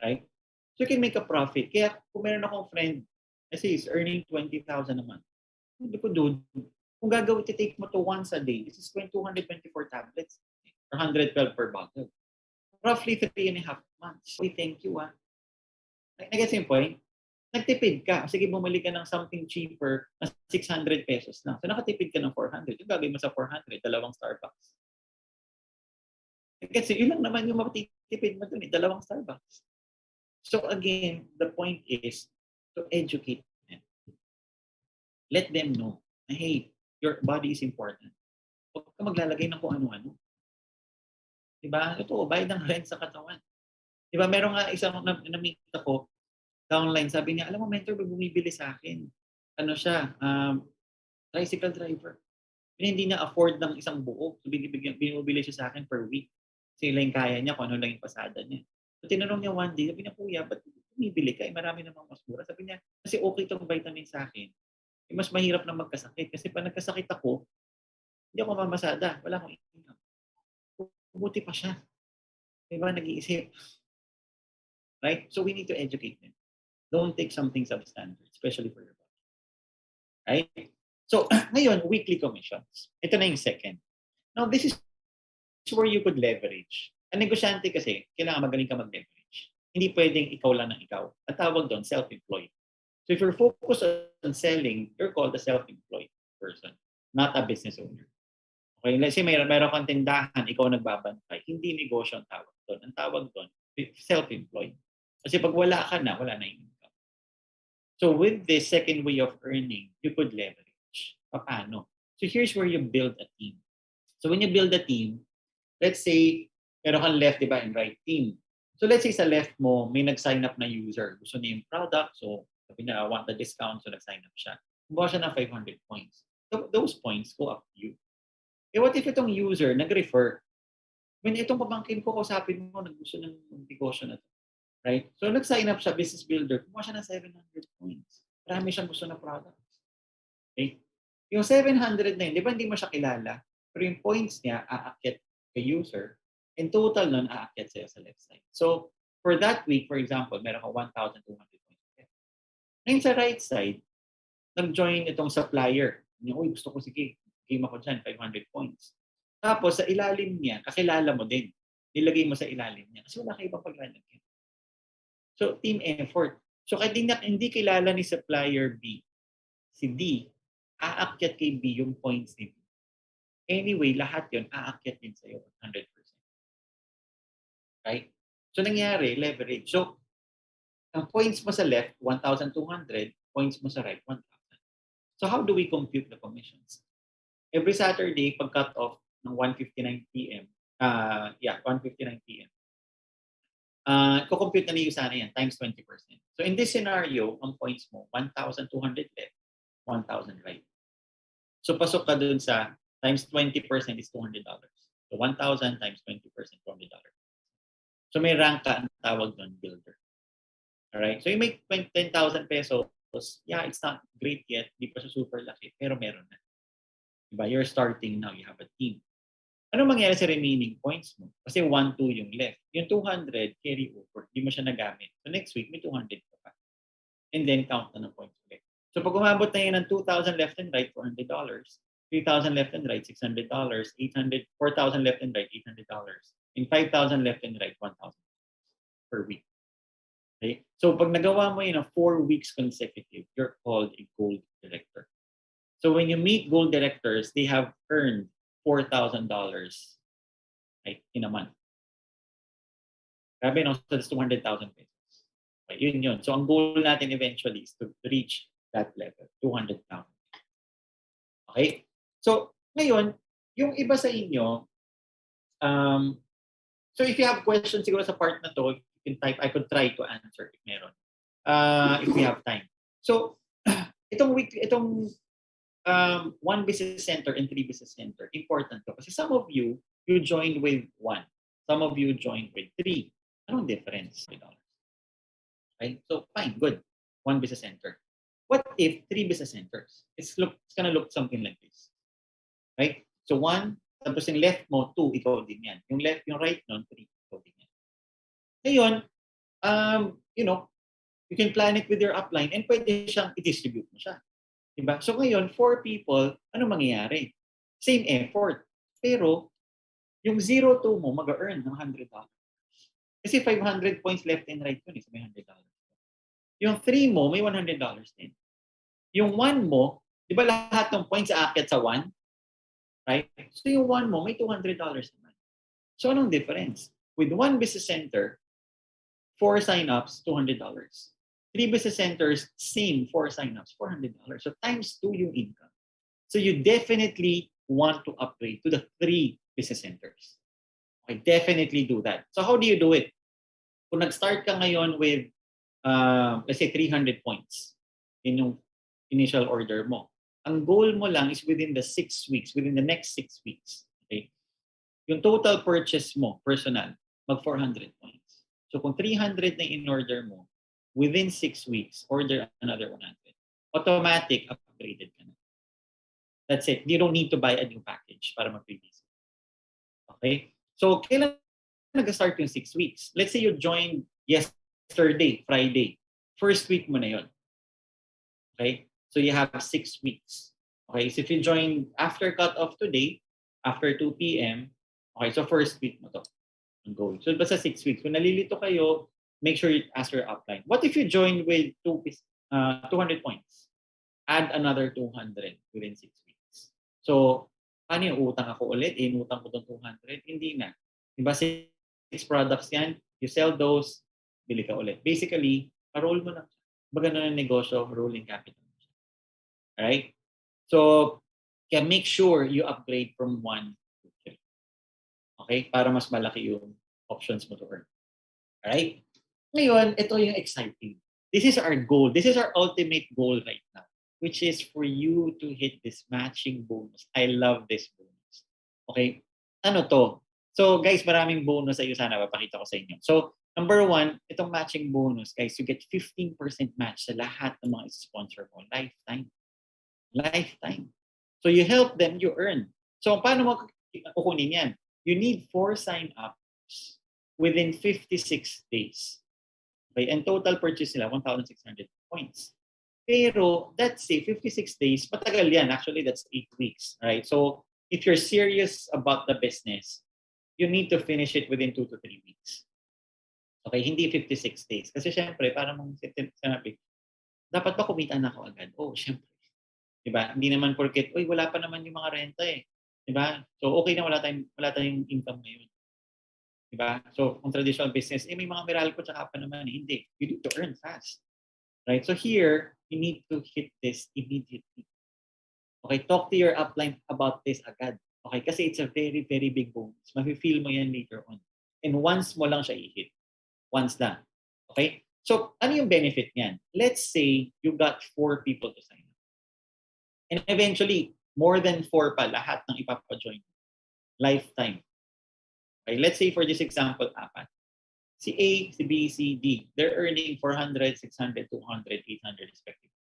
Right? So you can make a profit. Kaya kung meron akong friend, kasi is earning 20,000 a month. Hindi ko doon, kung gagawin, take mo to once a day, this is 224 tablets or 112 per bottle. Roughly 3.5 months. We thank you. Nag-gets yung point? Nagtipid ka. Sige, bumili ka ng something cheaper na 600 pesos lang. So nakatipid ka ng 400. Yung gagawin mo sa 400, dalawang Starbucks. Kasi yun lang naman yung matitipid mo dun, dalawang Starbucks. So again, the point is to educate them. Let them know na, hey, your body is important. Huwag ka maglalagay ng kung ano-ano. Diba? Ito, bayad ng rent sa katawan. Diba? Meron nga isang na-meet ako downline, sabi niya, alam mo, mentor, bumibili sa akin. Ano siya? Tricycle driver. Hindi niya afford ng isang buo. So, binibili siya sa akin per week. Kasi lang kaya niya kung ano lang yung pasada niya. So, tinanong niya one day, sabi niya, kuya, ba't bumibili ka? Marami namang mas mura. Sabi niya, kasi okay itong vitamin sa akin. Mas mahirap na magkasakit. Kasi pag nagkasakit ako, hindi ako mamasada. Wala akong income. Buti pa siya. Diba? Nag-iisip. Right? So, we need to educate them. Don't take something substandard, especially for your body. Right? So, ngayon, weekly commissions. Ito na yung second. Now, this is where you could leverage. Ang negosyante kasi, kailangan magaling ka mag-leverage. Hindi pwedeng ikaw lang ng ikaw. At tawag doon, self-employed. So if you're focused on selling, you're called a self-employed person, not a business owner. Okay, let's say mayroon kang tindahan, ikaw nagbabantay. Hindi negosyo ang tawag doon. Ang tawag doon, self-employed. Kasi pag wala ka na, wala na yung income. So with this second way of earning, you could leverage. Paano? So here's where you build a team. So when you build a team, let's say, meron kang left, diba, and right team. So let's say sa left mo, may nag-sign up na user. Gusto niya yung product, so sabi niya, I want the discount, so nag-sign up siya. Kumuha siya ng 500 points. So those points go up to you. Eh what if itong user nag-refer? When itong pamangkin ko, kausapin mo, nag-gusto ng negosyo na to. Right? So nag-sign up siya, business builder, kumuha siya ng 700 points. Marami siyang gusto na products. Okay? Yung 700 na yun, di ba hindi mo siya kilala? Pero yung points niya, aakyat kay user, in total nun, aakyat sa'yo sa left side. So, for that week, for example, meron ka 1,200 points. Ngayon sa right side, nag-join itong supplier. Uy, gusto ko, sige, game ako dyan, 500 points. Tapos, sa ilalim niya, kakilala mo din. Nilagay mo sa ilalim niya. Kasi wala kayo ibang paglalagyan. So, team effort. So, kahit hindi kilala ni supplier B, si D, aakyat kay B yung points ni B. Anyway, lahat yun, aakyat din sa'yo 100%. Right? So, nangyari, leverage. So, ang points mo sa left, 1,200, points mo sa right, 1,000. So, how do we compute the commissions? Every Saturday, pag-cut off ng 1:59 p.m., 1:59 p.m., kukompute na ni USANA yan, times 20%. So, in this scenario, ang points mo, 1,200 left, 1,000 right. So, pasok ka dun sa times 20% is $200. So, 1,000 times 20%, $200. So, may rank ka, ang tawag doon, builder. Alright? So, you make 10,000 pesos, yeah, it's not great yet, di pa siya super laki, pero meron na. Diba? You're starting now, you have a team. Ano mangyari sa remaining points mo? Kasi 1, 2 yung left. Yung 200, carry over, di mo siya nagamit. So, next week, may 200 ka pa. And then, count na ng points ulit. So, pag umabot na yun ng 2,000 left and right, $400. 3,000 left and right, $600. 4,000 left and right, $800. And 5,000 left and right, $1,000 per week. Okay? So pag nagawa mo yun ng 4 weeks consecutive, you're called a gold director. So when you meet gold directors, they have earned $4,000, right, in a month. Grabe, no? So that's 200,000 pesos. Okay, yun. So ang goal natin eventually is to reach that level, 200,000. Okay? So ngayon, yung iba sa inyo, so if you have questions siguro sa part na to, you can type, I could try to answer if meron. If we have time. So, itong one business center and 3 business center, important to. Kasi some of you joined with 1. Some of you joined with 3. Anong difference? Okay? So, fine, good. 1 business center. What if 3 business centers? It's gonna look something like this. Right? So, 1, tapos yung left mo, 2, ikaw din yan. Yung right nun, 3, ikaw din yan. Ngayon, you can plan it with your upline and pwede siyang i-distribute mo siya. Diba? So ngayon, 4 people, ano mangyayari? Same effort. Pero, yung 0-2 mo, mag-earn ng $100. Kasi 500 points left and right yun, may $100. Yung 3 mo, may $100 din. Yung 1 mo, di ba lahat ng points aakyat sa 1? Right? So yung 1 mo, may $200 naman. So anong difference? With 1 business center, 4 sign-ups, $200. 3 business centers, same 4 sign-ups, $400. So times 2 yung income. So you definitely want to upgrade to the 3 business centers. Okay, definitely do that. So how do you do it? Kung nag-start ka ngayon with, let's say 300 points in yung initial order mo, ang goal mo lang is within the 6 weeks, within the next 6 weeks. Okay? Yung total purchase mo, personal, mag 400 points. So kung 300 na in-order mo, within 6 weeks, order another 100. Automatic, upgraded ka na. That's it. You don't need to buy a new package para mag-release. Okay? So, kailan nag-start yung 6 weeks? Let's say you joined yesterday, Friday. First week mo na yun. Okay? So, you have 6 weeks. Okay? So, if you join after cut-off today, after 2 p.m., okay, so first week mo to. Ongoing. So, basta 6 weeks. Kung nalilito kayo, make sure you ask your upline. What if you join with 200 points? Add another 200 within 6 weeks. So, paano yung utang ako ulit? Inutang ko itong 200? Hindi na. Diba 6 products yan? You sell those, bili ka ulit. Basically, roll mo lang. Baga na ng negosyo, rolling capital. Alright? So, kaya make sure you upgrade from 1 to 3. Okay? Para mas malaki yung options mo to earn. Alright? Ngayon, ito yung exciting. This is our goal. This is our ultimate goal right now, which is for you to hit this matching bonus. I love this bonus. Okay? Ano to? So, guys, maraming bonus sa USANA. Papakita ko sa inyo. So, number 1, itong matching bonus, guys, you get 15% match sa lahat ng mga sponsor mo. Lifetime. Lifetime. So, you help them, you earn. So, paano mo kukunin yan? You need 4 sign-ups within 56 days. Okay, and total purchase nila, 1,600 points. Pero, let's say, 56 days, matagal yan. Actually, that's 8 weeks. Right? So, if you're serious about the business, you need to finish it within 2 to 3 weeks. Okay, hindi 56 days. Kasi syempre, para mong sinabi, dapat ba kumita na ako agad? Oh, syempre. Diba? Hindi naman porket, uy, wala pa naman yung mga renta eh. Diba? So, okay na wala tayong income ngayon. Diba? So, kung traditional business, may mga Meralco tsaka pa naman. Hindi. You need to earn fast. Right? So here, you need to hit this immediately. Okay? Talk to your upline about this agad. Okay? Kasi it's a very, very big bonus. Mafe-feel mo yan later on. And once mo lang siya i-hit. Once lang. Okay? So, ano yung benefit niyan? Let's say you got 4 people to sign up. And eventually, more than 4 pa lahat ng ipapa-join. Lifetime. Okay, let's say for this example, 4. Si A, si B, si D, they're earning 400, 600, 200, 800 respectively.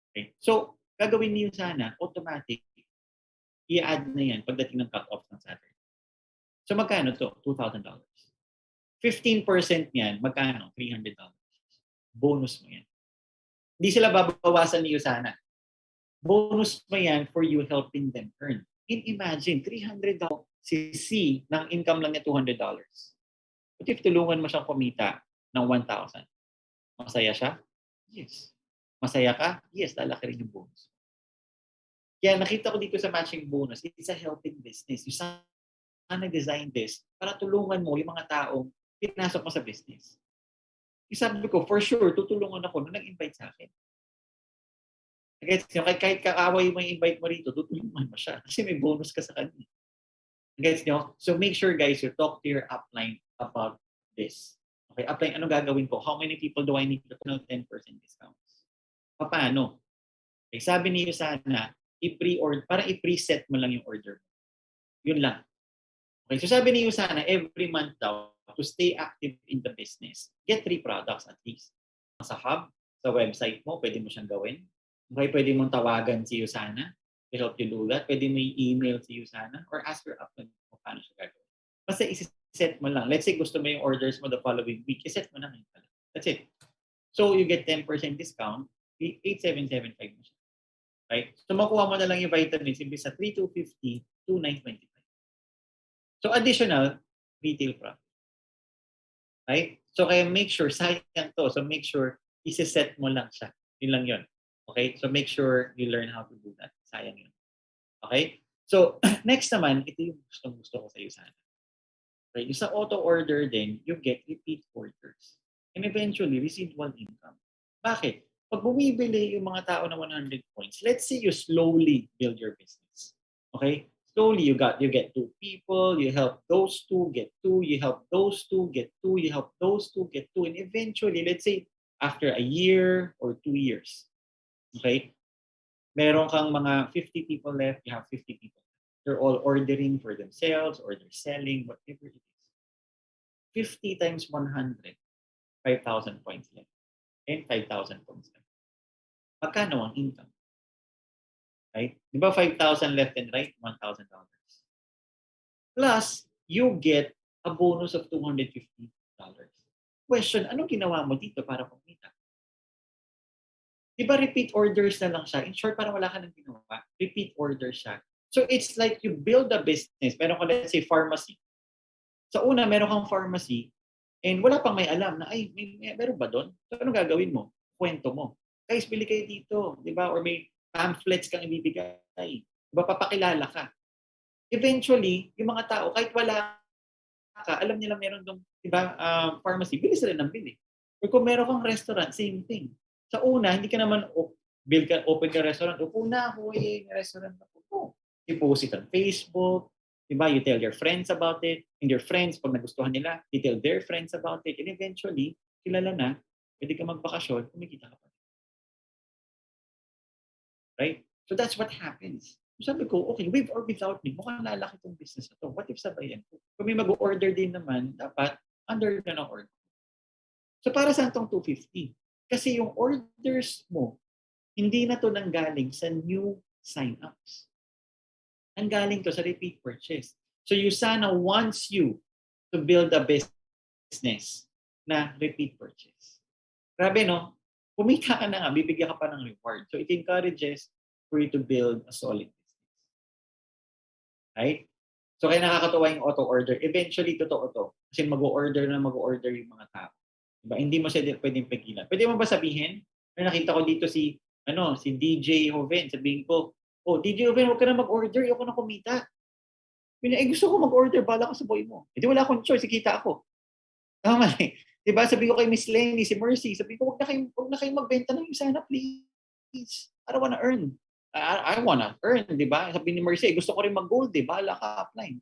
Okay? So, gagawin niyo sana, automatic, i-add na yan pagdating ng cut-off ng Saturday. So, magkano to? $2,000. 15% niyan, magkano? $300. Bonus mo yan. Hindi sila babawasan ni USANA. Bonus mo yan for you helping them earn. Imagine, $300 si C ng income lang niya $200. But if tulungan mo siyang kumita ng 1,000, Masaya siya? Yes. Masaya ka? Yes, lalaki rin yung bonus. Kaya nakita ko dito sa matching bonus, it's a helping business. You sana design this para tulungan mo yung mga taong pinasok mo sa business. Yung sabi ko, for sure, tutulungan ako nung nag-invite sa akin. Kahit kakaway mo yung invite mo rito, tutulungan mo siya. Kasi may bonus ka sa kanya. Gets nyo? So make sure guys, you talk to your upline about this. Okay, upline, ano gagawin ko? How many people do I need to know 10% discounts? Paano? Okay, sabi niyo sana, i-pre-order, parang i-preset mo lang yung order mo. Yun lang. Okay, so sabi niyo sana, every month daw, to stay active in the business, get 3 products at least. Sa hub, sa website mo, pwede mo siyang gawin. Okay, pwede mong tawagan si USANA to help you do that. Pwede mo i-email si USANA or ask your upline kung paano siya gagawin. Basta i-set mo lang. Let's say gusto mo yung orders mo the following week, i-set mo lang. That's it. So you get 10% discount, 8,775 mo siya. Right? So makuha mo na lang yung vitamins imbis sa 3,250, 2,925. So additional retail profit. Right? So kaya make sure, sayang to. So make sure, isi-set mo lang siya. Yun lang yun. Okay? So make sure you learn how to do that. Sayang yun. Okay? So next naman, ito yung gusto ko sa iyo sana. Okay? Yung sa auto-order din, you get repeat orders. And eventually, residual income. Bakit? Pag bumibili yung mga tao na 100 points, let's say you slowly build your business. Okay? Slowly, you get 2 people, you help those 2 get 2, you help those 2 get 2, you help those 2 get 2, and eventually, let's say, after a year or 2 years, okay, meron kang mga 50 people left, you have 50 people. They're all ordering for themselves or they're selling, whatever it is. 50 times 100, 5,000 points left, and 5,000 points left. Magkano ang income? Right? Di ba 5,000 left and right? $1,000. Plus, you get a bonus of $250. Question, anong ginawa mo dito para kumita? Di ba repeat orders na lang siya? In short, parang wala ka nang ginawa. Repeat orders siya. So it's like you build a business. Meron ka, let's say, pharmacy. Sa una, meron kang pharmacy and wala pang may alam na, ay, meron ba doon? So anong gagawin mo? Kwento mo. Guys, bili kayo dito. Di ba? Or may pamphlets kang ibibigay. Diba, papakilala ka. Eventually, yung mga tao, kahit wala ka, alam nila meron dong, diba, pharmacy, bili sila ng bili. Or kung meron kang restaurant, same thing. Sa una, hindi ka naman open ka restaurant. Upo na ako, restaurant ako. Oh, you post it on Facebook. Diba, you tell your friends about it. And your friends, pag nagustuhan nila, you tell their friends about it. And eventually, kilala na, pwede ka magbakasyon, kumikita ka pa. Right? So that's what happens. So sabi ko, okay, with or without me, mukhang lalaki itong business na to. What if sabayan ko? Kung may mag-order din naman, dapat under na ng order. So para saan itong 250? Kasi yung orders mo, hindi na to nanggaling sa new sign-ups. Nanggaling to sa repeat purchase. So USANA wants you to build a business na repeat purchase. Grabe, no? Kumita ka na nga, bibigyan ka pa ng reward. So it encourages for you to build a solid business. Right? So kaya nakakatuwa yung auto-order. Eventually, totoo to. Kasi mag-order yung mga tao. Diba? Hindi mo siya pwedeng pigilan. Pwede mo ba sabihin? Nakita ko dito si DJ Joven. Sabihin ko, oh, DJ Joven, huwag ka na mag-order. Ayoko na kumita. Gusto ko mag-order. Bala ka sa boy mo. Hindi wala akong choice. Ikita ako. Tama eh. Diba? Sabi ko kay Miss Lenny, si Mercy, sabi ko, huwag na kayong magbenta ng USANA, please. I don't wanna earn. I wanna earn, diba? Sabi ni Mercy, gusto ko rin mag-gold, diba? Bahala ka, apply.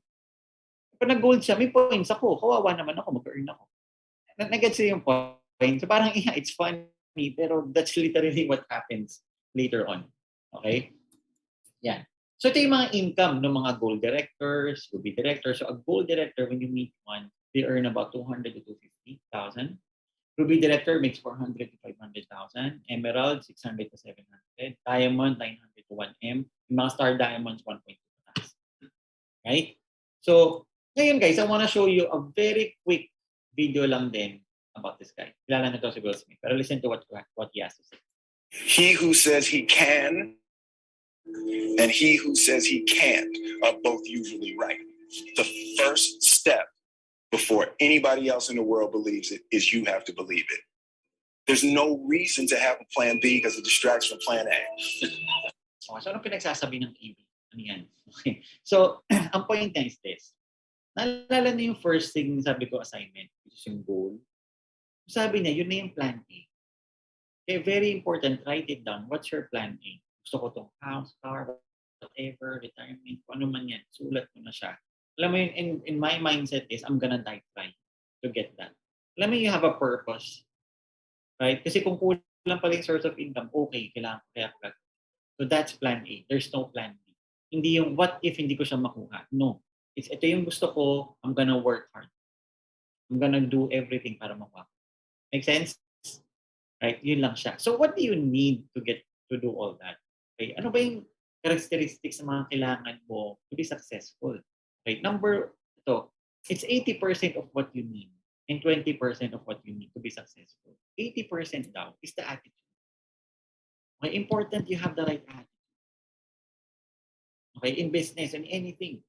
Pag nag-gold siya, may points ako. Kawawa naman ako, mag-earn ako. Nag-gets yung point. So parang, yeah, it's funny, pero that's literally what happens later on. Okay? Yan. So ito yung mga income ng mga gold directors, ruby directors. So a gold director, when you meet one, they earn about 200 to 250,000. Ruby director makes 400 to 500,000. Emerald, 600 to 700. Diamond, 900 to 1M. Yung mga star diamonds, 1.2 times. Right? So, ngayon guys, I want to show you a very quick video lang din about this guy. Kilala na to si Will Smith. Pero listen to what he has to say.
He who says he can and he who says he can't are both usually right. The first step before anybody else in the world believes it is you have to believe it. There's no reason to have a plan B because it distracts from plan A.
So anong pinagsasabi ng EB? Ano yan? Okay. So, ang point niya is this. Naalala niyo yung first thing sabi ko assignment, which is yung goal. Sabi niya, yun na yung plan A. Okay, very important, write it down. What's your plan A? Gusto ko tong house, car, whatever, retirement, kung ano man yan. Sulat ko na siya. Alam mo yun, in my mindset is, I'm gonna die trying to get that. Alam mo, you have a purpose. Right? Kasi kung kulang pala yung source of income, okay, kailangan ko kaya pala. So that's plan A. There's no plan B. Hindi yung what if hindi ko siya makuha. No. Ito yung gusto ko, I'm gonna work hard. I'm gonna do everything para makuha. Make sense? Right? Yun lang siya. So what do you need to get to do all that? Okay? Ano ba yung characteristics na mga kailangan mo to be successful? Okay? It's 80% of what you need and 20% of what you need to be successful. 80% daw is the attitude. Okay? Important you have the right attitude. Okay? In business and anything.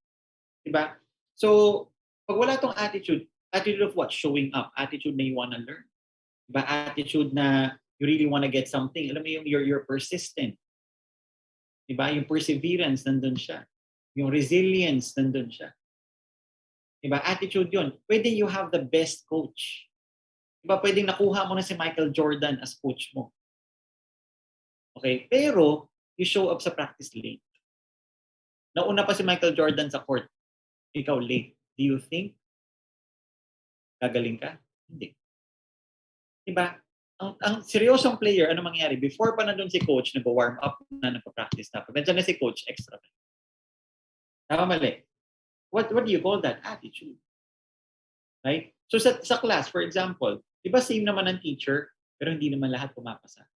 Diba? So, pag wala tong attitude of what? Showing up. Attitude na you wanna learn. Diba? Attitude na you really wanna get something. Alam mo yung you're persistent. Diba? Yung perseverance, nandun siya. Yung resilience, nandun siya. Diba? Attitude yun. Pwede you have the best coach. Diba? Pwedeng nakuha mo na si Michael Jordan as coach mo. Okay? Pero, you show up sa practice late. Nauna pa si Michael Jordan sa court. Ikaw late. Do you think gagaling ka? Hindi. Diba? Ang seryosong player, ano mangyayari? Before pa nandun si coach, nag-warm up na, nagpa-practice na. Pag na si coach, extra. Tama mali. What do you call that? Attitude. Right? So sa class, for example, di ba same naman ang teacher, pero hindi naman lahat pumapasa.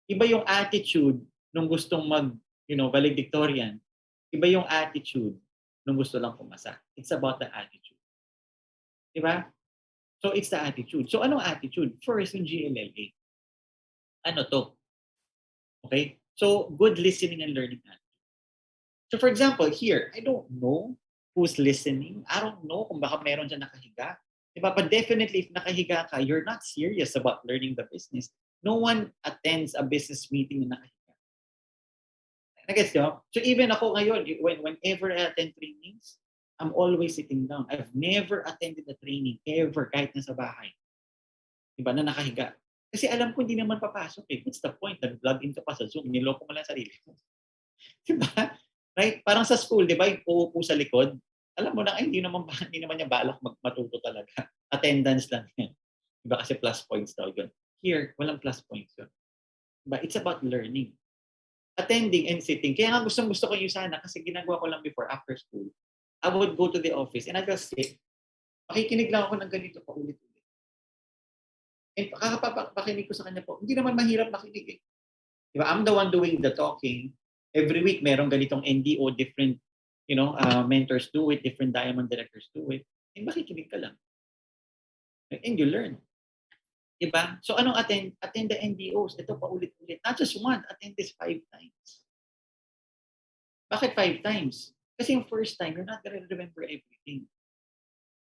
Iba yung attitude nung gustong valedictorian. Iba yung attitude nung gusto lang pumasa. It's about the attitude. Di ba? So it's the attitude. So anong attitude? First, yung GLLA. Ano to? Okay? So good listening and learning attitude. So for example, here, I don't know who's listening. I don't know kung baka meron dyan nakahiga. Diba? But definitely, if nakahiga ka, you're not serious about learning the business. No one attends a business meeting na nakahiga. Nagets nyo? So even ako ngayon, whenever I attend trainings, I'm always sitting down. I've never attended a training ever, kahit nasa bahay. Diba? Na nakahiga. Kasi alam ko hindi naman papasok eh. What's the point? Nag-log in ka pa sa Zoom. Niloko mo lang sarili mo. Diba? Right? Parang sa school, di ba, yung uupo sa likod, alam mo na, hindi naman niya balak matuto talaga. Attendance lang yan. Diba? Kasi plus points daw yun. Here, walang plus points yun. Diba? It's about learning. Attending and sitting. Kaya nga gusto ko yung USANA kasi ginagawa ko lang before, after school. I would go to the office and I'd just sit. Makikinig lang ako ng ganito pa ulit-ulit. And kakapapakakinig ko sa kanya po, hindi naman mahirap makinig eh. Diba? I'm the one doing the talking. Every week, merong ganitong NDO, different, mentors do it, different diamond directors do it. And makikinig ka lang. And you learn. Diba? So, anong attend? Attend the NDOs. Ito pa ulit-ulit. Not just one, attend this 5 times. Bakit 5 times? Kasi yung first time, you're not gonna remember everything.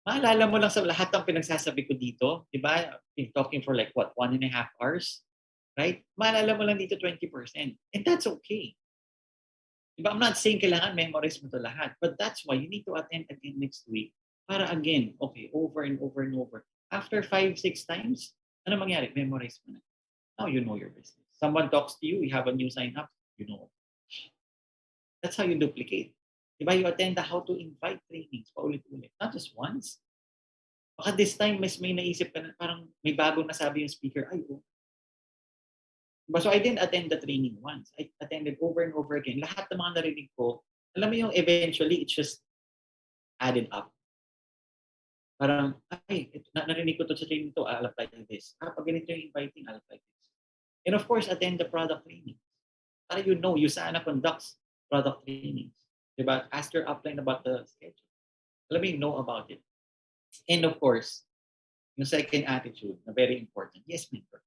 Maalala mo lang sa lahat ng pinagsasabi ko dito, diba? Been talking for 1.5 hours? Right? Maalala mo lang dito 20%. And that's okay. Diba? I'm not saying kailangan memorize mo to lahat. But that's why you need to attend again next week. Para again, okay, over and over and over. After 5-6 times, ano mangyari? Memorize mo na. Now you know your business. Someone talks to you, you have a new sign up, you know. That's how you duplicate. Diba? You attend the how to invite trainings paulit-ulit. Not just once. Baka this time, may naisip ka na, parang may bagong nasabi yung speaker, ay, oh. So I didn't attend the training once. I attended over and over again. Lahat ng mga narinig ko, alam mo yung eventually, it just added up. Parang, ay, narinig ko to sa training to, I'll apply this. Pag ganito yung inviting, I'll apply this. And of course, attend the product training. Para you know, USANA conducts product trainings. Diba? Ask your upline about the schedule. Alam mo, you know about it. And of course, yung second attitude na very important, yes, mentor.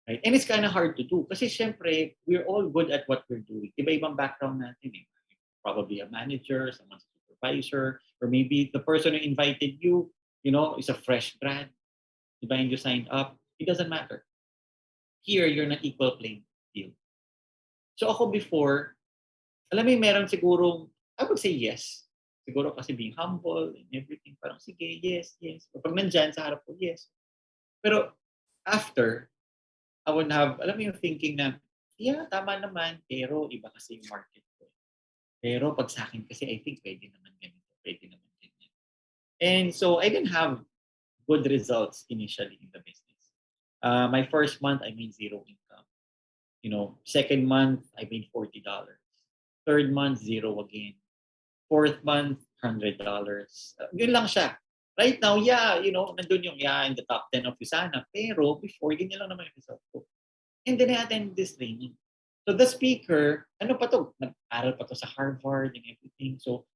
Right? And it's kind of hard to do kasi syempre, we're all good at what we're doing. Iba-ibang background natin eh. Probably a manager, someone's a supervisor, or maybe the person who invited you, is a fresh grad. di ba, and you signed up, it doesn't matter. Here, you're not equal playing field. So ako before, alam mo, meron sigurong, I would say yes. Siguro kasi being humble and everything, parang sige, yes, yes. Pag nandyan sa harap ko, yes. Pero after, I would have, alam mo yung thinking na, yeah, tama naman, pero iba kasi yung market ko. Pero pag sa akin kasi, I think pwede naman ganito, pwede naman ganyan. And so, I didn't have good results initially in the business. My first month, I made zero income. You know, second month, I made $40. Third month, zero again. Fourth month, $100. Yun lang siya. Right now, yeah, you know, nandun yung in the top 10 of USANA. Pero before, ganyan lang naman yung result ko. And then I attended this training. So the speaker, ano pa to? Nag-aral pa to sa Harvard and everything. So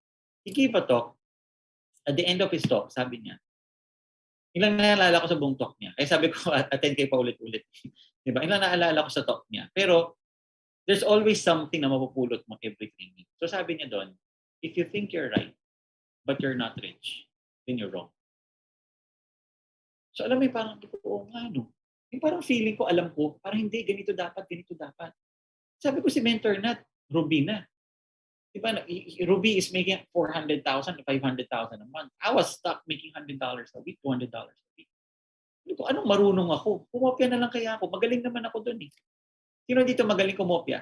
he gave a talk. At the end of his talk, sabi niya, ilang naalala ko sa buong talk niya. Kaya sabi ko, attend kayo pa ulit-ulit. Diba? Ilang naalala ko sa talk niya. Pero there's always something na mapupulot mo every training. So sabi niya doon, if you think you're right, but you're not rich, then you're wrong. So alam mo, parang oo nga, no? Yung parang feeling ko, alam ko, parang hindi, ganito dapat, ganito dapat. Sabi ko si mentor na, Ruby na. Diba, Ruby is making 400,000 to 500,000 a month. I was stuck making $100 a week, $200 a week. Sabi ko, anong marunong ako? Kumopya na lang kaya ako. Magaling naman ako doon eh. Sino dito magaling kumopya?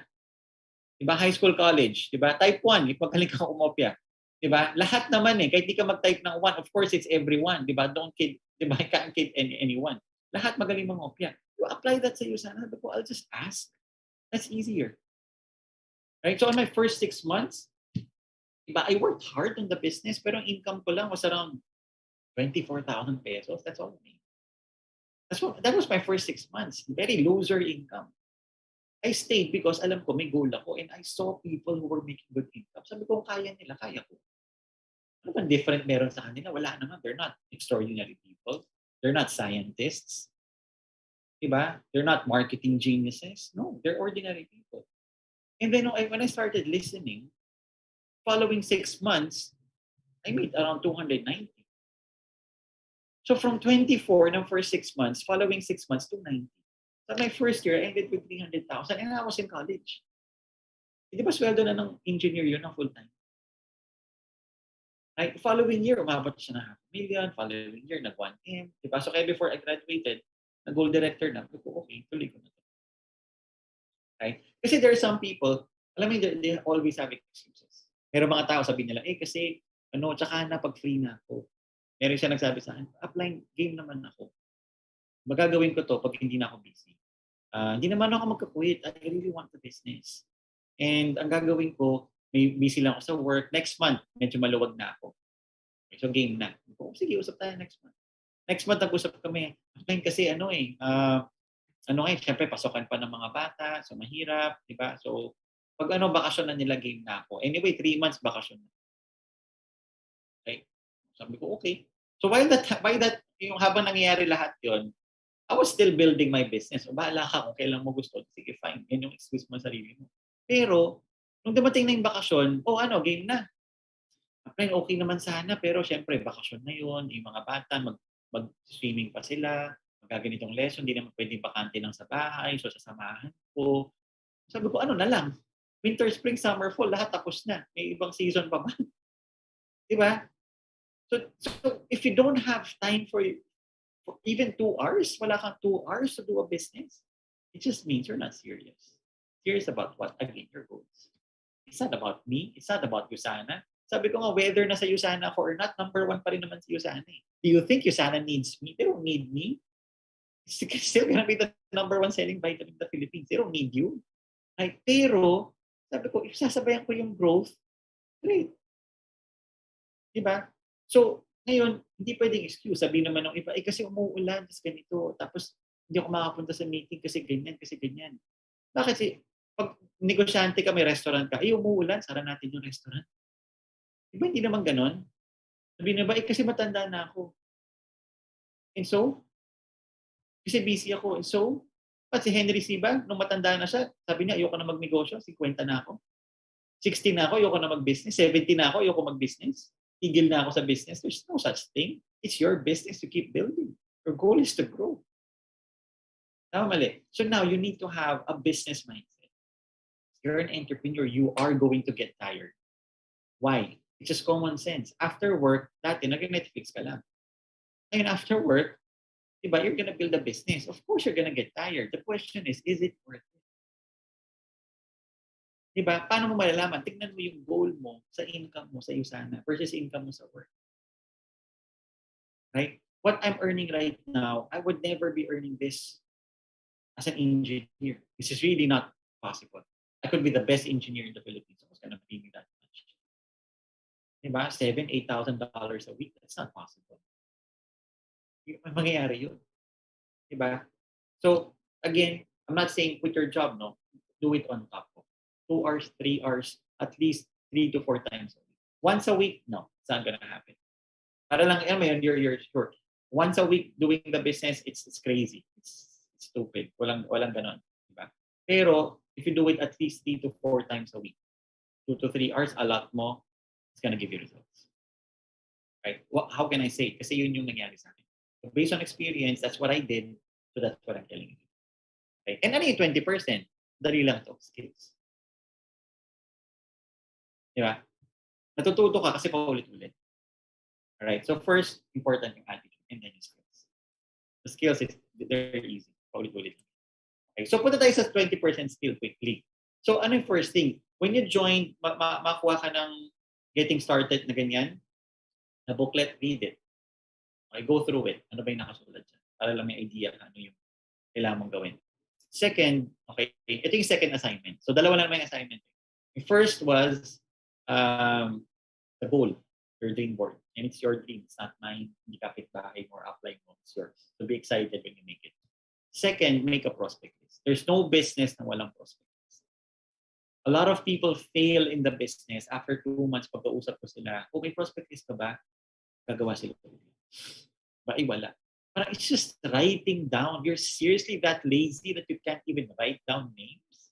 Diba, high school, college. Diba, type 1, magaling ka kumopya. Diba, lahat naman eh. Kahit di ka mag-type ng 1, of course it's everyone. Diba, don't kid, diba, I can't kid anyone. Lahat magaling mangopya. You apply that sa USANA. Sabi ko, I'll just ask. That's easier. Right? So on my first 6 months, diba, I worked hard on the business, pero ang income ko lang was around 24,000 pesos. That's all I made. That was my first 6 months. Very loser income. I stayed because alam ko may goal ako and I saw people who were making good income. Sabi ko, kaya nila, kaya ko. Ano bang different meron sa kanila? Wala naman. They're not extraordinary people. They're not scientists. Diba? They're not marketing geniuses. No, they're ordinary people. And then when I started listening, following 6 months, I made around 290. So from 24 ng first 6 months, following 6 months, 290. So my first year, I ended with 300,000 and I was in college. Di ba sweldo na ng engineer yun ng full-time? Right? Following year, umabot siya na $500,000. Following year, nag-1M. Diba? So kaya before I graduated, nag-gold director na. Okay, tuloy ko na to. Right? Kasi there are some people, alam mo, they always have excuses. Meron mga tao sabi nila, kasi, tsaka na pag free na ako. Meron siya nagsabi sa akin, applying game naman ako. Magagawin ko to pag hindi na ako busy. Hindi naman ako magka-quit. I really want the business. And ang gagawin ko, may busy lang ako sa work. Next month, medyo maluwag na ako. So game na. Sige, usap tayo next month. Next month, nag-usap kami. Applying kasi syempre pasokan pa ng mga bata. So mahirap, di ba? So pag bakasyon na nila, game na ako. Anyway, 3 months bakasyon na. Okay? Sabi ko, okay. So while that, yung habang nangyayari lahat yon, I was still building my business. O bahala ka kung kailan mo gusto. Sige, fine. Yan yung excuse mo sa sarili mo. Pero, nung dumating na yung bakasyon, game na. Okay naman sana, pero syempre, bakasyon na yun. Yung mga bata, mag-swimming pa sila. Magaganitong lesson. Hindi naman pwedeng bakante lang sa bahay. So, sasamahan ko. Sabi ko, na lang? Winter, spring, summer, fall, lahat tapos na. May ibang season pa ba? Diba? So, if you don't have time for even 2 hours, wala kang 2 hours to do a business, it just means you're not serious. Serious about what? Again, your goals. It's not about me. It's not about USANA. Sabi ko nga, whether nasa USANA ako or not, number 1 pa rin naman si USANA. Do you think USANA needs me? They don't need me. It's still gonna be the number 1 selling vitamin in the Philippines. They don't need you. Right? Pero, sabi ko, if sasabayan ko yung growth, great. Diba? So, ngayon, hindi pwedeng excuse. Sabi naman ng iba, kasi umuulan, tapos ganito. Tapos, hindi ako makapunta sa meeting kasi ganyan. Bakit? Pag negosyante ka, may restaurant ka, umuulan, sara natin yung restaurant. Diba, hindi naman ganon? Sabi na ba, kasi matanda na ako. And so, kasi busy ako. And so, si Henry Siba, nung matanda na siya, sabi niya, ayoko na magnegosyo, 50 na ako. 60 na ako, ayoko na mag-business. 70 na ako, ayoko mag-business. Tigil na ako sa business. There's no such thing. It's your business to keep building. Your goal is to grow. Tama mali. So now you need to have a business mindset. You're an entrepreneur, you are going to get tired. Why? It's just common sense. After work, dati nag-Netflix ka lang. And after work, diba, you're gonna build a business. Of course, you're gonna get tired. The question is it worth it? Diba? Paano mo malalaman? Tingnan mo yung goal mo sa income mo sa USANA versus income mo sa work. Right? What I'm earning right now, I would never be earning this as an engineer. This is really not possible. I could be the best engineer in the Philippines. I was gonna pay me that much. Diba? $7,000, $8,000 a week. That's not possible. Mangyayari yun. Diba? So, again, I'm not saying quit your job, no? Do it on top of 2 hours, 3 hours, at least 3 to 4 times a week. Once a week, no, it's not gonna happen. Para lang, you're sure. Once a week doing the business, it's crazy. It's stupid. Walang ganon. Diba? Pero, if you do it at least 3 to 4 times a week, 2 to 3 hours, a lot more, it's gonna give you results. Right? How can I say? Kasi yun yung nangyari sa akin. So based on experience, that's what I did. So that's what I'm telling you. Okay? And ano yung 20%? Dali lang to, skills. Diba? Natututo ka kasi paulit-ulit. Alright? So first, important yung attitude and then yung skills. The skills, they're easy. Paulit-ulit. Okay? So punta tayo sa 20% skill quickly. So ano yung first thing? When you join, makuha ka ng getting started na ganyan, na booklet, read it. Okay, go through it. Ano ba yung nakasulat dyan? Para lang may idea ka ano yung kailangan mong gawin. Second, okay, ito yung second assignment. So dalawa lang may assignment. The first was the goal, your dream board. And it's your dream. It's not mine. Hindi kapitbahay or apply mo. It's yours. So be excited when you make it. Second, make a prospect list. There's no business na walang prospect list. A lot of people fail in the business after 2 months pagkausap ko sila. Okay, prospect list ka ba? Gagawa sila. Ba, wala. Parang it's just writing down. You're seriously that lazy that you can't even write down names?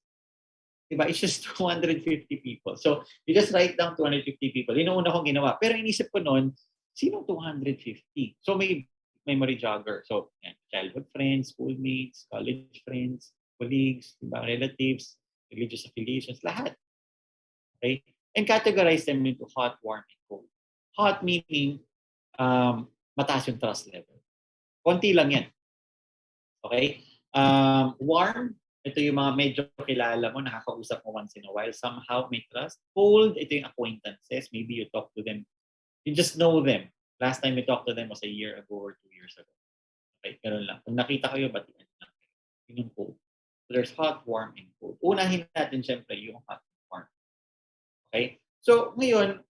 Diba? It's just 250 people. So, you just write down 250 people. Yun ang una kong ginawa. Pero inisip ko noon, sino 250? So, may memory jogger. So, yan, childhood friends, schoolmates, college friends, colleagues, diba? Relatives, religious affiliations, lahat. Okay? And categorize them into hot, warm, and cold. Hot meaning mataas yung trust level. Konti lang yan. Okay? Warm, ito yung mga medyo kilala mo, nakakausap mo once in a while. Somehow may trust. Cold, ito yung acquaintances. Maybe you talk to them. You just know them. Last time you talked to them was a year ago or 2 years ago. Okay? Ganun lang. Kung nakita kayo, ba't yan lang? Yun yung cold. So there's hot, warm, and cold. Unahin natin syempre yung hot and warm. Okay? So ngayon,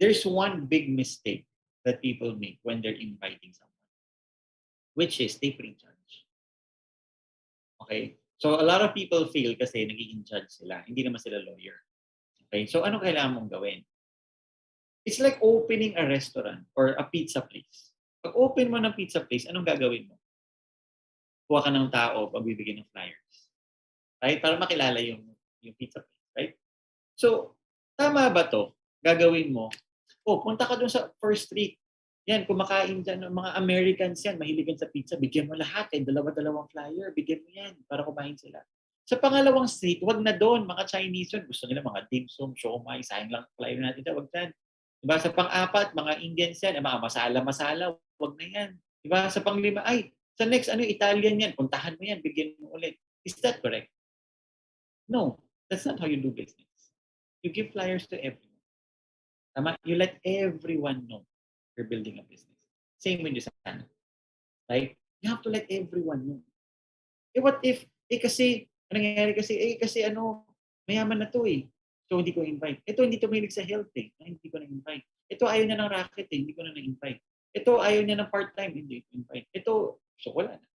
there's one big mistake that people make when they're inviting someone, which is they prejudge. Okay? So a lot of people fail kasi nagiging judge sila. Hindi naman sila lawyer. Okay? So ano kailangan mong gawin? It's like opening a restaurant or a pizza place. Pag open mo ng pizza place, anong gagawin mo? Kuha ka ng tao, pagbibigyan ng flyers. Right? Para makilala yung pizza place. Right? So, tama ba to? Gagawin mo, punta ka dun sa first street. Yan, kumakain dyan ng mga Americans yan, mahilig sa pizza, bigyan mo lahat, dalawa-dalawang flyer, bigyan mo yan para kumain sila. Sa pangalawang street, wag na doon, mga Chinese yun, gusto nila mga dim sum, siomai, sayang lang flyer natin dyan, wag dyan. Diba? Sa pang-apat, mga Indians yan, mga masala-masala, wag na yan. Diba? Sa pang-lima, sa next, Italian yan, puntahan mo yan, bigyan mo ulit. Is that correct? No, that's not how you do business. You give flyers to everyone. You let everyone know you're building a business. Same with USANA. Right? You have to let everyone know. What if, kasi, nangyayari kasi, mayaman na to eh. So, hindi ko invite. Ito, hindi to mahilig sa health eh. Hindi ko na-invite. Ito, ayaw niya ng racket eh. Hindi ko na-invite. Ito, ayaw niya ng part-time. Hindi ko invite. Ito, so wala na.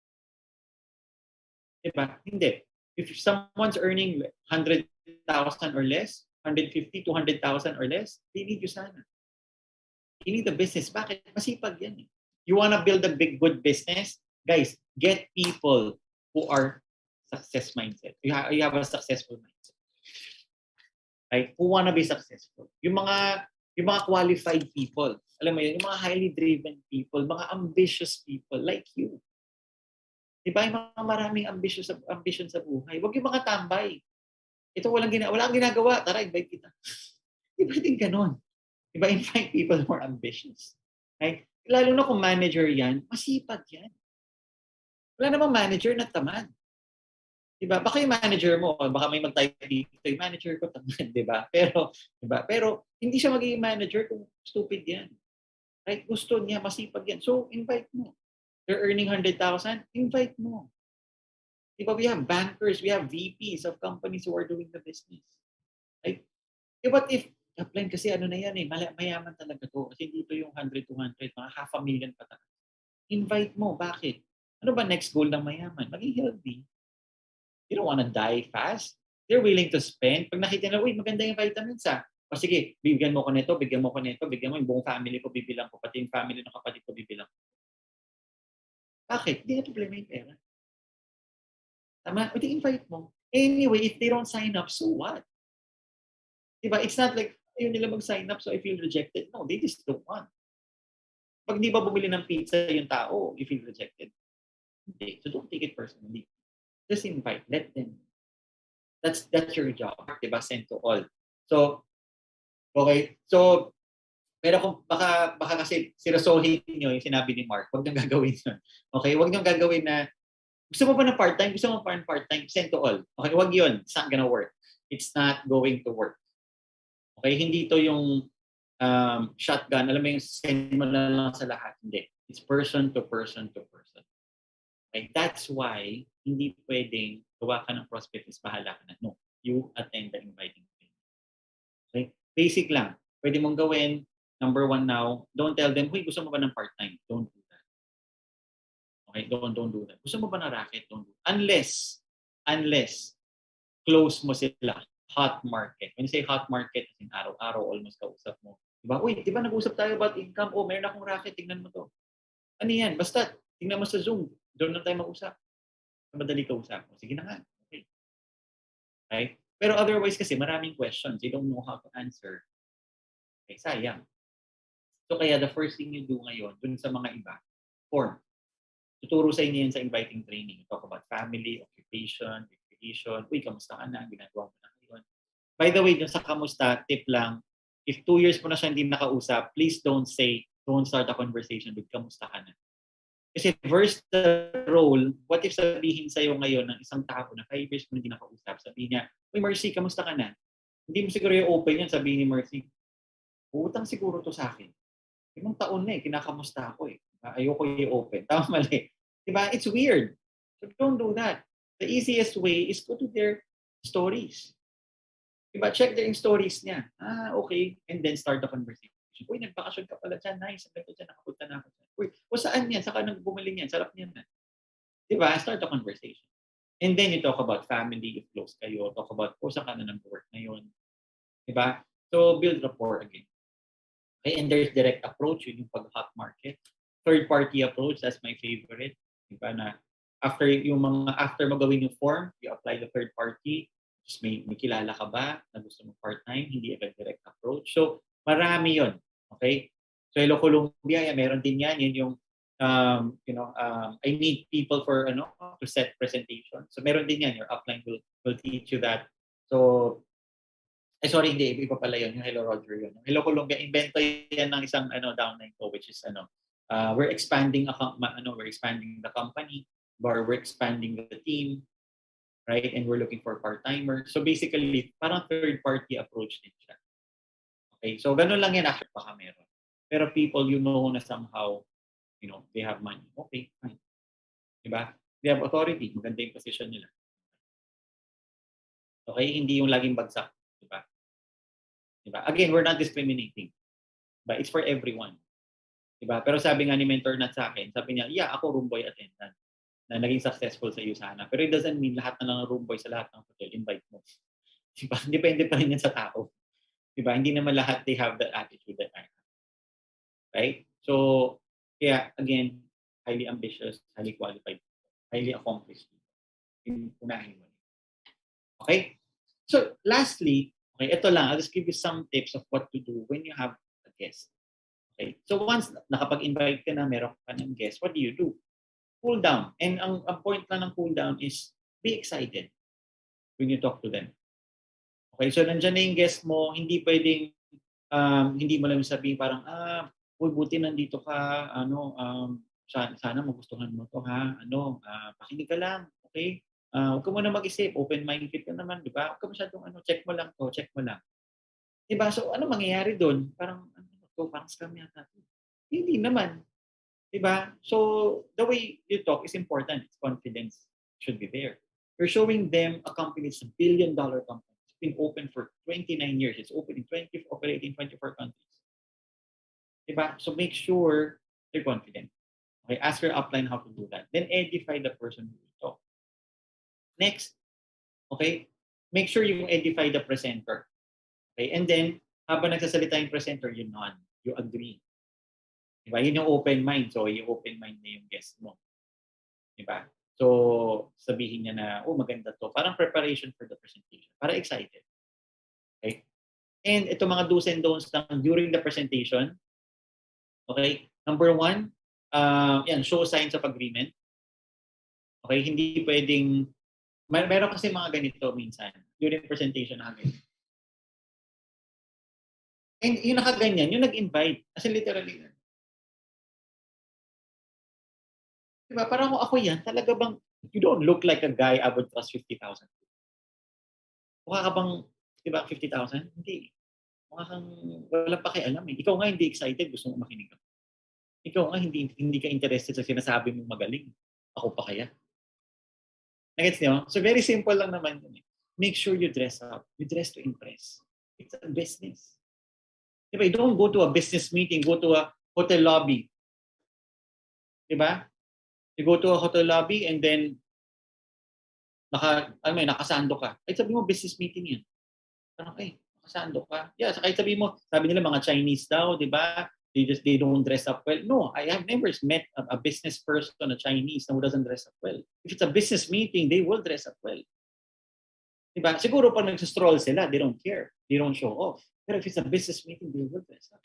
Diba? Hindi. If someone's earning 100,000 or less, 150, 200,000 or less, they need USANA. You need the business. Bakit? Masipag yan eh. You wanna build a big, good business? Guys, get people who are success mindset. You have a successful mindset. Right? Who wanna be successful. Yung mga Yung mga qualified people. Alam mo yun, yung mga highly driven people, mga ambitious people like you. Diba? Yung mga maraming ambition sa buhay. Huwag yung mga tambay. Ito wala kang ginagawa. Tara, invite kita. Di ba din ganon? Diba? Invite people who are ambitious. Right? Lalo na kung manager yan, masipag yan. Wala namang manager na tamad. Diba? Baka yung manager mo, baka may mag-type dito, yung manager ko tamad, diba? Pero hindi siya magiging manager kung stupid yan. Right? Gusto niya, masipag yan. So, invite mo. They're earning 100,000, invite mo. Diba? We have bankers, we have VPs of companies who are doing the business. Right? But if, apply kasi ano na yan mayaman talaga to. Kasi dito yung 100, 200, mga 500,000 pataas. Invite mo. Bakit? Ano ba next goal ng mayaman? Maging healthy. You don't want to die fast. They're willing to spend. Pag nakita nila, uy, maganda yung vitamins O sige, bigyan mo ko nito, bigyan mo yung buong family ko, bibilang ko, pati yung family ng kapatid ko, bibilang ko. Bakit? Hindi na problema yung pera. Tama? O di invite mo. Anyway, if they don't sign up, so what? Diba? It's not like, ayaw nila mag-sign up, so I feel rejected. No, they just don't want. Pag di ba bumili ng pizza yung tao, you feel rejected? Hindi. So don't take it personally. Just invite. Let them. That's your job. Diba? Send to all. So, okay. So, pero kung baka kasi sirasohin nyo yung sinabi ni Mark, huwag nang gagawin yun. Okay? Huwag nang gagawin na, gusto mo ba ng part-time? Gusto mo pa ng part-time? Send to all. Okay? Huwag yun. It's not gonna work. It's not going to work. Okay? Hindi to yung shotgun. Alam mo yung send mo na lang sa lahat. Hindi. It's person to person to person. Okay? That's why hindi pwedeng gawa ka ng prospectus, bahala ka na. No. You attend the inviting training. Okay? Basic lang. Pwede mong gawin. Number 1 now, don't tell them, hey, gusto mo ba ng part-time? Don't do that. Okay? Don't do that. Gusto mo ba ng racket? Don't do that. Unless close mo sila. Hot market. When you say hot market, araw-araw almost kausap mo. Diba? Uy, diba nag-usap tayo about income? Oh, meron akong racket. Tingnan mo to. Ano yan? Basta, tingnan mo sa Zoom. Doon na tayo mag-usap. Madali kausap mo. Sige na nga. Okay. Right? Pero otherwise kasi maraming questions. You don't know how to answer. Okay, sayang. So kaya the first thing you do ngayon, dun sa mga iba, form. Tuturo sa inyo yan sa inviting training. Talk about family, occupation, recreation. Uy, kamusta ka na? Ginagawa mo na ngayon. By the way, dun sa kamusta, tip lang, if 2 years mo na siya hindi nakausap, please don't start a conversation with kamusta ka na. Kasi verse the role, what if sabihin sa'yo ngayon ng isang tao na 5 years mo hindi nakausap, sabihin niya, uy Mercy, kamusta ka na? Hindi mo siguro yung open yan, sabihin ni Mercy, utang siguro to sa akin. 5 taon na kinakamusta ako ayoko i-open. Tama mali. Diba? It's weird. So don't do that. The easiest way is go to their stories. Diba? Check their stories niya. Okay. And then start the conversation. Uy, nagbakasyon ka pala dyan. Nice. Ang ganda dyan. Nakapunta na ako dyan. Uy, saan yan? Saan ka nang bumili yan? Sarap niyan na. Diba? Start the conversation. And then you talk about family, if close kayo. Talk about saan ka na ng work ngayon. Diba? So build rapport again. Okay, and there's direct approach, yun yung pag-hot market. Third-party approach, that's my favorite. Diba na after mo gawin yung form, you apply the third party. Just may kilala ka ba na gusto mo part-time, hindi agad direct approach. So, marami yun. Okay? So, Hello Colombia, meron din yan. Yun yung, I need people for, to set presentation. So, meron din yan. Your upline will teach you that. So, sorry, hindi. Iba pala yun. Yung Hello Roger yun. Yung Hello Colombia, invento yan ng isang downline ko, which is we're expanding we're expanding the company, or we're expanding the team, right? And we're looking for part-timers. So basically, parang third-party approach din siya. Okay? So ganun lang yan actually baka meron. Pero people you know na somehow, they have money. Okay, fine. Diba? They have authority. Maganda yung position nila. Okay? Hindi yung laging bagsak. Diba? Diba? Again, we're not discriminating. But it's for everyone. Diba? Pero sabi nga ni mentor na sa akin, sabi niya, yeah, ako room boy attendant na naging successful sa USANA. Pero it doesn't mean lahat na lang room boy sa lahat ng hotel, invite mo. Diba? Depende pa rin yan sa tao. Diba? Hindi naman lahat they have that attitude that I have. Right? So, kaya again, highly ambitious, highly qualified, highly accomplished. Unahin mo. Okay? So, lastly, Okay, ito lang. I'll just give you some tips of what to do when you have a guest. Okay, so once nakapag-invite ka na, meron ka ng guest, what do? Cool down. And ang point lang ng cool down is be excited when you talk to them. Okay, so nandiyan na yung guest mo, hindi pwedeng hindi mo lang sabihin parang, uy, buti nandito ka, sana magustuhan mo to ha, pakinig ka lang, okay? Huwag ka muna mag-isip, open-minded ka naman, di ba? Huwag ka masyadong, check mo lang to, check mo lang. Di ba? So, ano mangyayari doon? Parang, parang scam yata. Hindi naman. Di ba? So, the way you talk is important. Confidence should be there. You're showing them a company that's $1 billion company. It's been open for 29 years. It's open in operating 24 countries. Diba? So make sure they're confident. Okay, ask your upline how to do that. Then edify the person who will talk. Next, okay, make sure you edify the presenter. Okay, and then habang nagsasalita yung presenter, you nod, you agree. Diba? Yun yung open mind. So, yung open mind na yung guest mo. Diba? So, sabihin niya na, maganda to. Parang preparation for the presentation. Para excited. Okay? And ito mga do's and don'ts lang during the presentation. Okay? Number 1, show signs of agreement. Okay? Hindi pwedeng, meron kasi mga ganito minsan during presentation na ganyan. And yung nakaganyan, yung nag-invite. Kasi literally, diba? Parang ako yan, talaga bang, you don't look like a guy I would trust 50,000. Mukha ka bang, diba, 50,000? Hindi. Mukha kang, walang pakialam eh. Ikaw nga hindi excited, gusto mong makinig ka. Ikaw nga hindi ka interested sa sinasabi mong magaling. Ako pa kaya? Nagets niyo? So very simple lang naman yun eh. Make sure you dress up. You dress to impress. It's a business. Diba? You don't go to a business meeting, go to a hotel lobby. Diba? You go to a hotel lobby and then nakasando ka. Kahit sabi mo business meeting yan. Parang nakasando ka. Yeah, kahit sabi mo, sabi nila mga Chinese daw, di ba? They don't dress up well. No, I have never met a business person, a Chinese, who doesn't dress up well. If it's a business meeting, they will dress up well. Diba? Siguro pag nag-stroll sila, they don't care. They don't show off. Pero if it's a business meeting, they will dress up.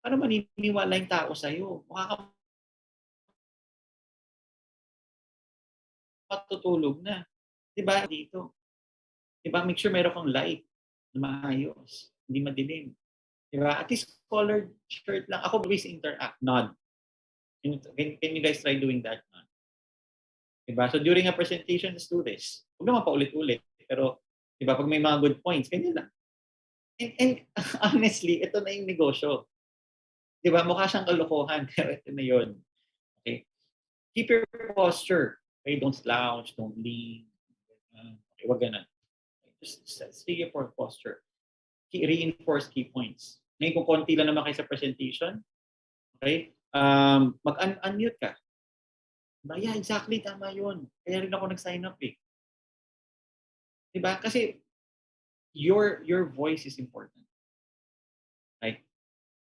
Para maniniwala yung tao sa'yo. Mukha ka matutulog na. Diba? Dito. Diba? Make sure meron kang light na maayos. Hindi madilim. Diba? At least colored shirt lang. Ako always interact. Nod. Can you guys try doing that? Nod. Diba? So during a presentation, let's do this. Huwag naman paulit-ulit. Pero, diba, pag may mga good points, ganyan lang. And honestly, ito na yung negosyo. Diba? Mukha siyang kalokohan. Pero ito na yun. Okay? Keep your posture. Okay? Don't slouch. Don't lean. Okay, wag ganun. Just stay your posture. Reinforce key points. Ngayon, kung konti lang naman kayo sa presentation, okay, mag-unmute ka. Diba? Yeah, exactly, tama yun. Kaya rin ako nag-sign up eh. Diba? Kasi your voice is important. Right?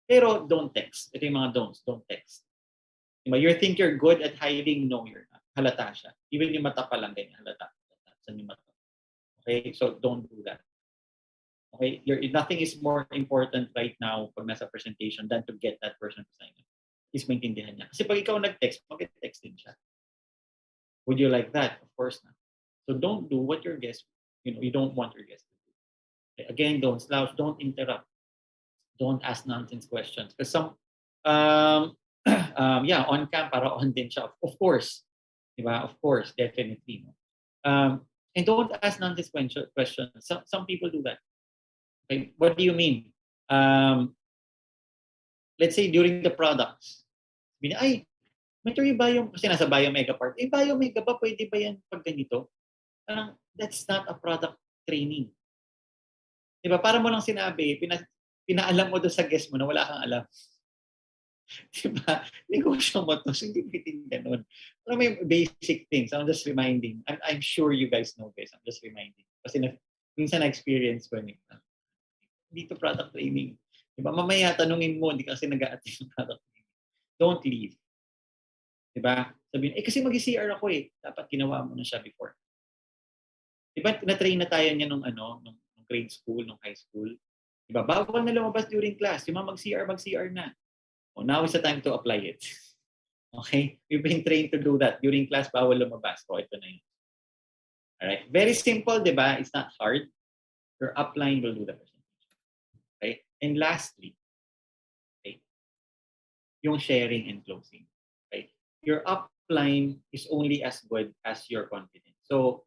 Pero don't text. Ito yung mga don'ts. Don't text. Diba? You think you're good at hiding? No, you're not. Halata siya. Even yung mata pa lang ganyan, halata. Saan yung mata? Okay? So don't do that. Okay, nothing is more important right now pag nasa presentation than to get that person to sign up. Is maintindihan niya. Kasi pag ikaw nag-text, mag-text din siya. Would you like that? Of course not. So don't do what your guest, you don't want your guest to do. Okay, again, don't slouch, don't interrupt. Don't ask nonsense questions. Because some, on cam, para on din siya. Of course. Diba? Of course, definitely. And don't ask nonsense questions. Some people do that. Okay, what do you mean? Let's say during the products, may yung bio, kasi nasa biomega part, biomega ba, pwede ba yan pag ganito? Parang, that's not a product training. Diba? Para mo lang sinabi, pinaalam mo doon sa guest mo na wala kang alam. Diba? Negosyo mo to, so hindi pwedeng ganun. Pero may basic things, I'm just reminding. I'm sure you guys know this, I'm just reminding. Kasi minsan na-experience ko yun. Dito product training. Diba? Mamaya tanungin mo, hindi kasi nag-a-attend ng product training. Don't leave. Diba? Sabihin, kasi mag-CR ako eh. Dapat ginawa mo na siya before. Diba? Na-train na tayo niya nung grade school, nung high school. Diba? Bawal na lumabas during class. Yung mga mag-CR na. Oh, now is the time to apply it. Okay? We've been trained to do that. During class, bawal lumabas. So, ito na yun. Alright? Very simple, di ba? It's not hard. Your upline will do the presentation. Okay? And lastly, okay, yung sharing and closing. Okay? Your upline is only as good as your confidence. So,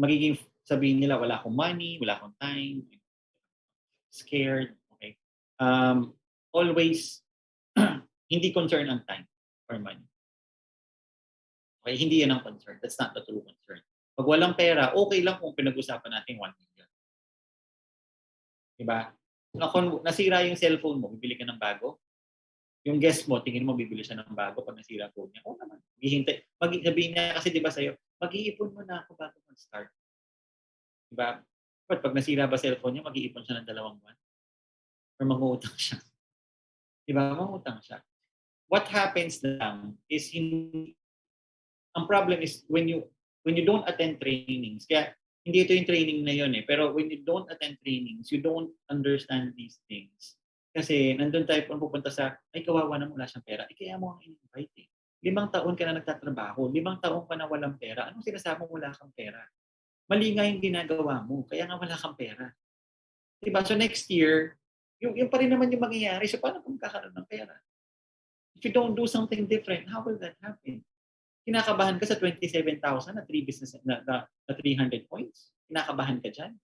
magiging sabihin nila, wala akong money, wala akong time, scared, okay? Always, hindi concern ang time or money. Okay, hindi yan ang concern. That's not the true concern. Pag walang pera, okay lang kung pinag-usapan natin 1 million. Diba? Nasira yung cellphone mo, bibili ka ng bago. Yung guest mo, tingin mo bibili siya ng bago pag nasira ang phone niya. Oo naman. Sabihin niya kasi diba sa'yo, mag-iipon mo na ako bago mag-start. Diba? Pag nasira ba cellphone niya, mag-iipon siya ng 2 buwan? Or mag-uutang siya? Diba? Mag-uutang siya. What happens lang is ang problem is when you don't attend trainings. Kaya hindi ito yung training na yun eh. Pero when you don't attend trainings, you don't understand these things. Kasi nandun tayo pupunta sa, ay kawawa na wala siyang pera. Kaya mo ang in-invite eh. 5 taon ka na nagtatrabaho. 5 taon ka na walang pera. Anong sinasabi mo wala kang pera? Mali nga yung ginagawa mo. Kaya nga wala kang pera. Diba? So next year, yung pa rin naman yung mangyayari. So paano kung kakaroon ng pera? If you don't do something different, how will that happen? Kinakabahan ka sa 27,000 na 300 points? Kinakabahan ka dyan?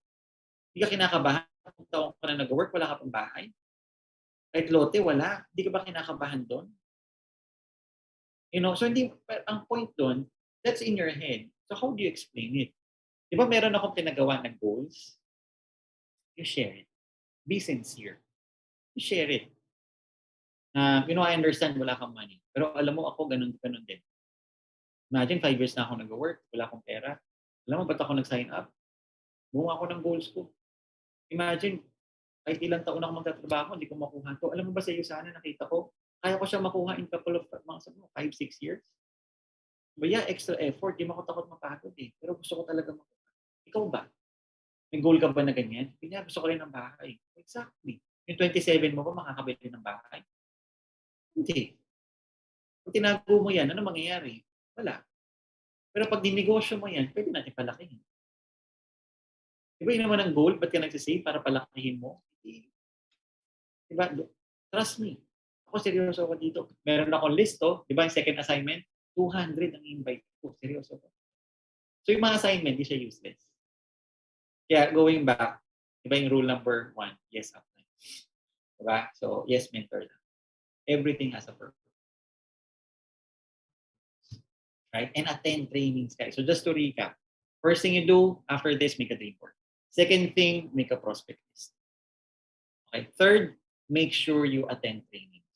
Hindi ka kinakabahan kung taong ka na nag-work, wala ka pang bahay? Kahit lote, wala. Hindi ka ba kinakabahan doon? You know, so hindi, ang point doon, that's in your head. So how do you explain it? Di ba meron akong pinagawa ng goals? You share it. Be sincere. You share it. I understand wala kang money. Pero alam mo ako, ganun din. Imagine, 5 years na ako nag-work, wala akong pera. Alam mo, ba't ako nag-sign up? Buha ako ng goals ko. Imagine, kahit ilang taon ako magtatrabaho, hindi ko makuha to. Alam mo ba sa USANA, nakita ko, kaya ko siya makuha in couple of months, 5-6 years. But yeah, extra effort, di mo ako takot mapagod eh. Pero gusto ko talaga makuha. Ikaw ba? May goal ka ba na ganyan? Kanya, gusto ko rin ng bahay. Exactly. Yung 27 mo ba makakabili ng bahay? Hindi. Kung tinago mo yan, ano mangyayari? Wala. Pero pag dinegosyo mo yan, pwede natin palakihin. Diba yun naman ang goal? Ba't ka nagsisave para palakihin mo? Diba? Trust me. Ako seryoso ako dito. Meron akong listo. Diba yung second assignment? 200 ang invite ko. Seryoso ako. So yung mga assignment, di siya useless. Kaya going back, diba yung rule number 1? Yes, apply. Diba? So yes, mentor. Everything has a purpose. Right? And attend trainings, guys. So just to recap, first thing you do after this, make a dream board. Second thing, make a prospect list. Okay. Third, make sure you attend trainings.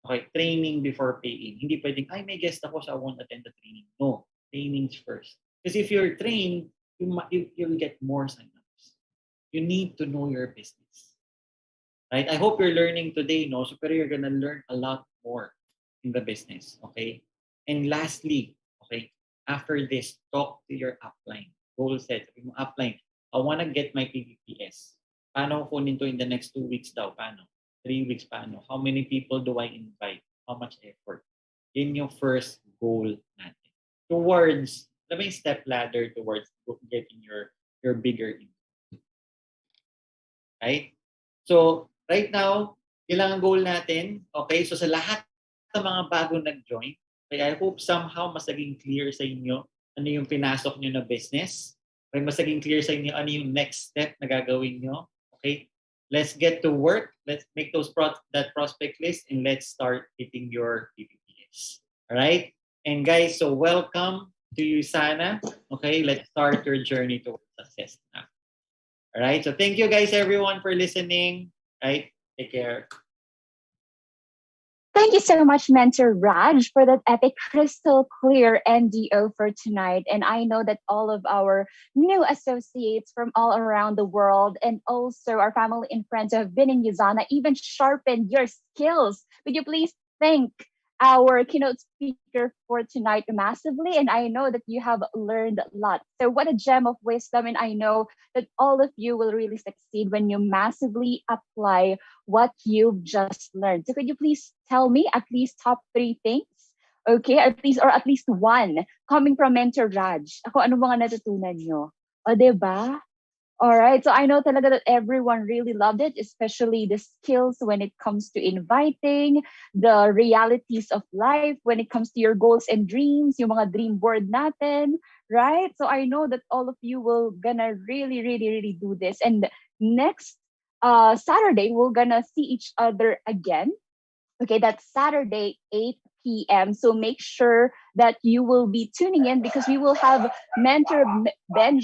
Okay. Training before paying. Hindi pwedeng, ay, may guest ako, so I won't attend the training. No. Trainings first. Because if you're trained, you'll get more sign-ups. You need to know your business. Right? I hope you're learning today, no? So, pero you're gonna learn a lot more in the business. Okay? And lastly, okay, after this, talk to your upline. Goal set. Upline, I want to get my PPPS. Paano ko kunin to in the next 2 weeks daw? Paano? 3 weeks, paano? How many people do I invite? How much effort? Yun yung first goal natin. Towards, alam mo yung step ladder towards getting your bigger income. Right? So, right now, yun lang ang goal natin. Okay? So, sa lahat ng mga bagong nag-join, I hope somehow mas naging clear sa inyo ano yung pinasok nyo na business. Okay, mas naging clear sa inyo ano yung next step na gagawin nyo. Okay, let's get to work. Let's make that prospect list and let's start hitting your PPPs. All right? And guys, so welcome to USANA. Okay, let's start your journey towards success now. All right, so thank you guys everyone for listening. All right, take care.
Thank you so much, Mentor Raj, for that epic, crystal clear NDO for tonight. And I know that all of our new associates from all around the world and also our family and friends who have been in USANA even sharpened your skills. Would you please thank our keynote speaker for tonight massively, and I know that you have learned a lot. So, what a gem of wisdom, and I know that all of you will really succeed when you massively apply what you've just learned. So, could you please tell me at least top three things? Okay, at least or at least one coming from Mentor Raj. Ako, ano mga natutunan nyo? O, diba? All right. So I know talaga that everyone really loved it, especially the skills when it comes to inviting, the realities of life when it comes to your goals and dreams, yung mga dream board natin, right? So I know that all of you will gonna really, really, really do this. And next Saturday, we're gonna see each other again. Okay, that's Saturday, 8 p.m. So make sure that you will be tuning in because we will have Mentor Benji